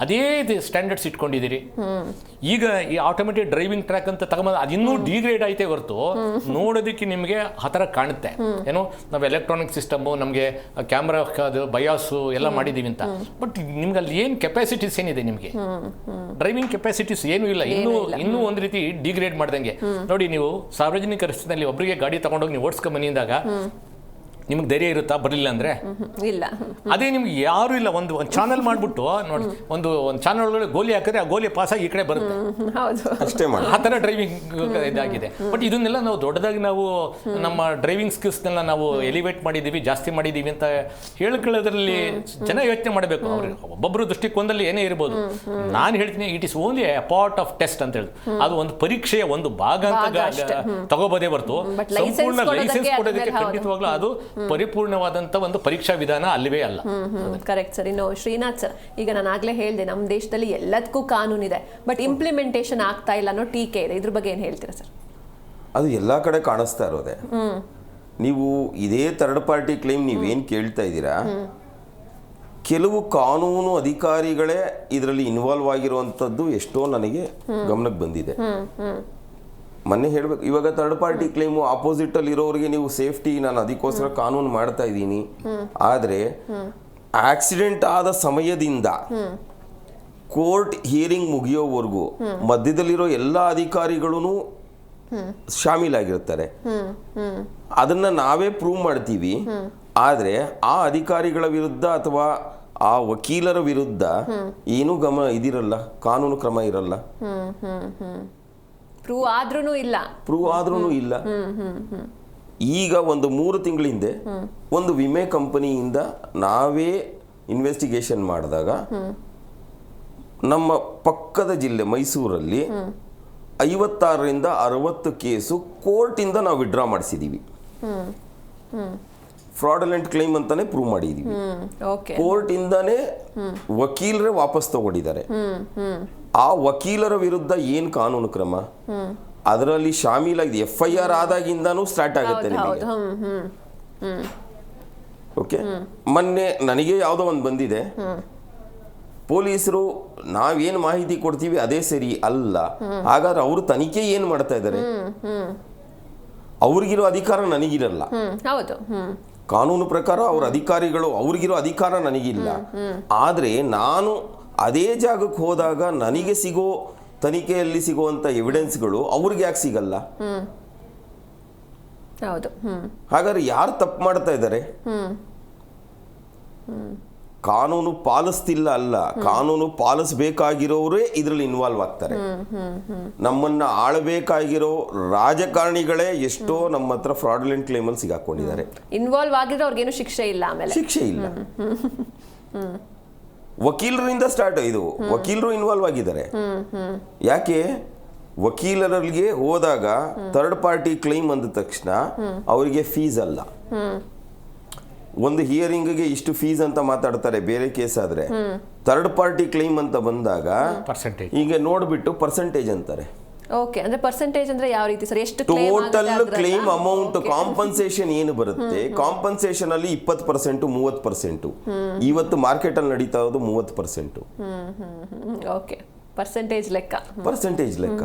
ಅದೇ ಸ್ಟ್ಯಾಂಡರ್ಡ್ಸ್ ಇಟ್ಕೊಂಡಿದ್ದೀರಿ. ಈಗ ಈ ಆಟೋಮೆಟಿಕ್ ಡ್ರೈವಿಂಗ್ ಟ್ರ್ಯಾಕ್ ಅಂತ ತಗೊಂಬಂದು ಅದು ಇನ್ನೂ ಡಿಗ್ರೇಡ್ ಆಯ್ತೇ ಹೊರತು ನೋಡೋದಕ್ಕೆ ನಿಮಗೆ ಆ ಥರ ಕಾಣುತ್ತೆ. ಏನೋ ನಾವು ಎಲೆಕ್ಟ್ರಾನಿಕ್ ಸಿಸ್ಟಮು ನಮಗೆ ಕ್ಯಾಮ್ರಾ ಬಯಾಸು ಎಲ್ಲ ಮಾಡಿದ್ದೀವಿ ಅಂತ, ಬಟ್ ನಿಮ್ಗೆ ಅಲ್ಲಿ ಏನು ಕೆಪಾಸಿಟೀಸ್ ಏನಿದೆ? ನಿಮಗೆ ಡ್ರೈವಿಂಗ್ ಕೆಪಾಸಿಟೀಸ್ ಏನೂ ಇಲ್ಲ. ಇನ್ನೂ ಒಂದು ರೀತಿ ಡಿಗ್ರೇಡ್ ಮಾಡ್ದಂಗೆ. ನೋಡಿ, ನೀವು ಸಾರ್ವಜನಿಕ ರಸ್ತೆಯಲ್ಲಿ ಒಬ್ಬರಿಗೆ ಗಾಡಿ ತಗೊಂಡೋಗಿ ನೀವು ಓಡಿಸ್ಕೊಂಬನಿಂದಾಗ ನಿಮ್ಗೆ ಧೈರ್ಯ ಇರುತ್ತಾ? ಬರಲಿಲ್ಲ ಅಂದರೆ ಇಲ್ಲ. ಅದೇ ನಿಮ್ಗೆ ಯಾರು ಇಲ್ಲ. ಒಂದು ಚಾನಲ್ ಮಾಡಿಬಿಟ್ಟು ನೋಡಿ, ಒಂದು ಚಾನಲ್ ಒಳಗಡೆ ಗೋಲಿ ಹಾಕಿದ್ರೆ ಆ ಗೋಲಿ ಪಾಸಾಗಿ ಈ ಕಡೆ ಬರುತ್ತೆ ಅಷ್ಟೇ ಮಾಡಿ. ಆ ಥರ ಡ್ರೈವಿಂಗ್ ಇದಾಗಿದೆ. ಬಟ್ ಇದನ್ನೆಲ್ಲ ನಾವು ದೊಡ್ಡದಾಗಿ ನಾವು ನಮ್ಮ ಡ್ರೈವಿಂಗ್ ಸ್ಕಿಲ್ಸ್ನೆಲ್ಲ ನಾವು ಎಲಿವೇಟ್ ಮಾಡಿದ್ದೀವಿ, ಜಾಸ್ತಿ ಮಾಡಿದ್ದೀವಿ ಅಂತ ಹೇಳ್ಕೊಳ್ಳೋದ್ರಲ್ಲಿ ಜನ ಯೋಚನೆ ಮಾಡಬೇಕು. ಅವ್ರಿಗೆ ಒಬ್ಬೊಬ್ಬರು ದೃಷ್ಟಿಕೋನದಲ್ಲಿ ಏನೇ ಇರ್ಬೋದು. ನಾನು ಹೇಳ್ತೀನಿ, it is only A part of test ಅಂತ ಹೇಳಿ. ಅದು ಒಂದು ಪರೀಕ್ಷೆಯ ಒಂದು ಭಾಗ ಅಂತ ತಗೋಬೋದೇ ಹೊರತು ಸಂಪೂರ್ಣ ಲೈಸೆನ್ಸ್ ಕೊಡೋದಕ್ಕೆ ಖಂಡಿತವಾಗ್ಲೂ ಅದು ಪರಿಪೂರ್ಣವಾದಂತ ಒಂದು ಪರೀಕ್ಷಾ ವಿಧಾನ ಅಲ್ಲವೇ ಅಲ್ಲ. Correct sir. ಇನ್ನು ಶ್ರೀನಾಥ್ ಸರ್, ಈಗ ನಾನು ಆಗ್ಲೇ ಹೇಳಿದೆ ನಮ್ಮ ದೇಶದಲ್ಲಿ ಎಲ್ಲದಕ್ಕೂ ಕಾನೂನಿದೆ, ಬಟ್ ಇಂಪ್ಲಿಮೆಂಟೇಷನ್ ಆಗ್ತಾ ಇಲ್ಲ ಅನ್ನೋ ಟೀಕೆ ಇದೆ. ಇದ್ರ ಬಗ್ಗೆ ಏನು ಹೇಳ್ತೀರಾ ಸರ್? ಅದು ಎಲ್ಲ ಕಡೆ ಕಾಣಿಸ್ತಾ ಇರೋದೆ. ನೀವು ಇದೇ ಥರ್ಡ್ ಪಾರ್ಟಿ ಕ್ಲೈಮ್ ನೀವೇನು ಕೇಳ್ತಾ ಇದ್ದೀರಾ, ಕೆಲವು ಕಾನೂನು ಅಧಿಕಾರಿಗಳೇ ಇದರಲ್ಲಿ ಇನ್ವಾಲ್ವ್ ಆಗಿರುವಂಥದ್ದು ಎಷ್ಟೋ ನನಗೆ ಗಮನಕ್ಕೆ ಬಂದಿದೆ. ಮೊನ್ನೆ ಹೇಳ್ಬೇಕು, ಇವಾಗ ಥರ್ಡ್ ಪಾರ್ಟಿ ಕ್ಲೈಮು ಆಪೋಸಿಟಲ್ಲಿ ಇರೋರಿಗೆ ನೀವು ಸೇಫ್ಟಿ, ನಾನು ಅದಕ್ಕೋಸ್ಕರ ಕಾನೂನು ಮಾಡ್ತಾ ಇದ್ದೀನಿ. ಆದರೆ ಆಕ್ಸಿಡೆಂಟ್ ಆದ ಸಮಯದಿಂದ ಕೋರ್ಟ್ ಹಿಯರಿಂಗ್ ಮುಗಿಯೋವರೆಗೂ ಮಧ್ಯದಲ್ಲಿರೋ ಎಲ್ಲ ಅಧಿಕಾರಿಗಳೂ ಶಾಮೀಲಾಗಿರ್ತಾರೆ. ಅದನ್ನು ನಾವೇ ಪ್ರೂವ್ ಮಾಡ್ತೀವಿ. ಆದರೆ ಆ ಅಧಿಕಾರಿಗಳ ವಿರುದ್ಧ ಅಥವಾ ಆ ವಕೀಲರ ವಿರುದ್ಧ ಏನೂ ಇದಿರಲ್ಲ, ಕಾನೂನು ಕ್ರಮ ಇರಲ್ಲ. ಪ್ರೂವ್ ಆದ್ರೂ ಇಲ್ಲ. ಈಗ ಒಂದು 3 ತಿಂಗಳ ಹಿಂದೆ ಒಂದು ವಿಮೆ ಕಂಪನಿಯಿಂದ ನಾವೇ ಇನ್ವೆಸ್ಟಿಗೇಷನ್ ಮಾಡಿದಾಗ ನಮ್ಮ ಪಕ್ಕದ ಜಿಲ್ಲೆ ಮೈಸೂರಲ್ಲಿ 56ರಿಂದ 60 ಕೇಸು ಕೋರ್ಟಿಂದ ನಾವು ವಿಡ್ರಾ ಮಾಡಿಸಿದ್ದೀವಿ. ಫ್ರಾಡಲೆಂಟ್ ಕ್ಲೈಮ್ ಅಂತಾನೆ ಪ್ರೂವ್ ಮಾಡಿದ್ದೀವಿ. ಕೋರ್ಟಿಂದಾನೇ ವಕೀಲರೇ ವಾಪಸ್ ತಗೊಂಡಿದ್ದಾರೆ. ಆ ವಕೀಲರ ವಿರುದ್ಧ ಏನು ಕಾನೂನು ಕ್ರಮ ಅದರಲ್ಲಿ ಶಾಮೀಲಾಗಿದೆ. FIR ಆದಾಗಿಂದಾನು ಸ್ಟಾರ್ಟ್ ಆಗುತ್ತೆ ನಿಮಗೆ. ಓಕೆ, ಮೊನ್ನೆ ನನಗೆ ಯಾವುದೋ ಒಂದು ಬಂದಿದೆ, ಪೊಲೀಸರು ನಾವೇನು ಮಾಹಿತಿ ಕೊಡ್ತೀವಿ ಅದೇ ಸರಿ ಅಲ್ಲ. ಹಾಗಾದ್ರೆ ಅವರು ತನಿಖೆ ಏನು ಮಾಡ್ತಾ ಇದ್ದಾರೆ? ಅವ್ರಿಗಿರೋ ಅಧಿಕಾರ ನನಗಿರಲ್ಲ. ಹೌದು. ಕಾನೂನು ಪ್ರಕಾರ ಅವ್ರ ಅಧಿಕಾರಿಗಳು, ಅವ್ರಿಗಿರೋ ಅಧಿಕಾರ ನನಗಿಲ್ಲ. ಆದರೆ ನಾನು ಅದೇ ಜಾಗಕ್ಕೆ ಹೋದಾಗ ನನಗೆ ಸಿಗೋ ತನಿಖೆಯಲ್ಲಿ ಸಿಗುವಂತ ಎವಿಡೆನ್ಸ್ಗಳು ಅವ್ರಿಗೆ ಯಾಕೆ ಸಿಗಲ್ಲ? ಹೌದು. ಹಾಗಾದ್ರೆ ಯಾರು ತಪ್ಪು ಮಾಡ್ತಾ ಇದ್ದಾರೆ? ಕಾನೂನು ಪಾಲಿಸ್ತಿಲ್ಲ ಅಲ್ಲ, ಕಾನೂನು ಪಾಲಿಸಬೇಕಾಗಿರೋರೇ ಇದರಲ್ಲಿ ಇನ್ವಾಲ್ವ್ ಆಗ್ತಾರೆ. ನಮ್ಮನ್ನ ಆಳಬೇಕಾಗಿರೋ ರಾಜಕಾರಣಿಗಳೇ ಎಷ್ಟೋ ನಮ್ಮ ಹತ್ರ ಫ್ರಾಡುಲೆಂಟ್ ಕ್ಲೇಮಲ್ಲಿ ಸಿಗಾಕೊಂಡಿದ್ದಾರೆ. ಇನ್ವಾಲ್ವ್ ಆಗಿದ್ರೆ ಅವ್ರಿಗೇನು ಶಿಕ್ಷೆ ಇಲ್ಲ, ಆಮೇಲೆ ಶಿಕ್ಷೆ ಇಲ್ಲ. ವಕೀಲರಿಂದ ಸ್ಟಾರ್ಟ್ ಇದು, ವಕೀಲರು ಇನ್ವಾಲ್ವ್ ಆಗಿದ್ದಾರೆ. ಯಾಕೆ? ವಕೀಲರಿಗೆ ಹೋದಾಗ ಥರ್ಡ್ ಪಾರ್ಟಿ ಕ್ಲೈಮ್ ಅಂದ ತಕ್ಷಣ ಅವರಿಗೆ ಫೀಸ್ ಅಲ್ಲ. ಒಂದು ಹಿಯರಿಂಗ್ಗೆ ಇಷ್ಟು ಫೀಸ್ ಅಂತ ಮಾತಾಡ್ತಾರೆ ಬೇರೆ ಕೇಸ್ ಆದ್ರೆ. ಥರ್ಡ್ ಪಾರ್ಟಿ ಕ್ಲೈಮ್ ಅಂತ ಬಂದಾಗ ಪರ್ಸೆಂಟೇಜ್ ಈಗ ನೋಡ್ಬಿಟ್ಟು ಪರ್ಸೆಂಟೇಜ್ ಅಂತಾರೆ. ಓಕೆ, ಅಂದ್ರೆ ಪರ್ಸೆಂಟೇಜ್ ಅಂದ್ರೆ ಯಾವ ರೀತಿ ಸರ್? ಎಷ್ಟು ಟೋಟಲ್ ಕ್ಲೇಮ್ ಅಮೌಂಟ್ ಕಾಂಪನ್ಸೇಷನ್ ಏನು ಬರುತ್ತೆ, ಕಾಂಪನ್ಸೇಷನ್ ಅಲ್ಲಿ 20%, 30%. ಇವತ್ತು ಮಾರ್ಕೆಟ್ ಅಲ್ಲಿ ನಡೀತಾ ಇರೋದು 30%. ಓಕೆ, ಪರ್ಸೆಂಟೇಜ್ ಲೆಕ್ಕ.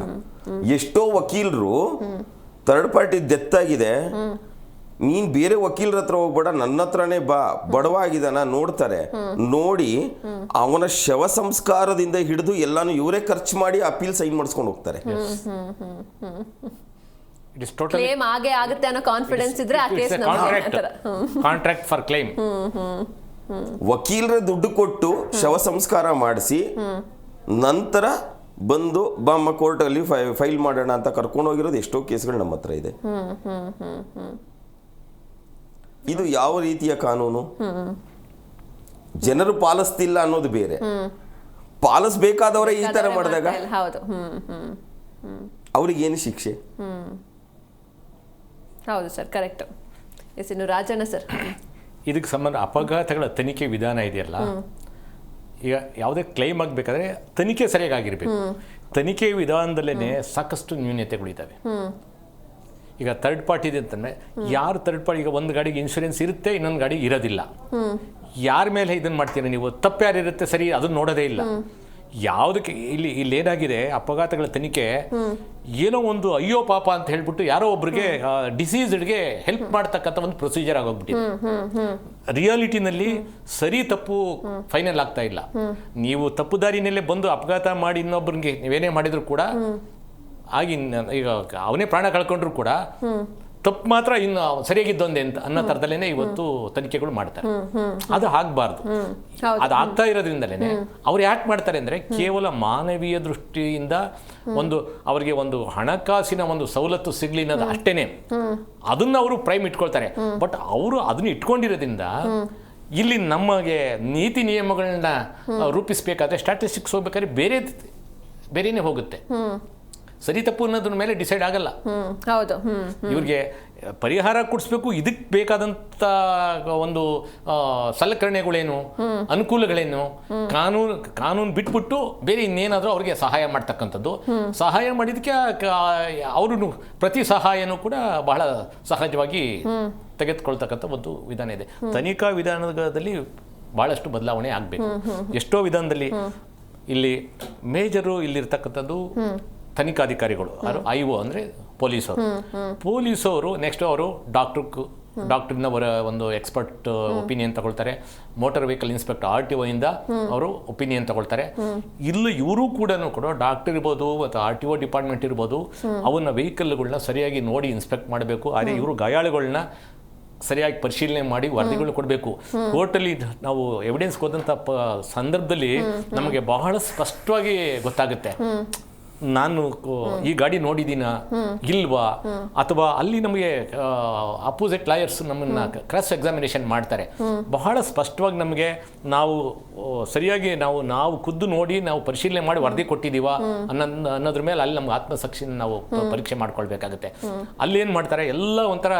ಎಷ್ಟೋ ವಕೀಲರು ಥರ್ಡ್ ಪಾರ್ಟಿ ಡೆತ್ ಆಗಿದೆ, ನೀನ್ ಬೇರೆ ವಕೀಲರ ಹತ್ರ ಹೋಗ್ಬೇಡ, ನನ್ನ ಹತ್ರನೇ ಬಾ, ಬಡವ ಆಗಿದಾನ ನೋಡ್ತಾರೆ. ನೋಡಿ ಅವನ ಶವ ಸಂಸ್ಕಾರದಿಂದ ಹಿಡಿದು ಎಲ್ಲಾನು ಇವರೇ ಖರ್ಚು ಮಾಡಿ ಅಪೀಲ್ ಸೈನ್ ಮಾಡಿಸ್ಕೊಂಡು ಹೋಗ್ತಾರೆ. ಕ್ಲೇಮ್ ಆಗೇ ಆಗುತ್ತೆ ಅನ್ನೋ ಕಾನ್ಫಿಡೆನ್ಸ್ ಇದ್ರೆ ಆ ಕೇಸ್ ಕಾಂಟ್ರಾಕ್ಟ್ ಫಾರ್ ಕ್ಲೇಮ್. ವಕೀಲರ ದುಡ್ಡು ಕೊಟ್ಟು ಶವ ಸಂಸ್ಕಾರ ಮಾಡಿಸಿ ನಂತರ ಬಂದು ಬಾಮ್ಮ ಕೋರ್ಟಲ್ಲಿ ಫೈಲ್ ಮಾಡೋಣ ಅಂತ ಕರ್ಕೊಂಡು ಹೋಗಿರೋದು ಎಷ್ಟೋ ಕೇಸ್ಗಳು ನಮ್ಮ ಹತ್ರ ಇದೆ. ಇದು ಯಾವ ರೀತಿಯ ಕಾನೂನು? ಜನರು ಪಾಲಿಸ್ತಿಲ್ಲ ಅನ್ನೋದು ಬೇರೆ, ಪಾಲಿಸ್ಬೇಕಾದವರೇ ಈ ತರ ಮಾಡಿದಾಗ ಅವ್ರಿಗೇನು ಶಿಕ್ಷೆ? ಹೌದು ಸರ್, ಕರೆಕ್ಟ್. ಎಸ್, ಇನ್ನು ರಾಜಣ್ಣ ಸರ್, ಇದಕ್ಕೆ ಸಂಬಂಧ ಅಪಘಾತಗಳ ತನಿಖೆ ವಿಧಾನ ಇದೆಯಲ್ಲ, ಈಗ ಯಾವುದೇ ಕ್ಲೈಮ್ ಆಗಬೇಕಾದ್ರೆ ತನಿಖೆ ಸರಿಯಾಗಿರಬೇಕು. ತನಿಖೆ ವಿಧಾನದಲ್ಲೇ ಸಾಕಷ್ಟು ನ್ಯೂನತೆಗಳಿದ್ದಾವೆ. ಈಗ ಥರ್ಡ್ ಪಾರ್ಟಿ ಇದೆ ಅಂತಂದರೆ ಯಾರು ಥರ್ಡ್ ಪಾರ್ಟಿ, ಈಗ ಒಂದು ಗಾಡಿಗೆ ಇನ್ಶೂರೆನ್ಸ್ ಇರುತ್ತೆ, ಇನ್ನೊಂದು ಗಾಡಿಗೆ ಇರೋದಿಲ್ಲ. ಯಾರ ಮೇಲೆ ಇದನ್ನು ಮಾಡ್ತೀರಾ ನೀವು? ತಪ್ಪು ಯಾರಿರುತ್ತೆ ಸರಿ ಅದನ್ನು ನೋಡೋದೇ ಇಲ್ಲ. ಯಾವುದಕ್ಕೆ ಇಲ್ಲಿ ಏನಾಗಿದೆ, ಅಪಘಾತಗಳ ತನಿಖೆ ಏನೋ ಒಂದು ಅಯ್ಯೋ ಪಾಪ ಅಂತ ಹೇಳ್ಬಿಟ್ಟು ಯಾರೋ ಒಬ್ರಿಗೆ ಡಿಸೀಸ್ಡ್ಗೆ ಹೆಲ್ಪ್ ಮಾಡ್ತಕ್ಕಂಥ ಒಂದು ಪ್ರೊಸೀಜರ್ ಆಗೋಗ್ಬಿಟ್ಟಿದೆ. ರಿಯಾಲಿಟಿನಲ್ಲಿ ಸರಿ ತಪ್ಪು ಫೈನಲ್ ಆಗ್ತಾ ಇಲ್ಲ. ನೀವು ತಪ್ಪು ದಾರಿನಲ್ಲೇ ಬಂದು ಅಪಘಾತ ಮಾಡಿ ಇನ್ನೊಬ್ಬರಿಗೆ ನೀವೇನೇ ಮಾಡಿದ್ರು ಕೂಡ ಆಗಿ ಈಗ ಅವನೇ ಪ್ರಾಣ ಕಳ್ಕೊಂಡ್ರು ಕೂಡ ತಪ್ಪು ಮಾತ್ರ ಇನ್ನು ಸರಿಯಾಗಿದ್ದೊಂದೇ ಅಂತ ಅನ್ನೋ ಥರದಲ್ಲೇ ಇವತ್ತು ತನಿಖೆಗಳು ಮಾಡ್ತಾರೆ. ಅದು ಆಗಬಾರ್ದು. ಅದು ಆಗ್ತಾ ಇರೋದ್ರಿಂದಲೇ ಅವ್ರು ಯಾಕೆ ಮಾಡ್ತಾರೆ ಅಂದರೆ ಕೇವಲ ಮಾನವೀಯ ದೃಷ್ಟಿಯಿಂದ ಒಂದು ಅವರಿಗೆ ಒಂದು ಹಣಕಾಸಿನ ಒಂದು ಸವಲತ್ತು ಸಿಗ್ಲಿ ಅನ್ನೋದು ಅಷ್ಟೇನೆ, ಅದನ್ನ ಅವರು ಪ್ರೈಮ್ ಇಟ್ಕೊಳ್ತಾರೆ. ಬಟ್ ಅವರು ಅದನ್ನ ಇಟ್ಕೊಂಡಿರೋದ್ರಿಂದ ಇಲ್ಲಿ ನಮಗೆ ನೀತಿ ನಿಯಮಗಳನ್ನ ರೂಪಿಸಬೇಕಾದ್ರೆ ಸ್ಟ್ಯಾಟಿಸ್ಟಿಕ್ಸ್ ಹೋಗ್ಬೇಕಾದ್ರೆ ಬೇರೆನೇ ಹೋಗುತ್ತೆ. ಸರಿ ತಪ್ಪು ಅನ್ನೋದ್ರ ಮೇಲೆ ಡಿಸೈಡ್ ಆಗಲ್ಲ. ಹೌದು. ಇವ್ರಿಗೆ ಪರಿಹಾರ ಕೊಡಿಸ್ಬೇಕು, ಇದಕ್ಕೆ ಬೇಕಾದಂಥ ಒಂದು ಸಲಕರಣೆಗಳೇನು, ಅನುಕೂಲಗಳೇನು, ಕಾನೂನು ಬಿಟ್ಬಿಟ್ಟು ಬೇರೆ ಇನ್ನೇನಾದರೂ ಅವ್ರಿಗೆ ಸಹಾಯ ಮಾಡ್ತಕ್ಕಂಥದ್ದು. ಸಹಾಯ ಮಾಡಿದಕ್ಕೆ ಅವರು ಪ್ರತಿ ಸಹಾಯನೂ ಕೂಡ ಬಹಳ ಸಹಜವಾಗಿ ತೆಗೆದುಕೊಳ್ತಕ್ಕಂಥ ಒಂದು ವಿಧಾನ ಇದೆ. ತನಿಖಾ ವಿಧಾನದಲ್ಲಿ ಬಹಳಷ್ಟು ಬದಲಾವಣೆ ಆಗಬೇಕು. ಎಷ್ಟೋ ವಿಧಾನದಲ್ಲಿ ಇಲ್ಲಿ ಮೇಜರು ಇಲ್ಲಿರ್ತಕ್ಕಂಥದ್ದು ತನಿಖಾಧಿಕಾರಿಗಳು, IO ಅಂದರೆ ಪೊಲೀಸವರು ನೆಕ್ಸ್ಟ್ ಅವರು ಡಾಕ್ಟ್ರಿನ ಒಂದು ಎಕ್ಸ್ಪರ್ಟ್ ಒಪಿನಿಯನ್ ತಗೊಳ್ತಾರೆ. ಮೋಟಾರ್ ವೆಹಿಕಲ್ ಇನ್ಸ್ಪೆಕ್ಟರ್ RTO ಇಂದ ಅವರು ಒಪಿನಿಯನ್ ತಗೊಳ್ತಾರೆ. ಇಲ್ಲಿ ಇವರು ಕೂಡ ಡಾಕ್ಟರ್ ಇರ್ಬೋದು ಮತ್ತು RTO ಡಿಪಾರ್ಟ್ಮೆಂಟ್ ಇರ್ಬೋದು, ಅವನ್ನ ವೆಹಿಕಲ್ಗಳನ್ನ ಸರಿಯಾಗಿ ನೋಡಿ ಇನ್ಸ್ಪೆಕ್ಟ್ ಮಾಡಬೇಕು. ಆದರೆ ಇವರು ಗಾಯಾಳುಗಳನ್ನ ಸರಿಯಾಗಿ ಪರಿಶೀಲನೆ ಮಾಡಿ ವರದಿಗಳು ಕೊಡಬೇಕು. ಕೋರ್ಟಲ್ಲಿ ನಾವು ಎವಿಡೆನ್ಸ್ ಹೋದಂಥ ಸಂದರ್ಭದಲ್ಲಿ ನಮಗೆ ಬಹಳ ಸ್ಪಷ್ಟವಾಗಿ ಗೊತ್ತಾಗುತ್ತೆ, ನಾನು ಈ ಗಾಡಿ ನೋಡಿದ್ದೀನ ಇಲ್ವಾ, ಅಥವಾ ಅಲ್ಲಿ ನಮಗೆ ಅಪೋಸಿಟ್ ಲಾಯರ್ಸ್ ನಮ್ಮನ್ನು ಕ್ರಾಸ್ ಎಕ್ಸಾಮಿನೇಷನ್ ಮಾಡ್ತಾರೆ. ಬಹಳ ಸ್ಪಷ್ಟವಾಗಿ ನಮಗೆ ನಾವು ಸರಿಯಾಗಿ ನಾವು ಖುದ್ದು ನೋಡಿ ನಾವು ಪರಿಶೀಲನೆ ಮಾಡಿ ವರದಿ ಕೊಟ್ಟಿದ್ದೀವಾ ಅನ್ನೋದ್ರ ಮೇಲೆ ಅಲ್ಲಿ ನಮ್ಗೆ ಆತ್ಮಸಾಕ್ಷಿನ ನಾವು ಪರೀಕ್ಷೆ ಮಾಡ್ಕೊಳ್ಬೇಕಾಗುತ್ತೆ. ಅಲ್ಲಿ ಏನು ಮಾಡ್ತಾರೆ, ಎಲ್ಲ ಒಂಥರ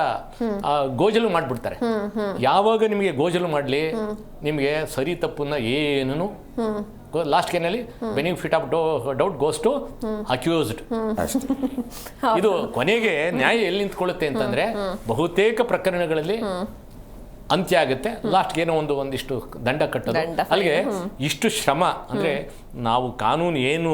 ಗೋಜಲು ಮಾಡಿಬಿಡ್ತಾರೆ. ಯಾವಾಗ ನಿಮಗೆ ಗೋಜಲು ಮಾಡಲಿ, ನಿಮಗೆ ಸರಿ ತಪ್ಪನ್ನ ಏನೂ ಲಾಸ್ಟ್ ಕೇನಲ್ಲಿ benefit of doubt goes to accused. ಇದು ಕೊನೆಗೆ ನ್ಯಾಯ ಎಲ್ಲಿ ನಿಂತ್ಕೊಳ್ಳುತ್ತೆ ಅಂತಂದ್ರೆ ಬಹುತೇಕ ಪ್ರಕರಣಗಳಲ್ಲಿ ಅಂತ್ಯ ಆಗುತ್ತೆ, ಲಾಸ್ಟ್ಗೆ ಏನೋ ಒಂದಿಷ್ಟು ದಂಡ ಕಟ್ಟೋದು. ಅಲ್ಲಿಗೆ ಇಷ್ಟು ಶ್ರಮ ಅಂದರೆ ನಾವು ಕಾನೂನು ಏನು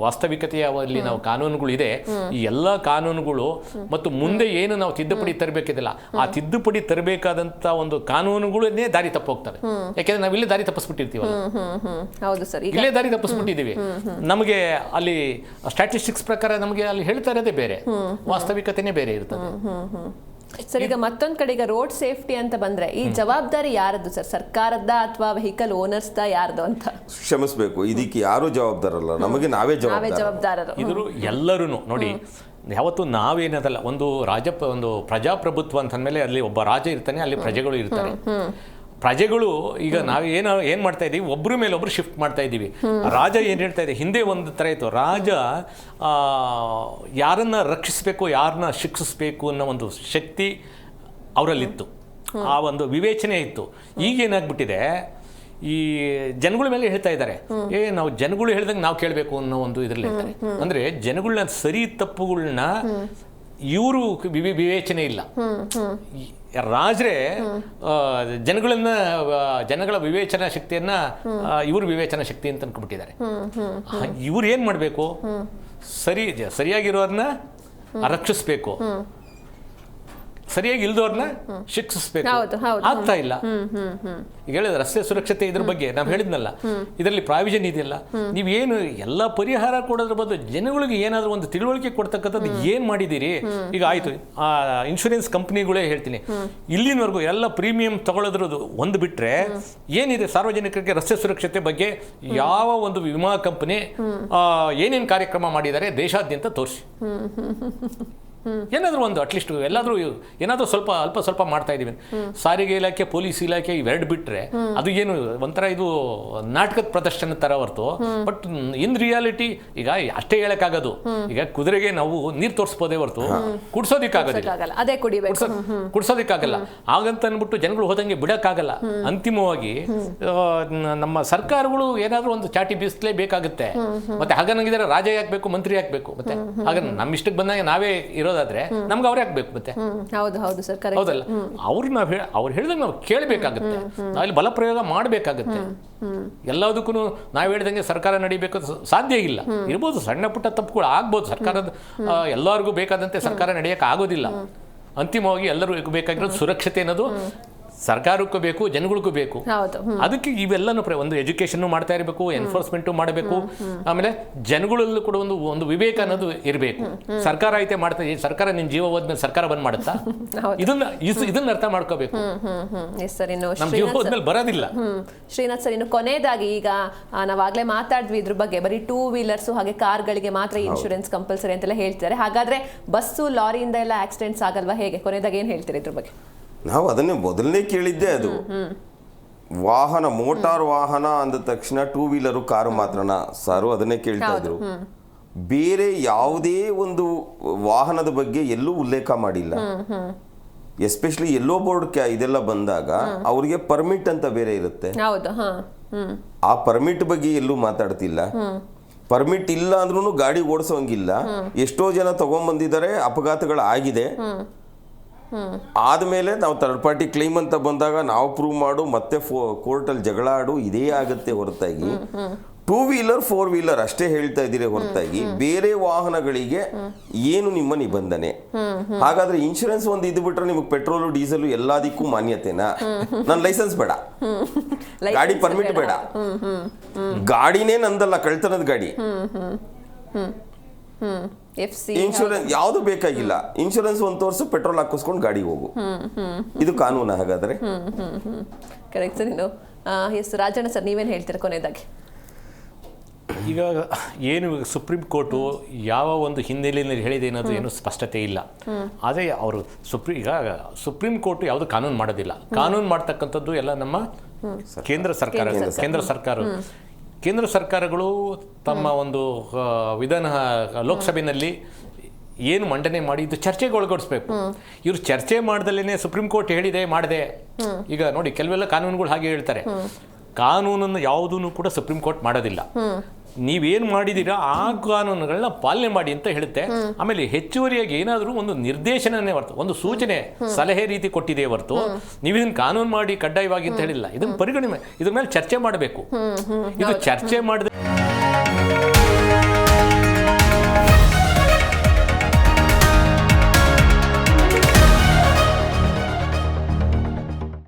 ವಾಸ್ತವಿಕತೆಯಲ್ಲಿ ನಾವು ಕಾನೂನುಗಳಿದೆ, ಈ ಎಲ್ಲ ಕಾನೂನುಗಳು ಮತ್ತು ಮುಂದೆ ಏನು ನಾವು ತಿದ್ದುಪಡಿ ತರಬೇಕಿದೆಯಲ್ಲ, ಆ ತಿದ್ದುಪಡಿ ತರಬೇಕಾದಂಥ ಒಂದು ಕಾನೂನುಗಳನ್ನೇ ದಾರಿ ತಪ್ಪೋಗ್ತವೆ. ಯಾಕೆಂದ್ರೆ ನಾವು ಇಲ್ಲೇ ದಾರಿ ತಪ್ಪಿಸ್ಬಿಟ್ಟಿರ್ತೀವಲ್ಲ. ಹೌದು ಸರ್, ಇಲ್ಲೇ ದಾರಿ ತಪ್ಪಿಸ್ಬಿಟ್ಟಿದ್ದೀವಿ. ನಮಗೆ ಅಲ್ಲಿ ಸ್ಟ್ಯಾಟಿಸ್ಟಿಕ್ಸ್ ಪ್ರಕಾರ ನಮಗೆ ಅಲ್ಲಿ ಹೇಳ್ತಾ ಇರೋದೇ ಬೇರೆ, ವಾಸ್ತವಿಕತೆನೇ ಬೇರೆ ಇರ್ತದೆ. ಸರ್, ಈಗ ಮತ್ತೊಂದ್ ಕಡೆ ಈಗ ರೋಡ್ ಸೇಫ್ಟಿ ಅಂತ ಬಂದ್ರೆ ಈ ಜವಾಬ್ದಾರಿ ಯಾರದ್ದು ಸರ್? ಸರ್ಕಾರದ ಅಥವಾ ವೆಹಿಕಲ್ ಓನರ್ಸ್ ಯಾರ್ದು ಅಂತ? ಕ್ಷಮಿಸಬೇಕು, ಇದಕ್ಕೆ ಯಾರು ಜವಾಬ್ದಾರಲ್ಲ, ನಮಗೆ ನಾವೇ ಜವಾಬ್ದಾರರು. ಇದ್ರು ಎಲ್ಲರೂ ನೋಡಿ, ಯಾವತ್ತು ನಾವೇನದಲ್ಲ, ಒಂದು ಪ್ರಜಾಪ್ರಭುತ್ವ ಅಂತಂದ್ಮೇಲೆ ಅಲ್ಲಿ ಒಬ್ಬ ರಾಜ ಇರ್ತಾನೆ, ಅಲ್ಲಿ ಪ್ರಜೆಗಳು ಇರ್ತಾರೆ. ಪ್ರಜೆಗಳು ಈಗ ನಾವು ಏನು ಮಾಡ್ತಾ ಇದ್ದೀವಿ, ಒಬ್ಬರ ಮೇಲೆ ಒಬ್ರು ಶಿಫ್ಟ್ ಮಾಡ್ತಾ ಇದ್ದೀವಿ. ರಾಜ ಏನು ಹೇಳ್ತಾ ಇದೆ, ಹಿಂದೆ ಒಂದು ಥರ ಇತ್ತು, ರಾಜ ಯಾರನ್ನ ರಕ್ಷಿಸಬೇಕು, ಯಾರನ್ನ ಶಿಕ್ಷಿಸಬೇಕು ಅನ್ನೋ ಒಂದು ಶಕ್ತಿ ಅವರಲ್ಲಿತ್ತು, ಆ ಒಂದು ವಿವೇಚನೆ ಇತ್ತು. ಈಗೇನಾಗ್ಬಿಟ್ಟಿದೆ, ಈ ಜನಗಳ ಮೇಲೆ ಹೇಳ್ತಾ ಇದ್ದಾರೆ, ನಾವು ಜನಗಳು ಹೇಳ್ದಂಗೆ ನಾವು ಕೇಳಬೇಕು ಅನ್ನೋ ಒಂದು ಇದರಲ್ಲಿ ಹೇಳ್ತಾರೆ. ಅಂದರೆ ಜನಗಳನ್ನ ಸರಿ ತಪ್ಪುಗಳನ್ನ ಇವರು ವಿವೇಚನೆ ಇಲ್ಲ. ರಾಜರೇ ಜನಗಳ ವಿವೇಚನಾ ಶಕ್ತಿಯನ್ನ ಇವರು ವಿವೇಚನಾ ಶಕ್ತಿ ಅಂತ ಅನ್ಕೊಂಡ್ಬಿಟ್ಟಿದ್ದಾರೆ. ಇವ್ರು ಏನ್ ಮಾಡಬೇಕು, ಸರಿಯಾಗಿರೋರ್ನ ರಕ್ಷಿಸ್ಬೇಕು, ಸರಿಯಾಗಿ ಇಲ್ದವ್ರನ್ನ ಶಿಕ್ಷಿಸ್ಬೇಕು. ಆಗ್ತಾ ಇಲ್ಲ. ಈಗ ಹೇಳಿದ ರಸ್ತೆ ಸುರಕ್ಷತೆ ಇದ್ರ ಬಗ್ಗೆ ನಾವು ಹೇಳಿದ್ನಲ್ಲ, ಇದರಲ್ಲಿ ಪ್ರಾವಿಷನ್ ಇದೆಯಲ್ಲ, ನೀವೇನು ಎಲ್ಲ ಪರಿಹಾರ ಕೊಡೋದ್ರ ಬದಲು ಜನಗಳಿಗೆ ಏನಾದರೂ ಒಂದು ತಿಳುವಳಿಕೆ ಕೊಡ್ತಕ್ಕಂಥದ್ದು ಏನು ಮಾಡಿದ್ದೀರಿ? ಈಗ ಆಯಿತು, ಆ ಇನ್ಶೂರೆನ್ಸ್ ಕಂಪ್ನಿಗಳೇ ಹೇಳ್ತೀನಿ, ಇಲ್ಲಿನವರೆಗೂ ಎಲ್ಲ ಪ್ರೀಮಿಯಂ ತಗೊಳ್ಳೋದ್ರದ್ದು ಒಂದು ಬಿಟ್ಟರೆ ಏನಿದೆ ಸಾರ್ವಜನಿಕರಿಗೆ ರಸ್ತೆ ಸುರಕ್ಷತೆ ಬಗ್ಗೆ ಯಾವ ಒಂದು ವಿಮಾ ಕಂಪನಿ ಏನೇನು ಕಾರ್ಯಕ್ರಮ ಮಾಡಿದ್ದಾರೆ ದೇಶಾದ್ಯಂತ ತೋರಿಸಿ. ಏನಾದರೂ ಒಂದು ಅಟ್ಲೀಸ್ಟ್ ಎಲ್ಲಾದರೂ ಏನಾದರೂ ಅಲ್ಪ ಸ್ವಲ್ಪ ಮಾಡ್ತಾ ಇದ್ದೀವಿ. ಸಾರಿಗೆ ಇಲಾಖೆ, ಪೊಲೀಸ್ ಇಲಾಖೆ ಇವೆರಡು ಬಿಟ್ಟರೆ ಅದು ಏನು ಒಂಥರ ಇದು ನಾಟಕದ ಪ್ರದರ್ಶನ ಥರ ಹೊರತು, ಬಟ್ ಇನ್ ರಿಯಾಲಿಟಿ ಈಗ ಅಷ್ಟೇ ಹೇಳಕ್ಕಾಗೋದು. ಈಗ ಕುದುರೆಗೆ ನಾವು ನೀರು ತೋರಿಸ್ಬೋದೇ ಹೊರತು ಕುಡ್ಸೋದಿಕ್ಕಾಗೋದಿಲ್ಲ, ಕುಡ್ಸೋದಿಕ್ಕಾಗಲ್ಲ. ಹಾಗಂತ ಅಂದ್ಬಿಟ್ಟು ಜನಗಳು ಹೋದಂಗೆ ಬಿಡೋಕ್ಕಾಗಲ್ಲ. ಅಂತಿಮವಾಗಿ ನಮ್ಮ ಸರ್ಕಾರಗಳು ಏನಾದರೂ ಒಂದು ಚಾಟಿ ಬೀಸಲೇಬೇಕಾಗುತ್ತೆ. ಮತ್ತೆ ಹಾಗಂಗಿದ್ರೆ ರಾಜ ಯಾಕಬೇಕು, ಮಂತ್ರಿ ಯಾಕಬೇಕು? ಮತ್ತೆ ಹಾಗ ನಮ್ಮ ಇಷ್ಟಕ್ಕೆ ಬಂದಾಗ ನಾವೇ ಇರೋದಾದ್ರೆ ನಮ್ಗೆ ಅವ್ರು ಯಾಕಬೇಕು? ಮತ್ತೆ ಹೌದು ಸರ್, ಹೌದಲ್ಲ, ಅವ್ರು ಹೇಳಿದಾಗ ನಾವು ಕೇಳಬೇಕಾಗುತ್ತೆ, ನಾವಿಲ್ಲಿ ಬಲ ಪ್ರಯೋಗ ಮಾಡಬೇಕಾಗುತ್ತೆ. ಎಲ್ಲದಕ್ಕೂ ನಾವು ಹೇಳಿದಂಗೆ ಸರ್ಕಾರ ನಡಿಬೇಕು ಸಾಧ್ಯ ಇಲ್ಲ. ಇರ್ಬೋದು ಸಣ್ಣ ಪುಟ್ಟ ತಪ್ಪುಗಳು ಆಗ್ಬೋದು, ಸರ್ಕಾರದ ಎಲ್ಲರಿಗೂ ಬೇಕಾದಂತೆ ಸರ್ಕಾರ ನಡೆಯಕ್ಕೆ ಆಗೋದಿಲ್ಲ. ಅಂತಿಮವಾಗಿ ಎಲ್ಲರೂ ಬೇಕಾಗಿರೋದು ಸುರಕ್ಷತೆ ಅನ್ನೋದು ಸರ್ಕಾರಕ್ಕೂ ಬೇಕು, ಜನಗಳಿಗೂ ಬೇಕು. ಅದಕ್ಕೆ ಇವೆಲ್ಲನೂ ಒಂದು ಎಜುಕೇಶನ್ ಮಾಡ್ತಾ ಇರಬೇಕು, ಎನ್ಫೋರ್ಸ್ಮೆಂಟು ಮಾಡಬೇಕು, ಆಮೇಲೆ ಜನಗಳಲ್ಲೂ ಕೂಡ ಒಂದು ವಿವೇಕ ಅನ್ನೋದು ಇರಬೇಕು. ಸರ್ಕಾರ ಐತೆ ಮಾಡ್ತಾ ಇದೆ, ಸರ್ಕಾರ ನಿನ್ನ ಜೀವ ಹೋದ್ಮೇಲೆ ಸರ್ಕಾರ ಬಂದ್ ಮಾಡುತ್ತಾ? ಇದನ್ನ ಅರ್ಥ ಮಾಡ್ಕೋಬೇಕು. ನಮ್ಮ ಜೀವ ಹೋದ್ಮೇಲೆ ಬರೋದಿಲ್ಲ. ಶ್ರೀನಾಥ್ ಸರ್, ಇನ್ನು ಕೊನೆಯದಾಗಿ ಈಗ ನಾವಾಗ್ಲೇ ಮಾತಾಡಿದ್ವಿ ಇದ್ರ ಬಗ್ಗೆ, ಬರೀ 2 ವೀಲರ್ಸ್ ಹಾಗೆ ಕಾರ್ಗಳಿಗೆ ಮಾತ್ರ ಇನ್ಶೂರೆನ್ಸ್ ಕಂಪಲ್ಸರಿ ಅಂತೆಲ್ಲ ಹೇಳ್ತಿದ್ದಾರೆ. ಹಾಗಾದ್ರೆ ಬಸ್ಸು, ಲಾರಿಯಿಂದ ಎಲ್ಲ ಆಕ್ಸಿಡೆಂಟ್ಸ್ ಆಗಲ್ವಾ? ಹೇಗೆ? ಕೊನೆಯದಾಗಿ ಏನ್ ಹೇಳ್ತೀರಿ ಇದ್ರ ಬಗ್ಗೆ? ನಾವು ಅದನ್ನೇ ಮೊದಲನೇ ಕೇಳಿದ್ದೆ. ಅದು ವಾಹನ, ಮೋಟಾರ್ ವಾಹನ ಅಂದ ತಕ್ಷಣ 2 ವೀಲರು, ಕಾರು ಮಾತ್ರನಾ ಸಾರು? ಅದನ್ನೇ ಕೇಳ್ತಾ ಇದ್ರು. ಬೇರೆ ಯಾವುದೇ ಒಂದು ವಾಹನದ ಬಗ್ಗೆ ಎಲ್ಲೂ ಉಲ್ಲೇಖ ಮಾಡಿಲ್ಲ. ಎಸ್ಪೆಷಲಿ ಯೆಲ್ಲೋ ಬೋರ್ಡ್ ಇದೆಲ್ಲ ಬಂದಾಗ ಅವ್ರಿಗೆ ಪರ್ಮಿಟ್ ಅಂತ ಬೇರೆ ಇರುತ್ತೆ, ಆ ಪರ್ಮಿಟ್ ಬಗ್ಗೆ ಎಲ್ಲೂ ಮಾತಾಡ್ತಿಲ್ಲ. ಪರ್ಮಿಟ್ ಇಲ್ಲ ಅಂದ್ರೂ ಗಾಡಿ ಓಡಿಸೋಂಗಿಲ್ಲ. ಎಷ್ಟೋ ಜನ ತಗೊಂಡ್ಬಂದಿದ್ದಾರೆ, ಅಪಘಾತಗಳು ಆಗಿದೆ. ಆದಮೇಲೆ ನಾವು ಥರ್ಡ್ ಪಾರ್ಟಿ ಕ್ಲೈಮ್ ಅಂತ ಬಂದಾಗ ನಾವು ಪ್ರೂವ್ ಮಾಡು, ಮತ್ತೆ ಕೋರ್ಟಲ್ಲಿ ಜಗಳ ಆಡು, ಇದೇ ಆಗುತ್ತೆ ಹೊರತಾಗಿ 2 ವೀಲರ್ 4 ವೀಲರ್ ಅಷ್ಟೇ ಹೇಳ್ತಾ ಇದ್ದೀರಿ ಹೊರತಾಗಿ ಬೇರೆ ವಾಹನಗಳಿಗೆ ಏನು ನಿಮ್ಮ ನಿಬಂಧನೆ? ಹಾಗಾದ್ರೆ ಇನ್ಶೂರೆನ್ಸ್ ಒಂದು ಇದು ಬಿಟ್ರೆ ನಿಮಗೆ ಪೆಟ್ರೋಲು, ಡೀಸೆಲ್ ಎಲ್ಲದಕ್ಕೂ ಮಾನ್ಯತೆನಾ? ನನ್ನ ಲೈಸೆನ್ಸ್ ಬೇಡ, ಗಾಡಿ ಪರ್ಮಿಟ್ ಬೇಡ, ಗಾಡಿನೇ ನಂದಲ್ಲ, ಕಳ್ತನದ ಗಾಡಿ, ಇನ್ಶೂರೆನ್ಸ್ ಯಾವುದು ಬೇಕಾಗಿಲ್ಲ. ಇನ್ಶೂರೆನ್ಸ್ ಒಂದು ತೋರಿಸು, ಪೆಟ್ರೋಲ್ ಹಾಕಿಸ್ಕೊಂಡು ಗಾಡಿ ಹೋಗು. ಇದು ಕಾನೂನು ಹಾಗಾದ್ರೆ? Correct sir. ಇನ್ನು ರಾಜಣ್ಣ ಸರ್, ನೀವೇನು ಹೇಳ್ತೀರಾ ಕೊನೆಯದಾಗಿ? ಈಗ ಏನು ಸುಪ್ರೀಂ ಕೋರ್ಟು ಯಾವ ಒಂದು ಹಿನ್ನೆಲೆಯಲ್ಲಿ ಹೇಳಿದೆ ಅನ್ನೋದು ಏನು ಸ್ಪಷ್ಟತೆ ಇಲ್ಲ. ಆದರೆ ಅವರು ಸುಪ್ರೀಂ ಕೋರ್ಟ್ ಯಾವುದು ಕಾನೂನು ಮಾಡೋದಿಲ್ಲ. ಕಾನೂನು ಮಾಡ್ತಕ್ಕಂಥದ್ದು ಎಲ್ಲ ನಮ್ಮ ಕೇಂದ್ರ ಸರ್ಕಾರಗಳು ತಮ್ಮ ಒಂದು ಲೋಕಸಭೆಯಲ್ಲಿ ಏನು ಮಂಡನೆ ಮಾಡಿ ಇದು ಚರ್ಚೆಗೆ ಒಳಗೊಡಿಸ್ಬೇಕು. ಇವ್ರು ಚರ್ಚೆ ಮಾಡ್ದಲ್ಲೇ ಸುಪ್ರೀಂ ಕೋರ್ಟ್ ಹೇಳಿದೆ ಮಾಡಿದೆ. ಈಗ ನೋಡಿ, ಕೆಲವೆಲ್ಲ ಕಾನೂನುಗಳು ಹಾಗೆ ಹೇಳ್ತಾರೆ. ಕಾನೂನನ್ನು ಯಾವುದೂ ಕೂಡ ಸುಪ್ರೀಂ ಕೋರ್ಟ್ ಮಾಡೋದಿಲ್ಲ. ನೀವೇನು ಮಾಡಿದ್ದೀರಾ ಆ ಕಾನೂನುಗಳನ್ನ ಪಾಲನೆ ಮಾಡಿ ಅಂತ ಹೇಳುತ್ತೆ. ಆಮೇಲೆ ಹೆಚ್ಚುವರಿಯಾಗಿ ಏನಾದರೂ ಒಂದು ನಿರ್ದೇಶನನೇ ಹೊರತು, ಒಂದು ಸೂಚನೆ ಸಲಹೆ ರೀತಿ ಕೊಟ್ಟಿದೆ ಹೊರತು ನೀವು ಇದನ್ನ ಕಾನೂನು ಮಾಡಿ ಕಡ್ಡಾಯವಾಗಿ ಅಂತ ಹೇಳಿಲ್ಲ. ಇದನ್ನ ಪರಿಗಣನೆ, ಇದ್ರ ಮೇಲೆ ಚರ್ಚೆ ಮಾಡಬೇಕು. ಇದು ಚರ್ಚೆ ಮಾಡಿದ್ರೆ